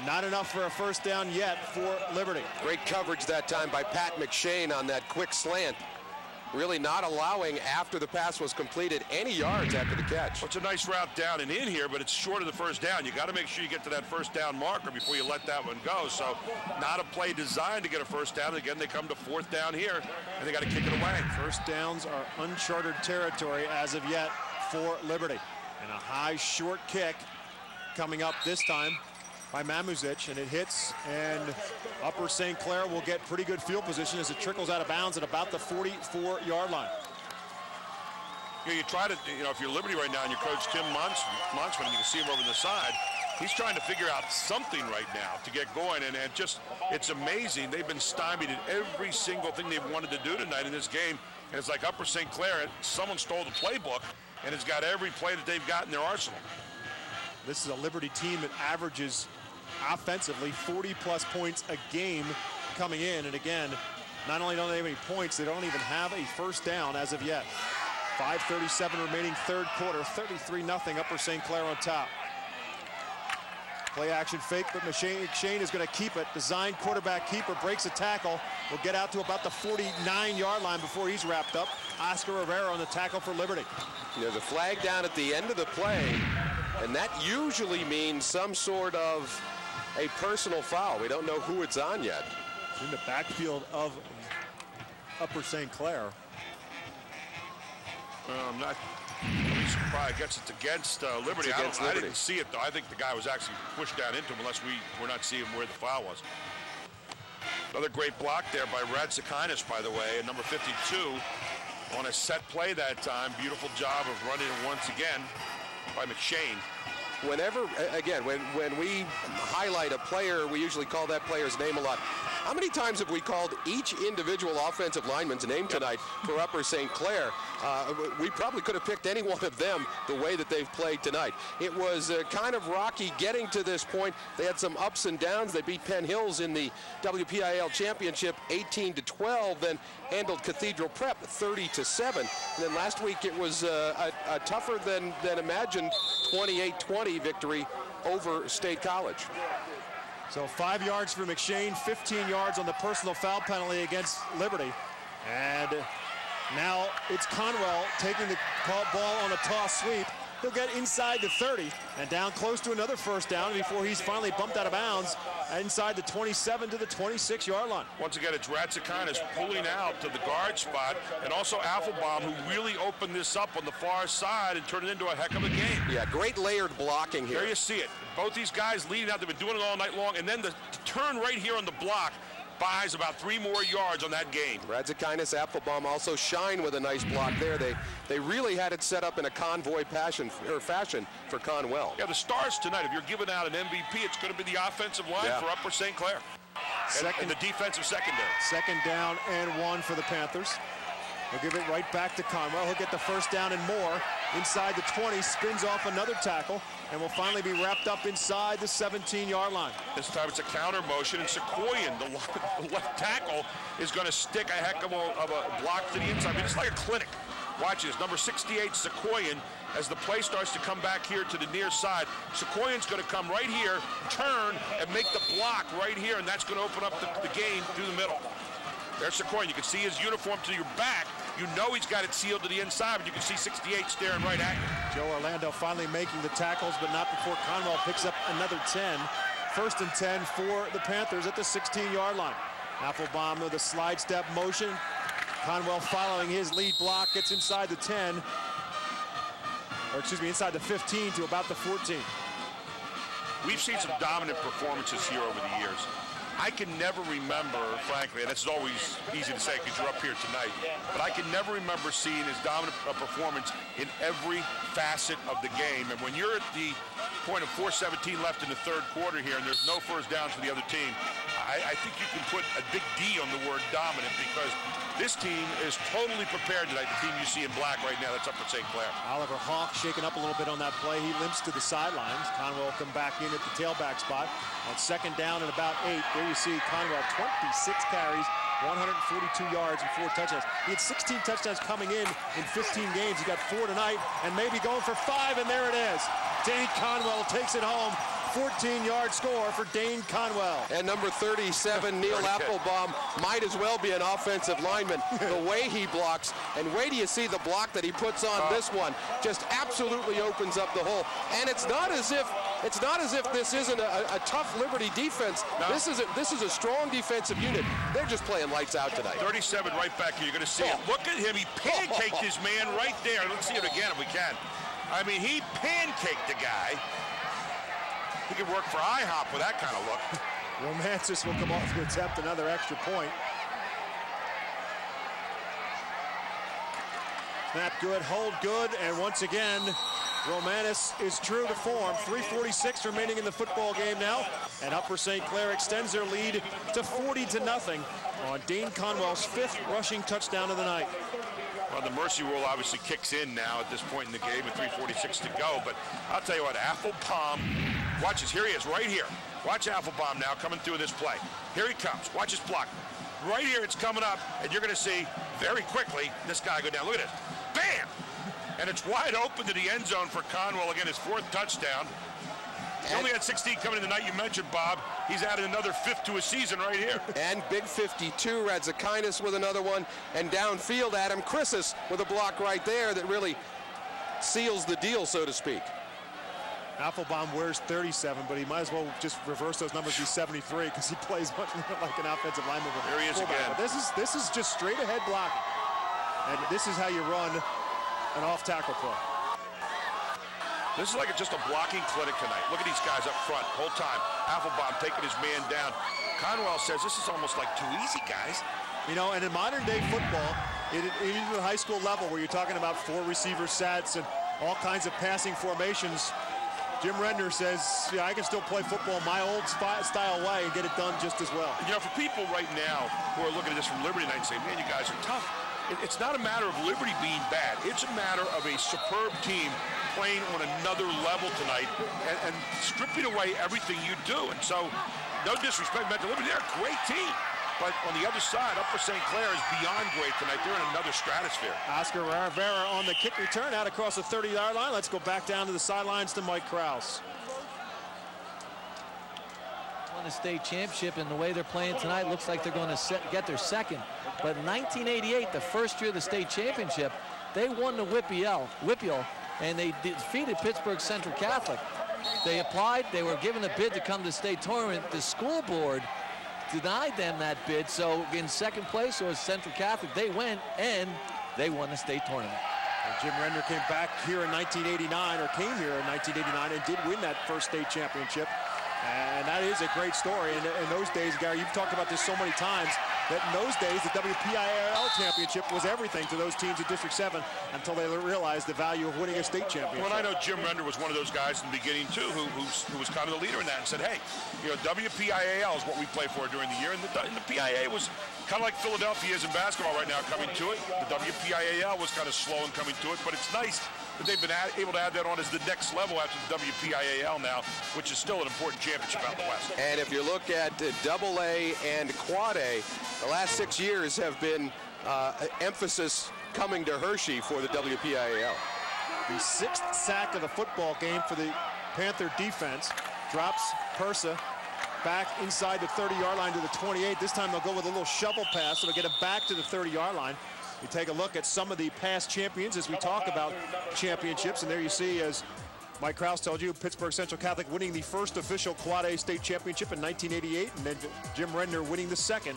Not enough for a first down yet for Liberty. Great coverage that time by Pat McShane on that quick slant. Really not allowing, after the pass was completed, any yards after the catch. Well, it's a nice route down and in here, but it's short of the first down. You got to make sure you get to that first down marker before you let that one go. So not a play designed to get a first down. Again, they come to 4th down here, and they got to kick it away. First downs are uncharted territory as of yet for Liberty. And a high short kick coming up this time by Mamuzic, and it hits, and Upper St. Clair will get pretty good field position as it trickles out of bounds at about the 44-yard line. You try to, if you're Liberty right now and your coach Tim Monsman, and you can see him over on the side, he's trying to figure out something right now to get going, and it's amazing. They've been stymied in every single thing they've wanted to do tonight in this game, and it's like Upper St. Clair, someone stole the playbook, and it's got every play that they've got in their arsenal. This is a Liberty team that averages offensively 40-plus points a game coming in. And again, not only don't they have any points, they don't even have a first down as of yet. 5:37 remaining 3rd quarter, 33-0 Upper St. Clair on top. Play action fake, but McShane is going to keep it. Design quarterback keeper breaks a tackle. Will get out to about the 49-yard line before he's wrapped up. Oscar Rivera on the tackle for Liberty. There's a flag down at the end of the play, and that usually means some sort of a personal foul. We don't know who it's on yet. It's in the backfield of Upper St. Clair. I'm not surprised. I guess it's against Liberty. I didn't see it, though. I think the guy was actually pushed down into him, unless we're not seeing where the foul was. Another great block there by Radzikinis, by the way, and number 52 on a set play that time. Beautiful job of running it once again by McShane. whenever, again, when we highlight a player, we usually call that player's name a lot. How many times have we called each individual offensive lineman's name tonight for Upper St. Clair? We probably could have picked any one of them the way that they've played tonight. It was kind of rocky getting to this point. They had some ups and downs. They beat Penn Hills in the WPIAL championship 18-12, then handled Cathedral Prep 30-7. And then last week it was a tougher than imagined 28-20 victory over State College. So 5 yards for McShane, 15 yards on the personal foul penalty against Liberty. And now it's Conwell taking the ball on a toss sweep. He'll get inside the 30 and down close to another first down before he's finally bumped out of bounds inside the 27 to the 26-yard line. Once again, it's Ratsikanis pulling out to the guard spot, and also Affelbaum, who really opened this up on the far side and turned it into a heck of a game. Yeah, great layered blocking here. There you see it. Both these guys leading out. They've been doing it all night long, and then the turn right here on the block buys about 3 more yards on that game. Ratsikanis, Affelbaum also shine with a nice block there. They really had it set up in a convoy fashion for Conwell. Yeah, the stars tonight, if you're giving out an MVP, it's going to be the offensive line for Upper St. Clair. And the defensive secondary. Second down and 1 for the Panthers. He'll give it right back to Conwell. He'll get the first down and more. Inside the 20, spins off another tackle, and will finally be wrapped up inside the 17-yard line. This time it's a counter motion, and Sequoian, the left tackle, is going to stick a heck of a block to the inside. I mean, it's like a clinic. Watch this, number 68, Sequoian, as the play starts to come back here to the near side. Sequoian's going to come right here, turn, and make the block right here, and that's going to open up the game through the middle. There's Sequoian. You can see his uniform to your back. You know he's got it sealed to the inside, but you can see 68 staring right at you. Joe Orlando finally making the tackles, but not before Conwell picks up another 10. First and 10 for the Panthers at the 16-yard line. Affelbaum with a slide step motion. Conwell following his lead block, gets inside the 10, or excuse me, inside the 15 to about the 14. We've seen some dominant performances here over the years. I can never remember, frankly, and it's always easy to say because you're up here tonight, but I can never remember seeing as dominant a performance in every facet of the game. And when you're at the point of 4:17 left in the third quarter here and there's no first down for the other team, I think you can put a big D on the word dominant, because this team is totally prepared tonight. The team you see in black right now, that's Upper St. Clair. Oliver Hawk shaking up a little bit on that play. He limps to the sidelines. Conwell will come back in at the tailback spot on second down and about 8. There you see Conwell, 26 carries, 142 yards and 4 touchdowns. He had 16 touchdowns coming in 15 games. He got 4 tonight and maybe going for 5, and there it is. Dane Conwell takes it home. 14-yard score for Dane Conwell. And number 37, Neil Affelbaum, might as well be an offensive lineman. The way he blocks, and wait till you see the block that he puts on this one, just absolutely opens up the hole. And it's not as if this isn't a tough Liberty defense. No. This is a strong defensive unit. They're just playing lights out tonight. 37 right back here. You're going to see it. Look at him. He pancaked his man right there. Let's see it again if we can. I mean, he pancaked the guy. He could work for IHOP with that kind of look. Romansis will come off to attempt another extra point. Snap good, hold good, and once again, Romanus is true to form. 3:46 remaining in the football game now, and Upper St. Clair extends their lead to 40-0 on Dane Conwell's 5th rushing touchdown of the night. Well, the mercy rule obviously kicks in now at this point in the game with 3:46 to go, but I'll tell you what, Affelbaum, watch this, here he is, right here. Watch Affelbaum now coming through this play. Here he comes, watch his block. Right here it's coming up, and you're going to see very quickly this guy go down. Look at this, bam! And it's wide open to the end zone for Conwell, again, his 4th touchdown. He only had 16 coming in the night you mentioned, Bob. He's added another 5th to his season right here. And big 52, Ratsikanis with another one. And downfield, Adam Chrisis with a block right there that really seals the deal, so to speak. Affelbaum wears 37, but he might as well just reverse those numbers. He's 73 because he plays much more like an offensive lineman. There he is again. But this is just straight ahead blocking. And this is how you run an off-tackle play. This is like just a blocking clinic tonight. Look at these guys up front, whole time. Affelbaum taking his man down. Conwell says this is almost like too easy, guys. You know, and in modern day football, even at the high school level where you're talking about 4 receiver sets and all kinds of passing formations, Jim Redner says, yeah, I can still play football my old style way and get it done just as well. You know, for people right now who are looking at this from Liberty Night and saying, man, you guys are tough. It's not a matter of Liberty being bad. It's a matter of a superb team playing on another level tonight and stripping away everything you do. And so, no disrespect meant to Liberty. They're a great team. But on the other side, Upper St. Clair is beyond great tonight. They're in another stratosphere. Oscar Rivera on the kick return out across the 30-yard line. Let's go back down to the sidelines to Mike Krause. Won the state championship, and the way they're playing tonight looks like they're going to get their second. But in 1988, the first year of the state championship, they won the Whippeal, and they defeated Pittsburgh Central Catholic. They applied. They were given a bid to come to the state tournament. The school board denied them that bid, so in second place was Central Catholic. They went, and they won the state tournament. And Jim Redner came back here in 1989, or came here in 1989, and did win that first state championship. And that is a great story. And in those days, Gary, you've talked about this so many times, that in those days, the WPIAL championship was everything to those teams in District 7 until they realized the value of winning a state championship. Well, I know Jim Redner was one of those guys in the beginning, too, who was kind of the leader in that and said, hey, you know, WPIAL is what we play for during the year. And the PIAA was kind of like Philadelphia is in basketball right now coming to it. The WPIAL was kind of slow in coming to it, but it's nice that they've been able to add that on as the next level after the WPIAL now, which is still an important championship out in the West. And if you look at AA and Quad A, the last 6 years have been emphasis coming to Hershey for the WPIAL. The 6th sack of the football game for the Panther defense. Drops Persa back inside the 30-yard line to the 28. This time they'll go with a little shovel pass. It'll get him back to the 30-yard line. We take a look at some of the past champions as we talk about championships. And there you see, as Mike Krause told you, Pittsburgh Central Catholic winning the first official Quad A state championship in 1988, and then Jim Redner winning the second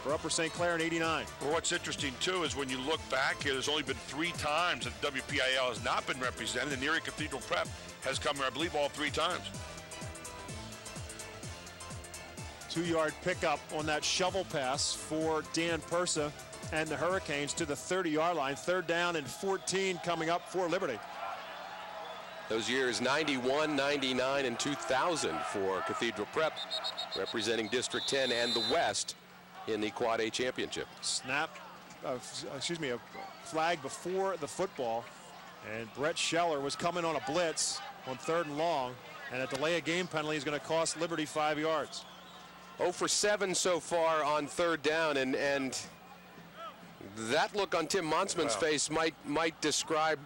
for Upper St. Clair in 89. Well, what's interesting, too, is when you look back here, there's only been 3 times that WPIAL has not been represented, and Erie Cathedral Prep has come here, I believe, all 3 times. 2-yard pickup on that shovel pass for Dan Persa and the Hurricanes to the 30-yard line. 3rd down and 14 coming up for Liberty. Those years 91, 99, and 2000 for Cathedral Prep, representing District 10 and the West in the Quad A championship. A flag before the football, and Brett Scheller was coming on a blitz on 3rd and long, and a delay of game penalty is going to cost Liberty 5 yards. 0 for 7 so far on 3rd down, and that look on Tim Monsman's face might describe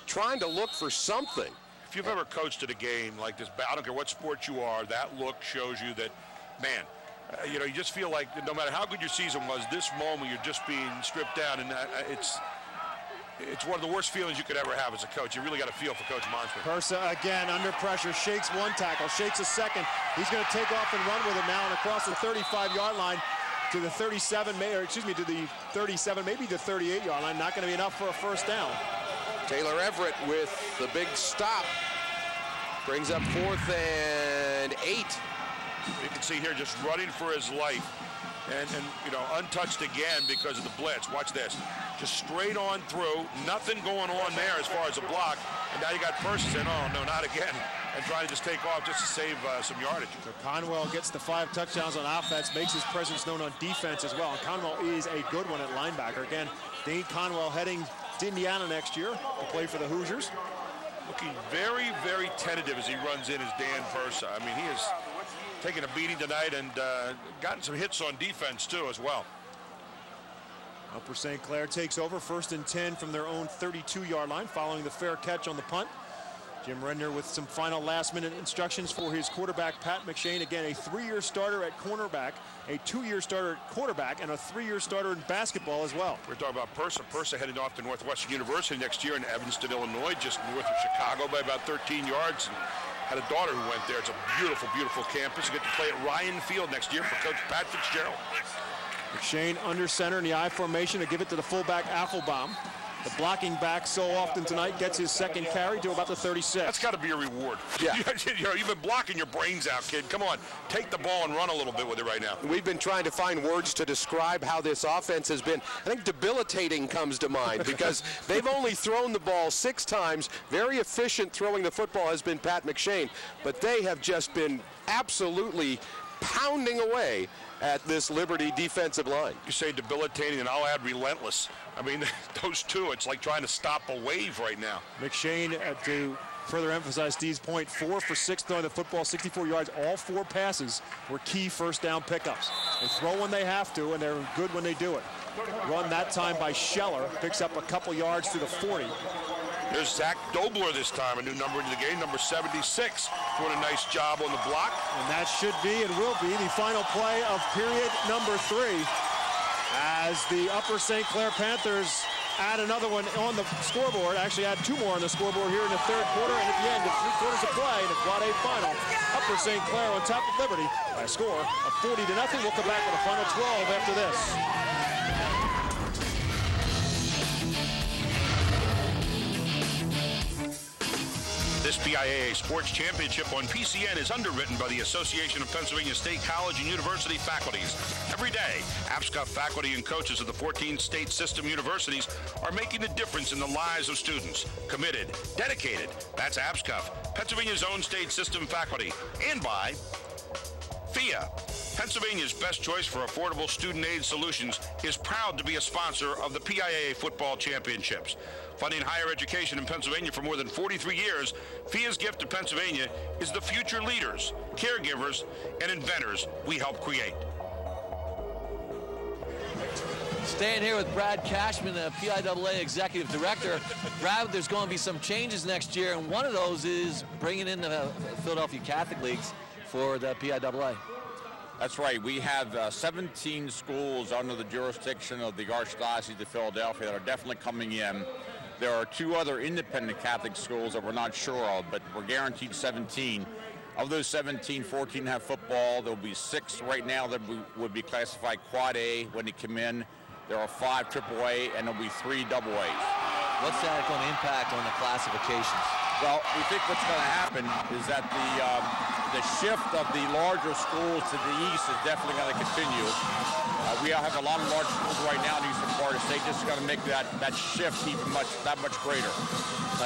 trying to look for something. If you've ever coached at a game like this, I don't care what sport you are, that look shows you that, man, you know, you just feel like no matter how good your season was, this moment you're just being stripped down, and it's one of the worst feelings you could ever have as a coach. You really got to feel for Coach Monsman. Persa again under pressure, shakes one tackle, shakes a second. He's going to take off and run with it now and across the 35-yard line to the 37, to the 37, maybe the 38-yard line. Not going to be enough for a first down. Taylor Everett with the big stop. Brings up 4th and 8. You can see here just running for his life. And you know, untouched again because of the blitz. Watch this. Just straight on through. Nothing going on there as far as a block. And now you got Percy saying, oh, no, not again. And trying to just take off just to save some yardage. So Conwell gets the 5 touchdowns on offense, makes his presence known on defense as well. And Conwell is a good one at linebacker. Again, Dane Conwell heading to Indiana next year to play for the Hoosiers. Looking very, very tentative as he runs in as Dan Persa. I mean, he is taking a beating tonight and gotten some hits on defense, too, as well. Upper St. Clair takes over 1st and 10 from their own 32-yard line following the fair catch on the punt. Jim Redner with some final last-minute instructions for his quarterback, Pat McShane. Again, a 3-year starter at cornerback, a 2-year starter at quarterback, and a 3-year starter in basketball as well. We're talking about Persa. Persa heading off to Northwestern University next year in Evanston, Illinois, just north of Chicago by about 13 yards. And had a daughter who went there. It's a beautiful, beautiful campus. You get to play at Ryan Field next year for Coach Pat Fitzgerald. McShane under center in the I formation to give it to the fullback Affelbaum. The blocking back so often tonight gets his second carry to about the 36. That's got to be a reward. Yeah. You've been blocking your brains out, kid. Come on, take the ball and run a little bit with it right now. We've been trying to find words to describe how this offense has been. I think debilitating comes to mind because they've only thrown the ball 6 times. Very efficient throwing the football has been Pat McShane, but they have just been absolutely pounding away at this Liberty defensive line. You say debilitating, and I'll add relentless. I mean, those two, it's like trying to stop a wave right now. McShane, to further emphasize Steve's point, 4 for 6 throwing the football, 64 yards. All 4 passes were key first down pickups. They throw when they have to, and they're good when they do it. Run that time by Scheller, picks up a couple yards to the 40. There's Zach Dobler this time, a new number in the game, number 76. Doing a nice job on the block. And that should be and will be the final play of period number 3 as the Upper St. Clair Panthers add another one on the scoreboard. Actually add 2 more on the scoreboard here in the 3rd quarter, and at the end of 3 quarters of play in the Quad A final, Upper St. Clair on top of Liberty by a score of 40-0. We'll come back with a final 12 after this. This PIAA Sports Championship on PCN is underwritten by the Association of Pennsylvania State College and University Faculties. Every day, APSCA faculty and coaches of the 14 state system universities are making the difference in the lives of students. Committed, dedicated, that's APSCA, Pennsylvania's own state system faculty. And by PIAA, Pennsylvania's best choice for affordable student aid solutions, is proud to be a sponsor of the PIAA Football Championships. Funding higher education in Pennsylvania for more than 43 years, PIAA's gift to Pennsylvania is the future leaders, caregivers, and inventors we help create. Staying here with Brad Cashman, the PIAA Executive Director. Brad, there's going to be some changes next year, and one of those is bringing in the Philadelphia Catholic Leagues for the PIAA. That's right. We have 17 schools under the jurisdiction of the Archdiocese of Philadelphia that are definitely coming in. There are 2 other independent Catholic schools that we're not sure of, but we're guaranteed 17. Of those 17, 14 have football. There will be 6 right now that would be classified Quad A when they come in. There are 5 AAA, and there'll be 3 AAs. What's that going to impact on the classifications? Well, we think what's going to happen is that the shift of the larger schools to the east is definitely going to continue. We have a lot of large schools right now in the eastern part of the state. Just got to make that shift even that much greater.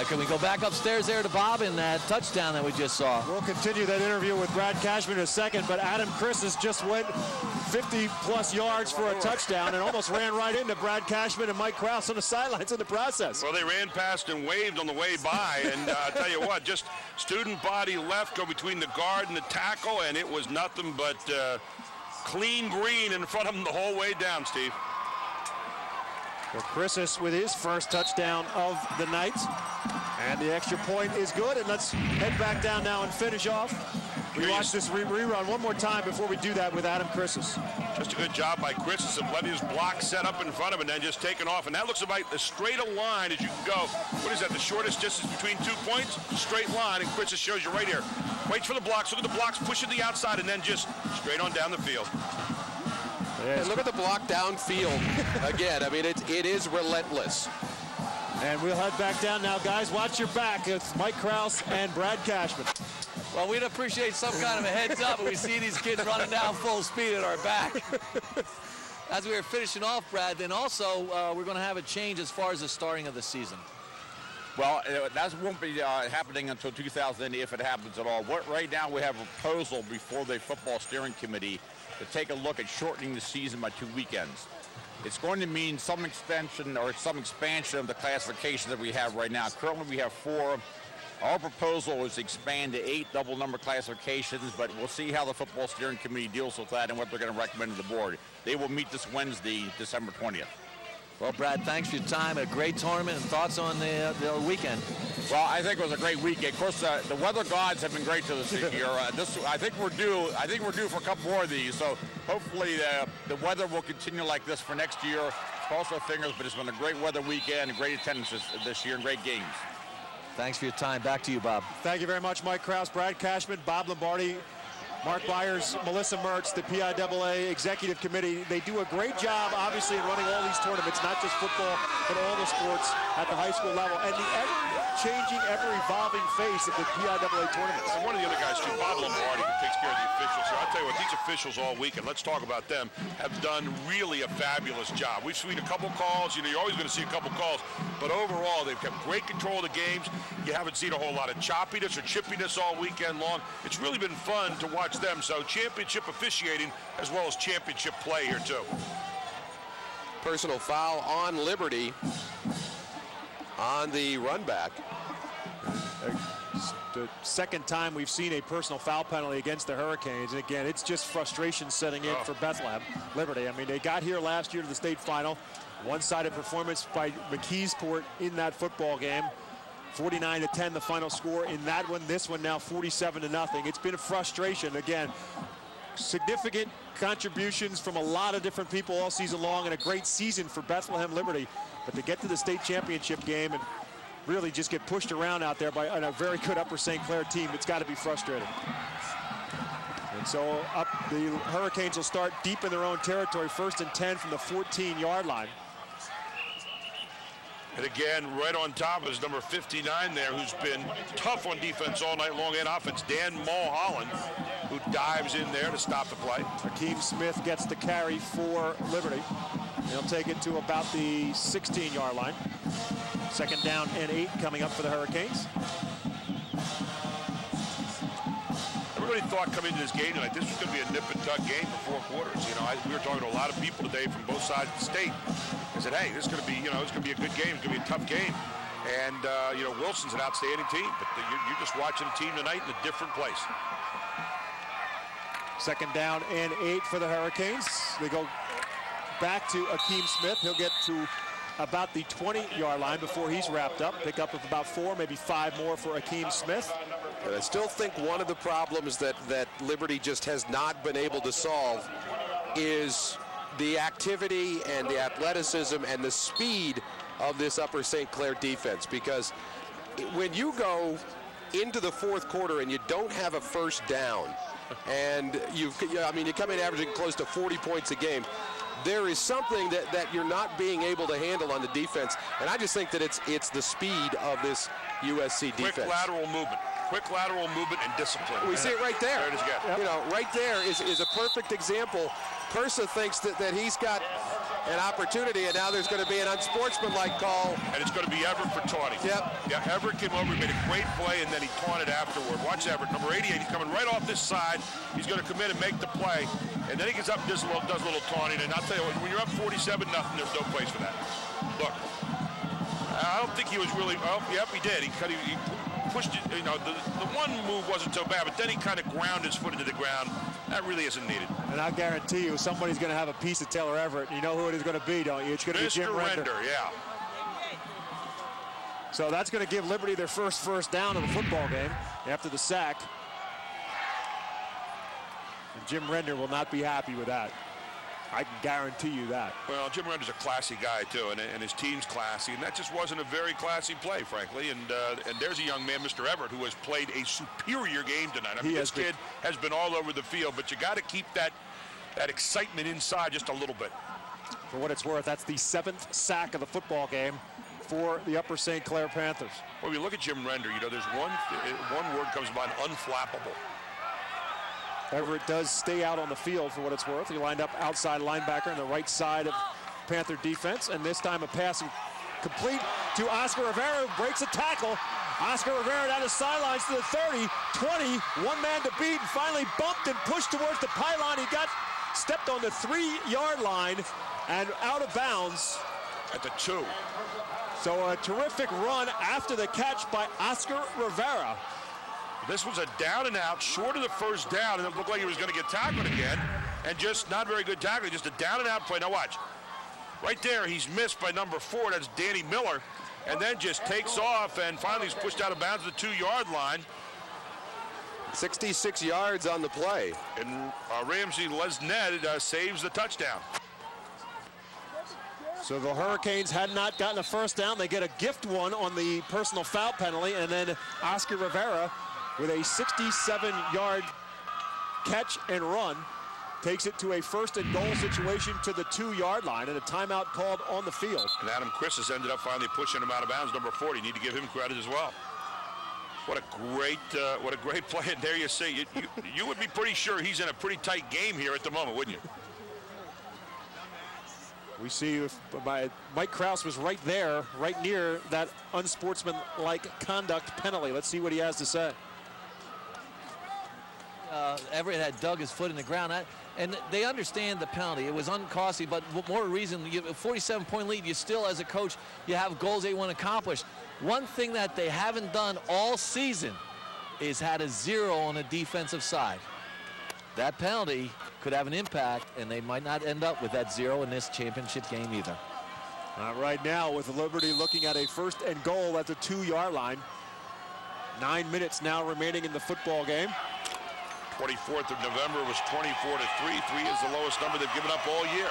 Can we go back upstairs there to Bob and that touchdown that we just saw? We'll continue that interview with Brad Cashman in a second, but Adam Christus just went 50-plus yards for a touchdown and almost ran right into Brad Cashman and Mike Krause on the sidelines in the process. Well, they ran past and waved on the way by, and I'll tell you what, just student body left, go between the guard and the tackle, and it was nothing but clean green in front of him the whole way down, Steve. Well, Christus with his first touchdown of the night. And the extra point is good. And let's head back down now and finish off. We watch this rerun one more time before we do that with Adam Christus. Just a good job by Christus of letting his block set up in front of him and then just taking off. And that looks about as straight a line as you can go. What is that, the shortest distance between 2 points? Straight line, and Christus shows you right here. Waits for the blocks, look at the blocks, push it to the outside, and then just straight on down the field. Hey, look at the block downfield. Again, I mean, it is relentless. And we'll head back down now, guys. Watch your back. It's Mike Krause and Brad Cashman. Well, we'd appreciate some kind of a heads up when we see these kids running down full speed at our back. As we were finishing off, Brad, then also we're going to have a change as far as the starting of the season. Well, that won't be happening until 2000 if it happens at all. Right now we have a proposal before the football steering committee to take a look at shortening the season by 2 weekends. It's going to mean some extension or some expansion of the classifications that we have right now. Currently we have 4. Our proposal is to expand to 8 double number classifications, but we'll see how the football steering committee deals with that and what they're going to recommend to the board. They will meet this Wednesday, December 20th. Well, Brad, thanks for your time. A great tournament and thoughts on the weekend. Well, I think it was a great weekend. Of course, the weather gods have been great to us this year. I think we're due for a couple more of these. So hopefully the weather will continue like this for next year. Cross our fingers, but it's been a great weather weekend and great attendance this year and great games. Thanks for your time. Back to you, Bob. Thank you very much, Mike Krause, Brad Cashman, Bob Lombardi, Mark Byers, Melissa Mertz, the PIAA Executive Committee, they do a great job, obviously, in running all these tournaments, not just football, but all the sports at the high school level. And the ever-changing, ever-evolving face of the PIAA tournaments. And one of the other guys, too, Bob Lombardi, who takes care of the officials. So I'll tell you what, these officials all weekend, let's talk about them, have done really a fabulous job. We've seen a couple calls. You know, you're always going to see a couple calls. But overall, they've kept great control of the games. You haven't seen a whole lot of choppiness or chippiness all weekend long. It's really been fun to watch them. So championship officiating as well as championship play here too. Personal foul on Liberty on the run back. The second time we've seen a personal foul penalty against the Hurricanes. And again, it's just frustration setting in for Bethlehem Liberty. I mean, they got here last year to the state final. One-sided performance by McKeesport in that football game. 49-10 the final score in that one. This one now 47-0. It's been a frustration. Again, significant contributions from a lot of different people all season long, and a great season for Bethlehem Liberty. But to get to the state championship game and really just get pushed around out there by a very good Upper St. Clair team, it's got to be frustrating. And so the Hurricanes will start deep in their own territory, 1st and 10 from the 14-yard line. And again, right on top is number 59 there, who's been tough on defense all night long and offense, Dan Mulholland, who dives in there to stop the play. Hakeem Smith gets the carry for Liberty. They'll take it to about the 16-yard line. 2nd down and 8 coming up for the Hurricanes. Everybody thought coming into this game tonight, this was going to be a nip-and-tuck game for 4 quarters. You know, we were talking to a lot of people today from both sides of the state. I said, hey, this is going to be, you know, it's going to be a good game. It's going to be a tough game. And, you know, Wilson's an outstanding team, but you're just watching a team tonight in a different place. 2nd down and 8 for the Hurricanes. They go back to Hakeem Smith. He'll get to about the 20-yard line before he's wrapped up. Pick up of about 4, maybe 5 more for Hakeem Smith. And I still think one of the problems that Liberty just has not been able to solve is the activity and the athleticism and the speed of this Upper St. Clair defense. Because when you go into the 4th quarter and you don't have a first down, and you come in averaging close to 40 points a game, there is something that you're not being able to handle on the defense. And I just think that it's the speed of this USC defense. Quick lateral movement and discipline. We see it right there. There it is again. You know, right there is a perfect example. Persa thinks that he's got an opportunity, and now there's going to be an unsportsmanlike call. And it's going to be Everett for taunting. Yep. Yeah, Everett came over, he made a great play, and then he taunted afterward. Watch Everett, number 88. He's coming right off this side. He's going to come in and make the play. And then he gets up and does a little taunting. And I'll tell you what, when you're up 47-0, there's no place for that. Look, I don't think he was really, yep, he did. He pushed it, you know, the one move wasn't so bad, but then he kind of ground his foot into the ground. That really isn't needed. And I guarantee you, somebody's going to have a piece of Taylor Everett. You know who it is going to be, don't you? It's going to be Jim Render. Yeah. So that's going to give Liberty their first down of the football game after the sack. And Jim Render will not be happy with that. I can guarantee you that. Well, Jim Render's a classy guy, too, and his team's classy, and that just wasn't a very classy play, frankly. And there's a young man, Mr. Everett, who has played a superior game tonight. I mean, this kid has been all over the field, but you got to keep that excitement inside just a little bit. For what it's worth, that's the 7th sack of the football game for the Upper St. Clair Panthers. Well, if you look at Jim Render, you know, there's one word comes to mind, unflappable. Everett does stay out on the field for what it's worth. He lined up outside linebacker on the right side of Panther defense, and this time a pass complete to Oscar Rivera, who breaks a tackle. Oscar Rivera down the sidelines to the 30, 20, one man to beat, and finally bumped and pushed towards the pylon. He got stepped on the 3-yard line and out of bounds at the 2. So a terrific run after the catch by Oscar Rivera. This was a down and out, short of the first down, and it looked like he was going to get tackled again, and just not very good tackling, just a down and out play. Now watch, right there, he's missed by number 4, that's Danny Miller, and then just takes off, and finally he's pushed out of bounds at the 2-yard line. 66 yards on the play. And Ramsey Lesned saves the touchdown. So the Hurricanes had not gotten a first down. They get a gift one on the personal foul penalty, and then Oscar Rivera with a 67-yard catch and run. Takes it to a 1st and goal situation to the 2-yard line, and a timeout called on the field. And Adam Chris has ended up finally pushing him out of bounds, number 40. Need to give him credit as well. What a great play. And there you see, you would be pretty sure he's in a pretty tight game here at the moment, wouldn't you? We see if Mike Krause was right there, right near that unsportsmanlike conduct penalty. Let's see what he has to say. Everett had dug his foot in the ground, and they understand the penalty. It was uncostly, but more reason, you have a 47-point lead. You still, as a coach, you have goals they want to accomplish. One thing that they haven't done all season is had a 0 on the defensive side. That penalty could have an impact, and they might not end up with that 0 in this championship game either. Not right now, with Liberty looking at a 1st and goal at the 2-yard line. 9 minutes now remaining in the football game. 24th of November was 24-3. 3 is the lowest number they've given up all year.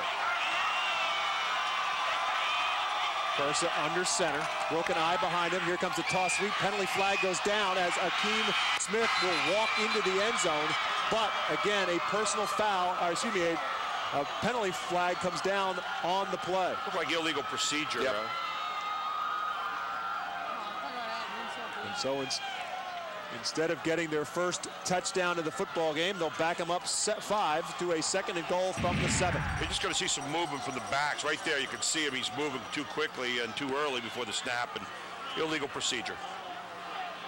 Persa under center. Broken eye behind him. Here comes a toss sweep. Penalty flag goes down as Akeem Smith will walk into the end zone. But again, a personal foul, or excuse me, a penalty flag comes down on the play. Looks like illegal procedure. Yep. And so instead of getting their first touchdown of the football game, they'll back them up 5 to a 2nd and goal from the 7. You're just going to see some movement from the backs. Right there, you can see him. He's moving too quickly and too early before the snap, and illegal procedure.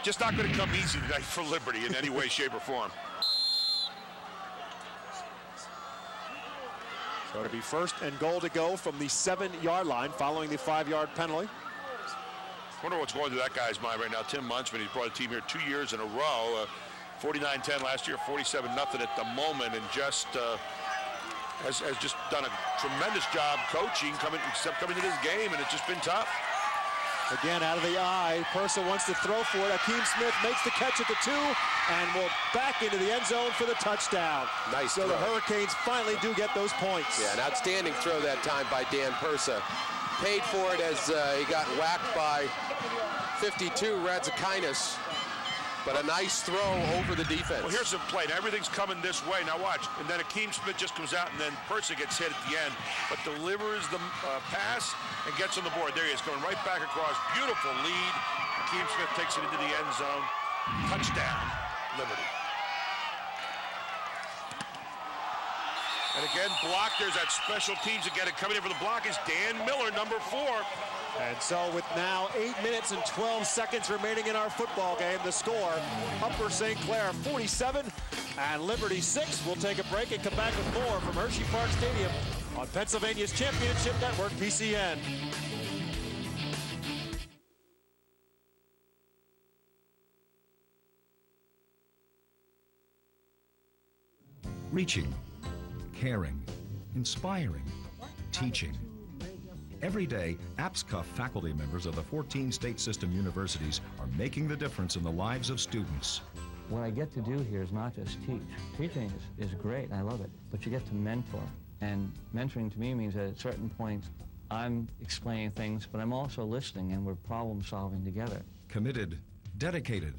Just not going to come easy tonight for Liberty in any way, shape, or form. So it'll be 1st and goal to go from the 7-yard line following the 5-yard penalty. I wonder what's going through that guy's mind right now. Tim Munchman, he's brought a team here 2 years in a row. 49-10 last year, 47-0 at the moment, and just has just done a tremendous job coaching coming to this game, and it's just been tough. Again, out of the eye, Persa wants to throw for it. Akeem Smith makes the catch at the 2 and will back into the end zone for the touchdown. Nice So throw. the Hurricanes finally do get those points. Yeah, an outstanding throw that time by Dan Persa. Paid for it as he got whacked by 52 Radzakainis, but a nice throw over the defense. Well, here's the play. Now, everything's coming this way. Now watch. And then Akeem Smith just comes out, and then Persa gets hit at the end, but delivers the pass and gets on the board. There he is, coming right back across. Beautiful lead. Akeem Smith takes it into the end zone. Touchdown, Liberty. And again, blocked. There's that special teams again. And coming in for the block is Dan Miller, number 4. And so with now 8 minutes and 12 seconds remaining in our football game, the score, Upper St. Clair 47 and Liberty 6. We'll take a break and come back with more from Hershey Park Stadium on Pennsylvania's Championship Network, PCN. Reaching, caring, inspiring, teaching. Every day, APSCUF faculty members of the 14 state system universities are making the difference in the lives of students. What I get to do here is not just teach. Teaching is great, and I love it, but you get to mentor. And mentoring to me means that at certain points, I'm explaining things, but I'm also listening, and we're problem solving together. Committed, dedicated,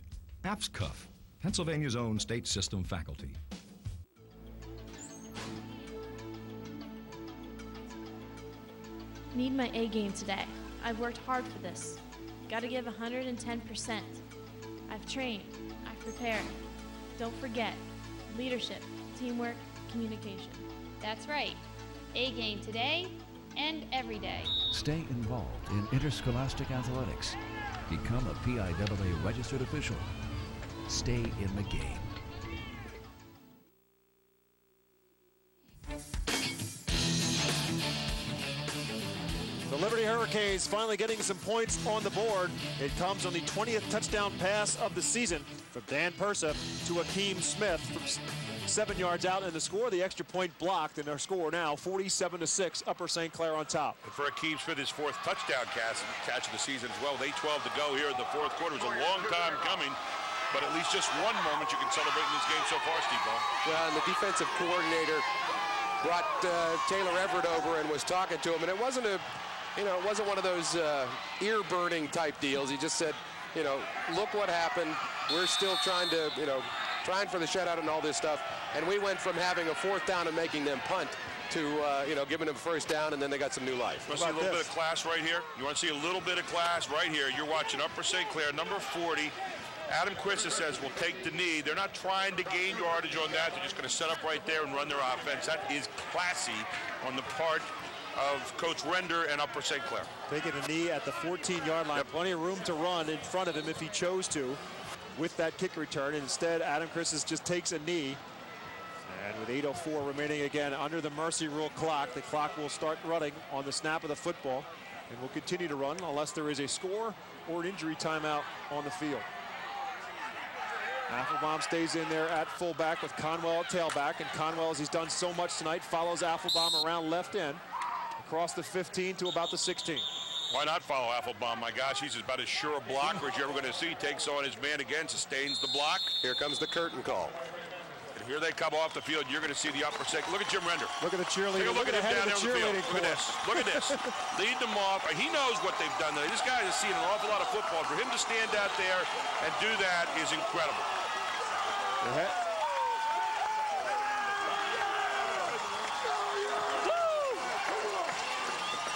APSCUF, Pennsylvania's own state system faculty. Need my A game today. I've worked hard for this. Gotta give 110%. I've trained. I've prepared. Don't forget, leadership, teamwork, communication. That's right. A game today and every day. Stay involved in interscholastic athletics. Become a PIAA registered official. Stay in the game. The Liberty Hurricanes finally getting some points on the board. It comes on the 20th touchdown pass of the season from Dan Persa to Akeem Smith from 7 yards out, and the score, the extra point blocked, and our score now 47-6, Upper St. Clair on top. And for Akeem Smith, his 4th touchdown catch of the season as well. With 8:12 to go here in the 4th quarter. It was a long time coming, but at least just one moment you can celebrate in this game so far, Steve Ball. Well, and the defensive coordinator brought Taylor Everett over and was talking to him, and it wasn't it wasn't one of those ear-burning type deals. He just said, look what happened. We're still trying to, trying for the shutout and all this stuff. And we went from having a 4th down and making them punt to, giving them first down, and then they got some new life. You want to see a little bit of class right here? You want to see a little bit of class right here? You're watching Upper St. Clair, number 40. Adam Quissa says we'll take the knee. They're not trying to gain yardage on that. They're just going to set up right there and run their offense. That is classy on the part of Coach Render and Upper St. Clair. Taking a knee at the 14-yard line. Yep. Plenty of room to run in front of him if he chose to with that kick return. Instead, Adam Quissa just takes a knee. And with 8:04 remaining, again, under the mercy rule clock, the clock will start running on the snap of the football and will continue to run unless there is a score or an injury timeout on the field. Affelbaum stays in there at fullback with Conwell at tailback, and Conwell, as he's done so much tonight, follows Affelbaum around left end, across the 15 to about the 16. Why not follow Affelbaum? My gosh, he's about as sure a blocker as you're ever going to see. Takes on his man again, sustains the block. Here comes the curtain call. And here they come off the field. You're going to see the Upper St. Look at Jim Render. Look at the cheerleader. Look at him down there on the field. Look at this. Look at this. Lead them off. He knows what they've done. This guy has seen an awful lot of football. For him to stand out there and do that is incredible.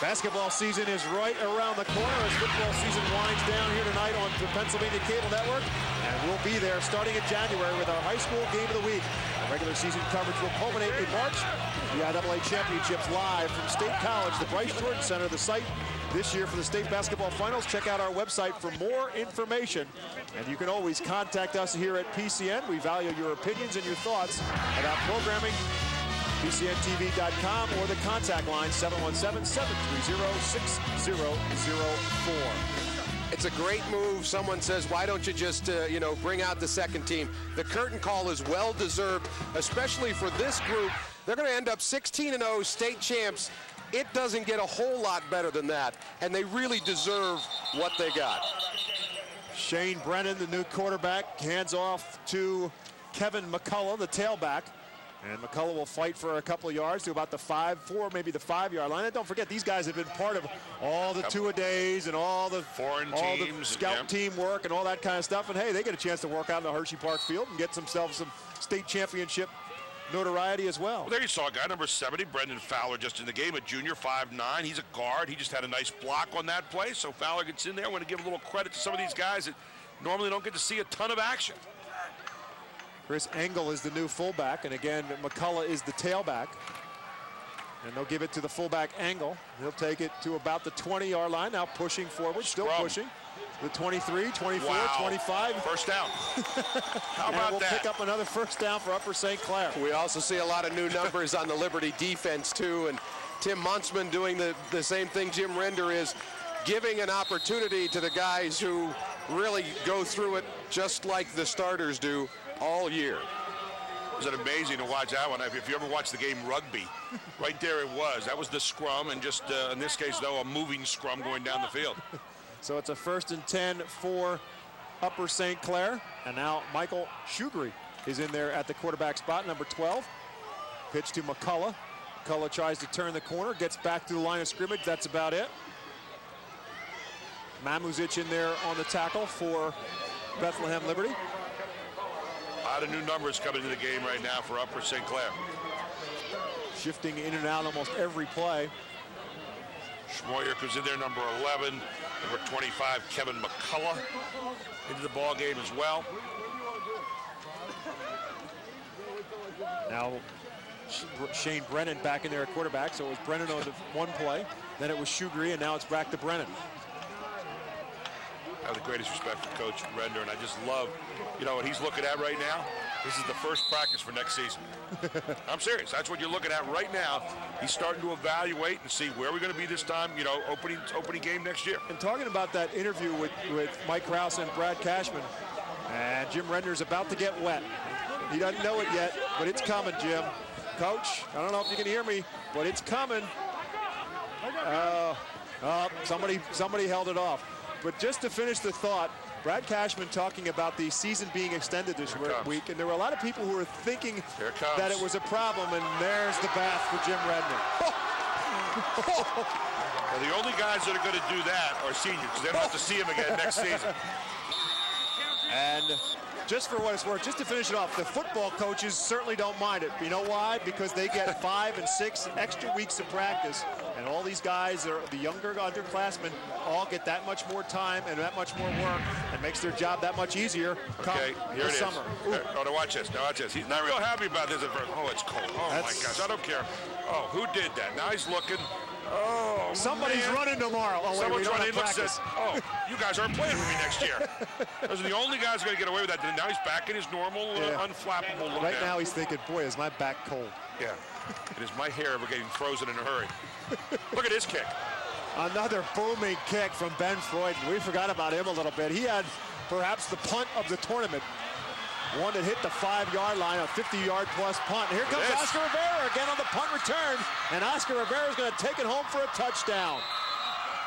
Basketball season is right around the corner as football season winds down here tonight on the Pennsylvania Cable Network. And we'll be there starting in January with our high school game of the week. Our regular season coverage will culminate in March. The PIAA Championships live from State College, the Bryce Jordan Center, the site this year for the state basketball finals. Check out our website for more information. And you can always contact us here at PCN. We value your opinions and your thoughts about programming. PCNTV.com or the contact line 717-730-6004. It's a great move. Someone says, why don't you just, bring out the second team? The curtain call is well-deserved, especially for this group. They're going to end up 16-0 state champs. It doesn't get a whole lot better than that, and they really deserve what they got. Shane Brennan, the new quarterback, hands off to Kevin McCullough, the tailback. And McCullough will fight for a couple of yards to about the 4, maybe the 5-yard line. And don't forget, these guys have been part of all the two-a-days and all the foreign teams, the scout team work and all that kind of stuff. And hey, they get a chance to work out in the Hershey Park field and get themselves some state championship notoriety as well. Well, there you saw a guy, number 70, Brendan Fowler, just in the game, a junior, 5'9". He's a guard. He just had a nice block on that play, so Fowler gets in there. I want to give a little credit to some of these guys that normally don't get to see a ton of action. Chris Engel is the new fullback, and again, McCullough is the tailback. And they'll give it to the fullback Engel. He'll take it to about the 20-yard line, now pushing forward, still pushing. The 23, 24, wow. 25. First down. How about we'll that? Pick up another first down for Upper St. Clair. We also see a lot of new numbers on the Liberty defense, too. And Tim Muntzman doing the same thing Jim Render is, giving an opportunity to the guys who really go through it just like the starters do all year. Was it amazing to watch that one? If you ever watched the game rugby, right there it was. That was the scrum, and just in this case, though, a moving scrum going down the field. So it's a 1st and 10 for Upper St. Clair. And now Michael Shugri is in there at the quarterback spot, number 12. Pitch to McCullough. McCullough tries to turn the corner, gets back to the line of scrimmage. That's about it. Mamuzic in there on the tackle for Bethlehem Liberty. A lot of new numbers coming into the game right now for Upper St. Clair. Shifting in and out almost every play. Schmoyer comes in there, number 11. Number 25, Kevin McCullough, into the ball game as well. Now Shane Brennan back in there at quarterback, so it was Brennan on the one play, then it was Shugri, and now it's back to Brennan. I have the greatest respect for Coach Render, and I just love, what he's looking at right now. This is the first practice for next season. I'm serious. That's what you're looking at right now. He's starting to evaluate and see where we're going to be this time, opening game next year. And talking about that interview with Mike Krause and Brad Cashman, and Jim Render's about to get wet. He doesn't know it yet, but it's coming, Jim. Coach, I don't know if you can hear me, but it's coming. Somebody held it off. But just to finish the thought, Brad Cashman talking about the season being extended this week, and there were a lot of people who were thinking that it was a problem, and there's the bath for Jim Redmond. Well, the only guys that are going to do that are seniors, because they don't have to see him again next season. And just for what it's worth, just to finish it off, the football coaches certainly don't mind it. You know why? Because they get 5 and 6 extra weeks of practice, and all these guys, are the younger underclassmen, all get that much more time and that much more work, and makes their job that much easier. Okay, here it is. Summer. Oh, now watch this. Now watch this. He's not real happy about this at first. Oh, it's cold. Oh, my gosh. I don't care. Oh, who did that? Now he's looking. Oh, somebody's running tomorrow. Oh, someone's running. Looks says, "Oh, you guys aren't playing for me next year." Those are the only guys going to get away with that. Now he's back in his normal, unflappable look. Right now he's thinking, "Boy, is my back cold." Yeah. And is my hair ever getting frozen in a hurry? Look at his kick. Another booming kick from Ben Freud. We forgot about him a little bit. He had perhaps the punt of the tournament. One that hit the 5-yard line, a 50-yard plus punt. And here comes Oscar Rivera again on the punt return. And Oscar Rivera is going to take it home for a touchdown.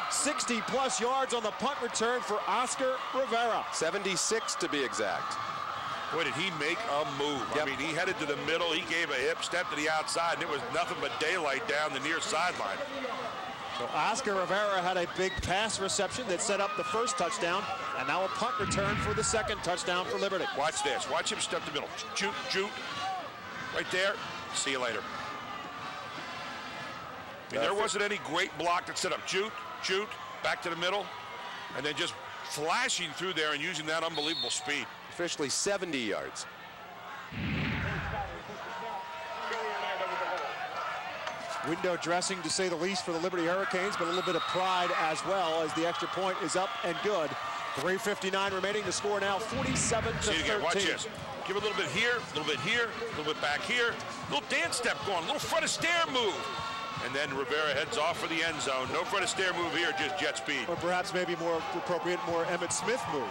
60-plus yards on the punt return for Oscar Rivera. 76 to be exact. Boy, did he make a move. Yep. I mean, he headed to the middle. He gave a hip step to the outside, and it was nothing but daylight down the near sideline. So Oscar Rivera had a big pass reception that set up the first touchdown, and now a punt return for the second touchdown for Liberty. Watch this. Watch him step to the middle. Shoot, shoot. Right there. See you later. I mean, there wasn't any great block that set up. Shoot, shoot, back to the middle, and then just flashing through there and using that unbelievable speed. Officially 70 yards. Window dressing, to say the least, for the Liberty Hurricanes, but a little bit of pride as well, as the extra point is up and good. 3:59 remaining. The score now 47-13. Watch this. Give a little bit here, a little bit here, a little bit back here. A little dance step going, a little Fred Astaire move. And then Rivera heads off for the end zone. No Fred Astaire move here, just jet speed. Or perhaps maybe more appropriate, more Emmitt Smith move.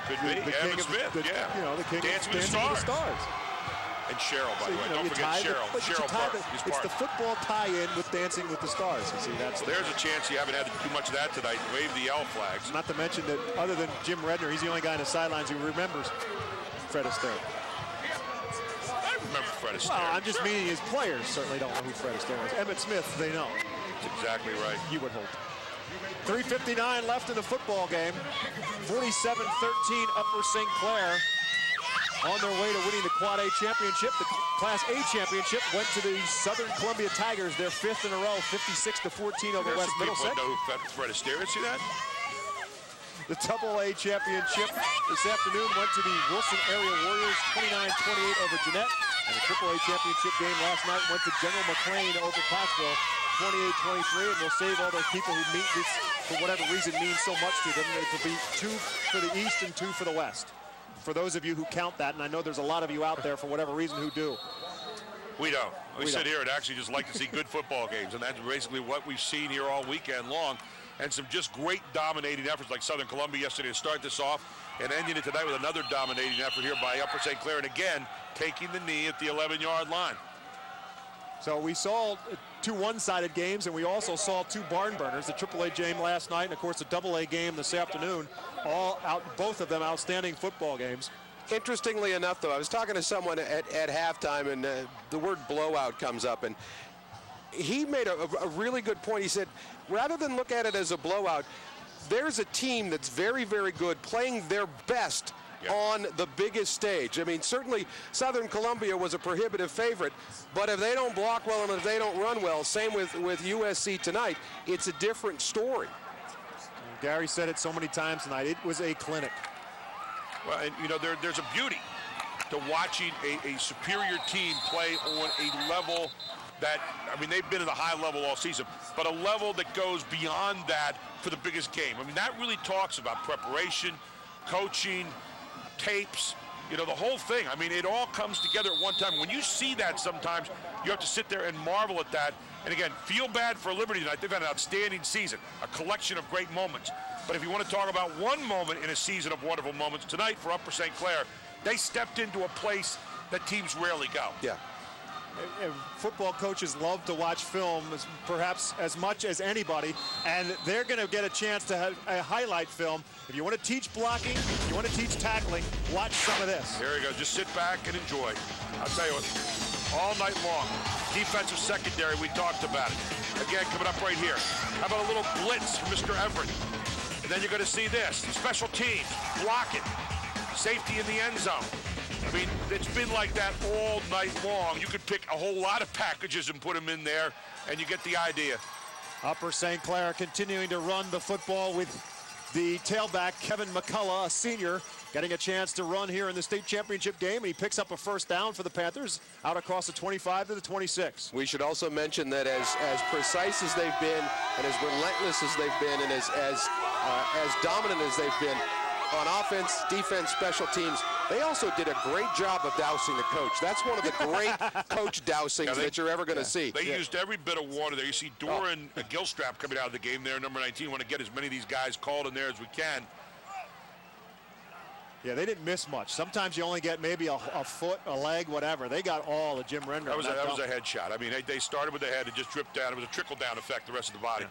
Could be. Emmitt Smith, yeah. You know, the king Dancing with the Stars. And Cheryl, by the way. Don't forget Cheryl. Cheryl Park. It's the football tie-in with Dancing with the Stars. You see, there's a chance you haven't had too much of that tonight. Wave the L flags. Not to mention that other than Jim Redner, he's the only guy on the sidelines who remembers Fred Astaire. I remember Fred Astaire. Well, I'm just meaning his players certainly don't know who Fred Astaire is. Emmitt Smith, they know. That's exactly right. You would hope. 3:59 left in the football game. 47-13 Upper St. Clair. On their way to winning the Quad A championship. The Class A championship went to the Southern Columbia Tigers, their 5th in a row, 56-14 over West Middlesex. Know who Fred Astaire is. See that? The Double A championship this afternoon went to the Wilson Area Warriors, 29-28 over Jeanette. And the Triple A championship game last night went to General McLean over Pottsville, 28-23. And we'll save all those people who meet this, for whatever reason, means so much to them. It will be 2 for the East and 2 for the West. For those of you who count that, and I know there's a lot of you out there for whatever reason who do. We don't. We sit here and actually just like to see good football games, and that's basically what we've seen here all weekend long. And some just great dominating efforts like Southern Columbia yesterday to start this off, and ending it tonight with another dominating effort here by Upper St. Clair, and again, taking the knee at the 11-yard line. So we saw 2 one-sided games, and we also saw 2 barn burners. The AAA game last night, and of course the AA game this afternoon. All out, both of them outstanding football games. Interestingly enough, though, I was talking to someone at halftime, and the word blowout comes up, and he made a really good point. He said, rather than look at it as a blowout, there's a team that's very, very good, playing their best on the biggest stage. I mean, certainly Southern Columbia was a prohibitive favorite, but if they don't block well and if they don't run well, same with USC tonight, it's a different story. Gary said it so many times tonight. It was a clinic. Well, and you know, there's a beauty to watching a superior team play on a level that, I mean, they've been at a high level all season, but a level that goes beyond that for the biggest game. I mean, that really talks about preparation, coaching, tapes, you know, the whole thing. I mean, it all comes together at one time. When you see that sometimes, you have to sit there and marvel at that. And again, feel bad for Liberty tonight. They've had an outstanding season, a collection of great moments. But if you want to talk about one moment in a season of wonderful moments, tonight for Upper St. Clair, they stepped into a place that teams rarely go. Yeah. Football coaches love to watch film perhaps as much as anybody, and they're going to get a chance to have a highlight film. If you want to teach blocking, if you want to teach tackling, watch some of this. Here we go. Just sit back and enjoy. I'll tell you what, all night long, defensive secondary, we talked about it. Again, coming up right here. How about a little blitz from Mr. Everett? And then you're going to see this, special teams, block it. safety in the end zone. I mean, it's been like that all night long. You could pick a whole lot of packages and put them in there, and you get the idea. Upper St. Clair continuing to run the football with the tailback, Kevin McCullough, a senior, getting a chance to run here in the state championship game, and he picks up a first down for the Panthers out across the 25 to the 26. We should also mention that as precise as they've been and as relentless as they've been and as dominant as they've been on offense, defense, special teams, they also did a great job of dousing the coach. That's one of the great coach dousings that you're ever going to see. They used every bit of water there. You see Doran Gilstrap coming out of the game there, number 19. Want to get as many of these guys called in there as we can. Yeah, they didn't miss much. Sometimes you only get maybe a foot, a leg, whatever. They got all of Jim Render. That was a headshot. I mean, they started with the head and just dripped down. It was a trickle-down effect the rest of the body. Yeah.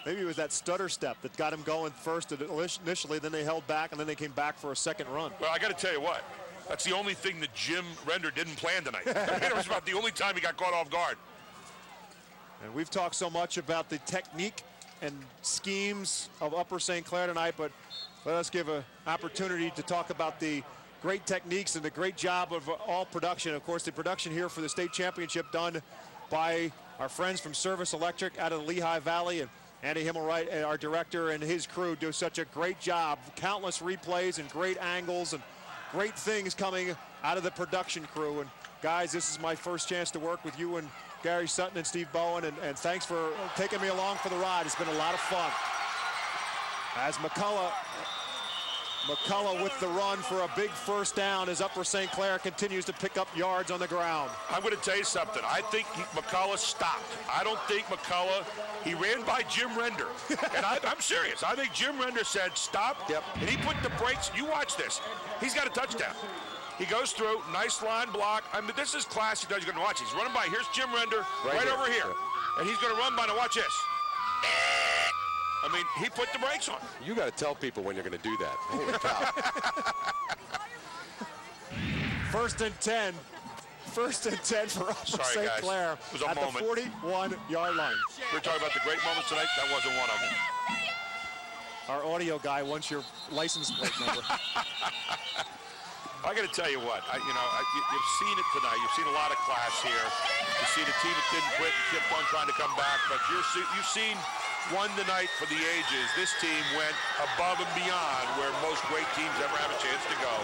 Maybe it was that stutter step that got him going first initially, then they held back, and then they came back for a second run. Well, I got to tell you what. That's the only thing that Jim Render didn't plan tonight. It was about the only time he got caught off guard. And we've talked so much about the technique and schemes of Upper St. Clair tonight, but let us give an opportunity to talk about the great techniques and the great job of all production. Of course, the production here for the state championship done by our friends from Service Electric out of the Lehigh Valley, and Andy Himmelwright, our director, and his crew do such a great job. Countless replays and great angles and great things coming out of the production crew. And guys, this is my first chance to work with you and Gary Sutton and Steve Bowen, and thanks for taking me along for the ride. It's been a lot of fun. As McCullough with the run for a big first down as Upper St. Clair continues to pick up yards on the ground. I'm going to tell you something. I think McCullough stopped. I don't think McCullough, he ran by Jim Render. And I'm serious. I think Jim Render said stop, and he put the brakes. You watch this. He's got a touchdown. He goes through, nice line block. I mean, this is classic. You're going to watch. He's running by. Here's Jim Render right over here. And he's going to run by. Now watch this. I mean, he put the brakes on. You got to tell people when you're going to do that. Holy cow. First and 10 for Upper St. Clair it was a at moment. the 41-yard line. We're talking about the great moments tonight. That wasn't one of them. Our audio guy wants your license plate number. I got to tell you what, you've seen it tonight. You've seen a lot of class here. You've seen a team that didn't quit and kept on trying to come back. But you've seen one tonight for the ages. This team went above and beyond where most great teams ever have a chance to go.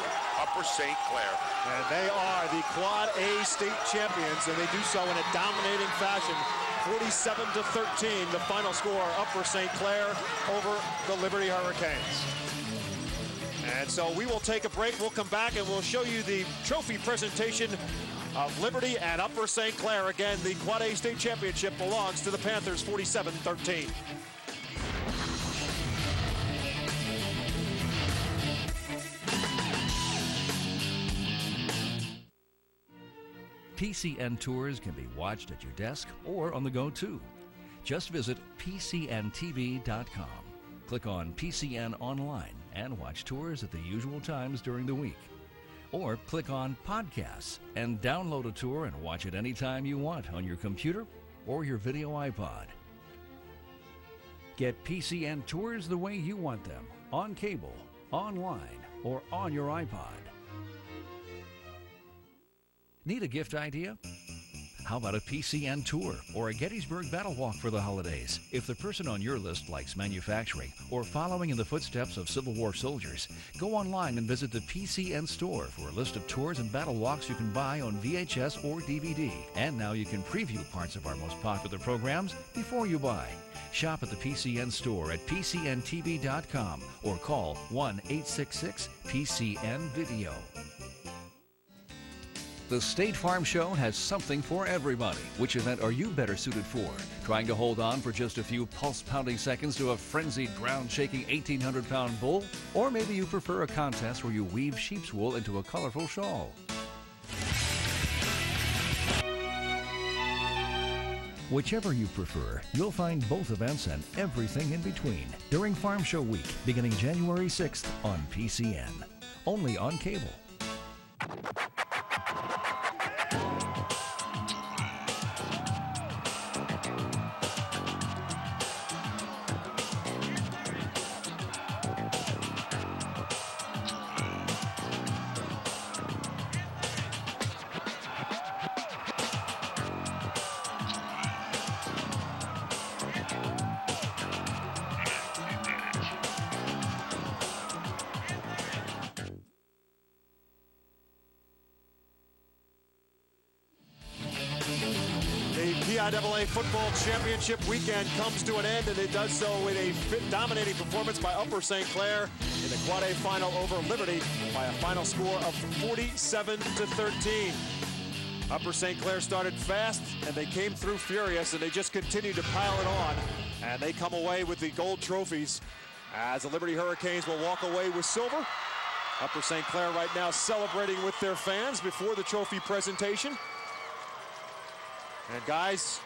Upper St. Clair. And they are the Quad A state champions, and they do so in a dominating fashion. 47-13, the final score, Upper St. Clair over the Liberty Hurricanes. And so we will take a break. We'll come back and we'll show you the trophy presentation of Liberty and Upper St. Clair. Again, the Quad A state championship belongs to the Panthers, 47-13. PCN tours can be watched at your desk or on the go too. Just visit PCNTV.com. Click on PCN Online and watch tours at the usual times during the week. Or click on Podcasts and download a tour and watch it anytime you want on your computer or your video iPod. Get PCN tours the way you want them, on cable, online, or on your iPod. Need a gift idea? How about a PCN tour or a Gettysburg Battle Walk for the holidays? If the person on your list likes manufacturing or following in the footsteps of Civil War soldiers, go online and visit the PCN store for a list of tours and battle walks you can buy on VHS or DVD. And now you can preview parts of our most popular programs before you buy. Shop at the PCN store at PCNTV.com or call 1-866-PCN-VIDEO. The State Farm Show has something for everybody. Which event are you better suited for? Trying to hold on for just a few pulse-pounding seconds to a frenzied, ground-shaking 1,800-pound bull? Or maybe you prefer a contest where you weave sheep's wool into a colorful shawl? Whichever you prefer, you'll find both events and everything in between during Farm Show Week, beginning January 6th on PCN. Only on cable. PIAA football championship weekend comes to an end, and it does so with a dominating performance by Upper St. Clair in the Quad A final over Liberty by a final score of 47-13. Upper St. Clair started fast, and they came through furious, and they just continued to pile it on, and they come away with the gold trophies as the Liberty Hurricanes will walk away with silver. Upper St. Clair right now celebrating with their fans before the trophy presentation. And guys,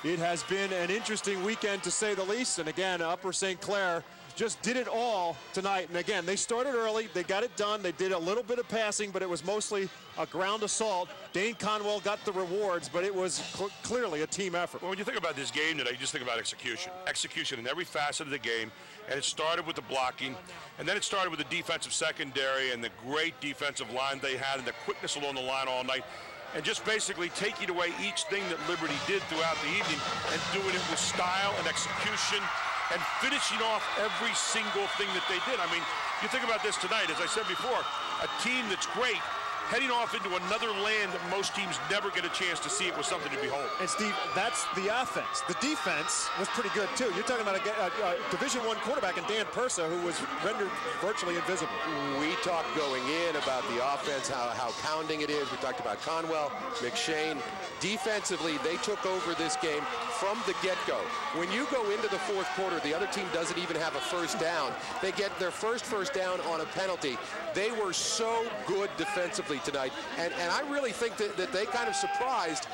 it has been an interesting weekend to say the least. And again, Upper St. Clair just did it all tonight. And again, they started early, they got it done, they did a little bit of passing, but it was mostly a ground assault. Dane Conwell got the rewards, but it was clearly a team effort. Well, when you think about this game today, you just think about execution. Execution in every facet of the game. And it started with the blocking, and then it started with the defensive secondary and the great defensive line they had and the quickness along the line all night. And just basically taking away each thing that Liberty did throughout the evening and doing it with style and execution and finishing off every single thing that they did. I mean, you think about this tonight, as I said before, a team that's great, heading off into another land that most teams never get a chance to see. It was something to behold. And Steve, that's the offense. The defense was pretty good too. You're talking about a Division I quarterback in Dan Persa who was rendered virtually invisible. We talked going in about the offense, how pounding it is. We talked about Conwell, McShane. Defensively, they took over this game from the get-go. When you go into the fourth quarter, the other team doesn't even have a first down. They get their first down on a penalty. They were so good defensively tonight, and I really think that they kind of surprised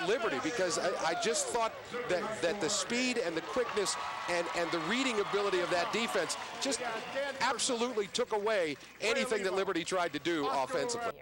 Liberty, because I just thought that the speed and the quickness and the reading ability of that defense just absolutely took away anything that Liberty tried to do offensively.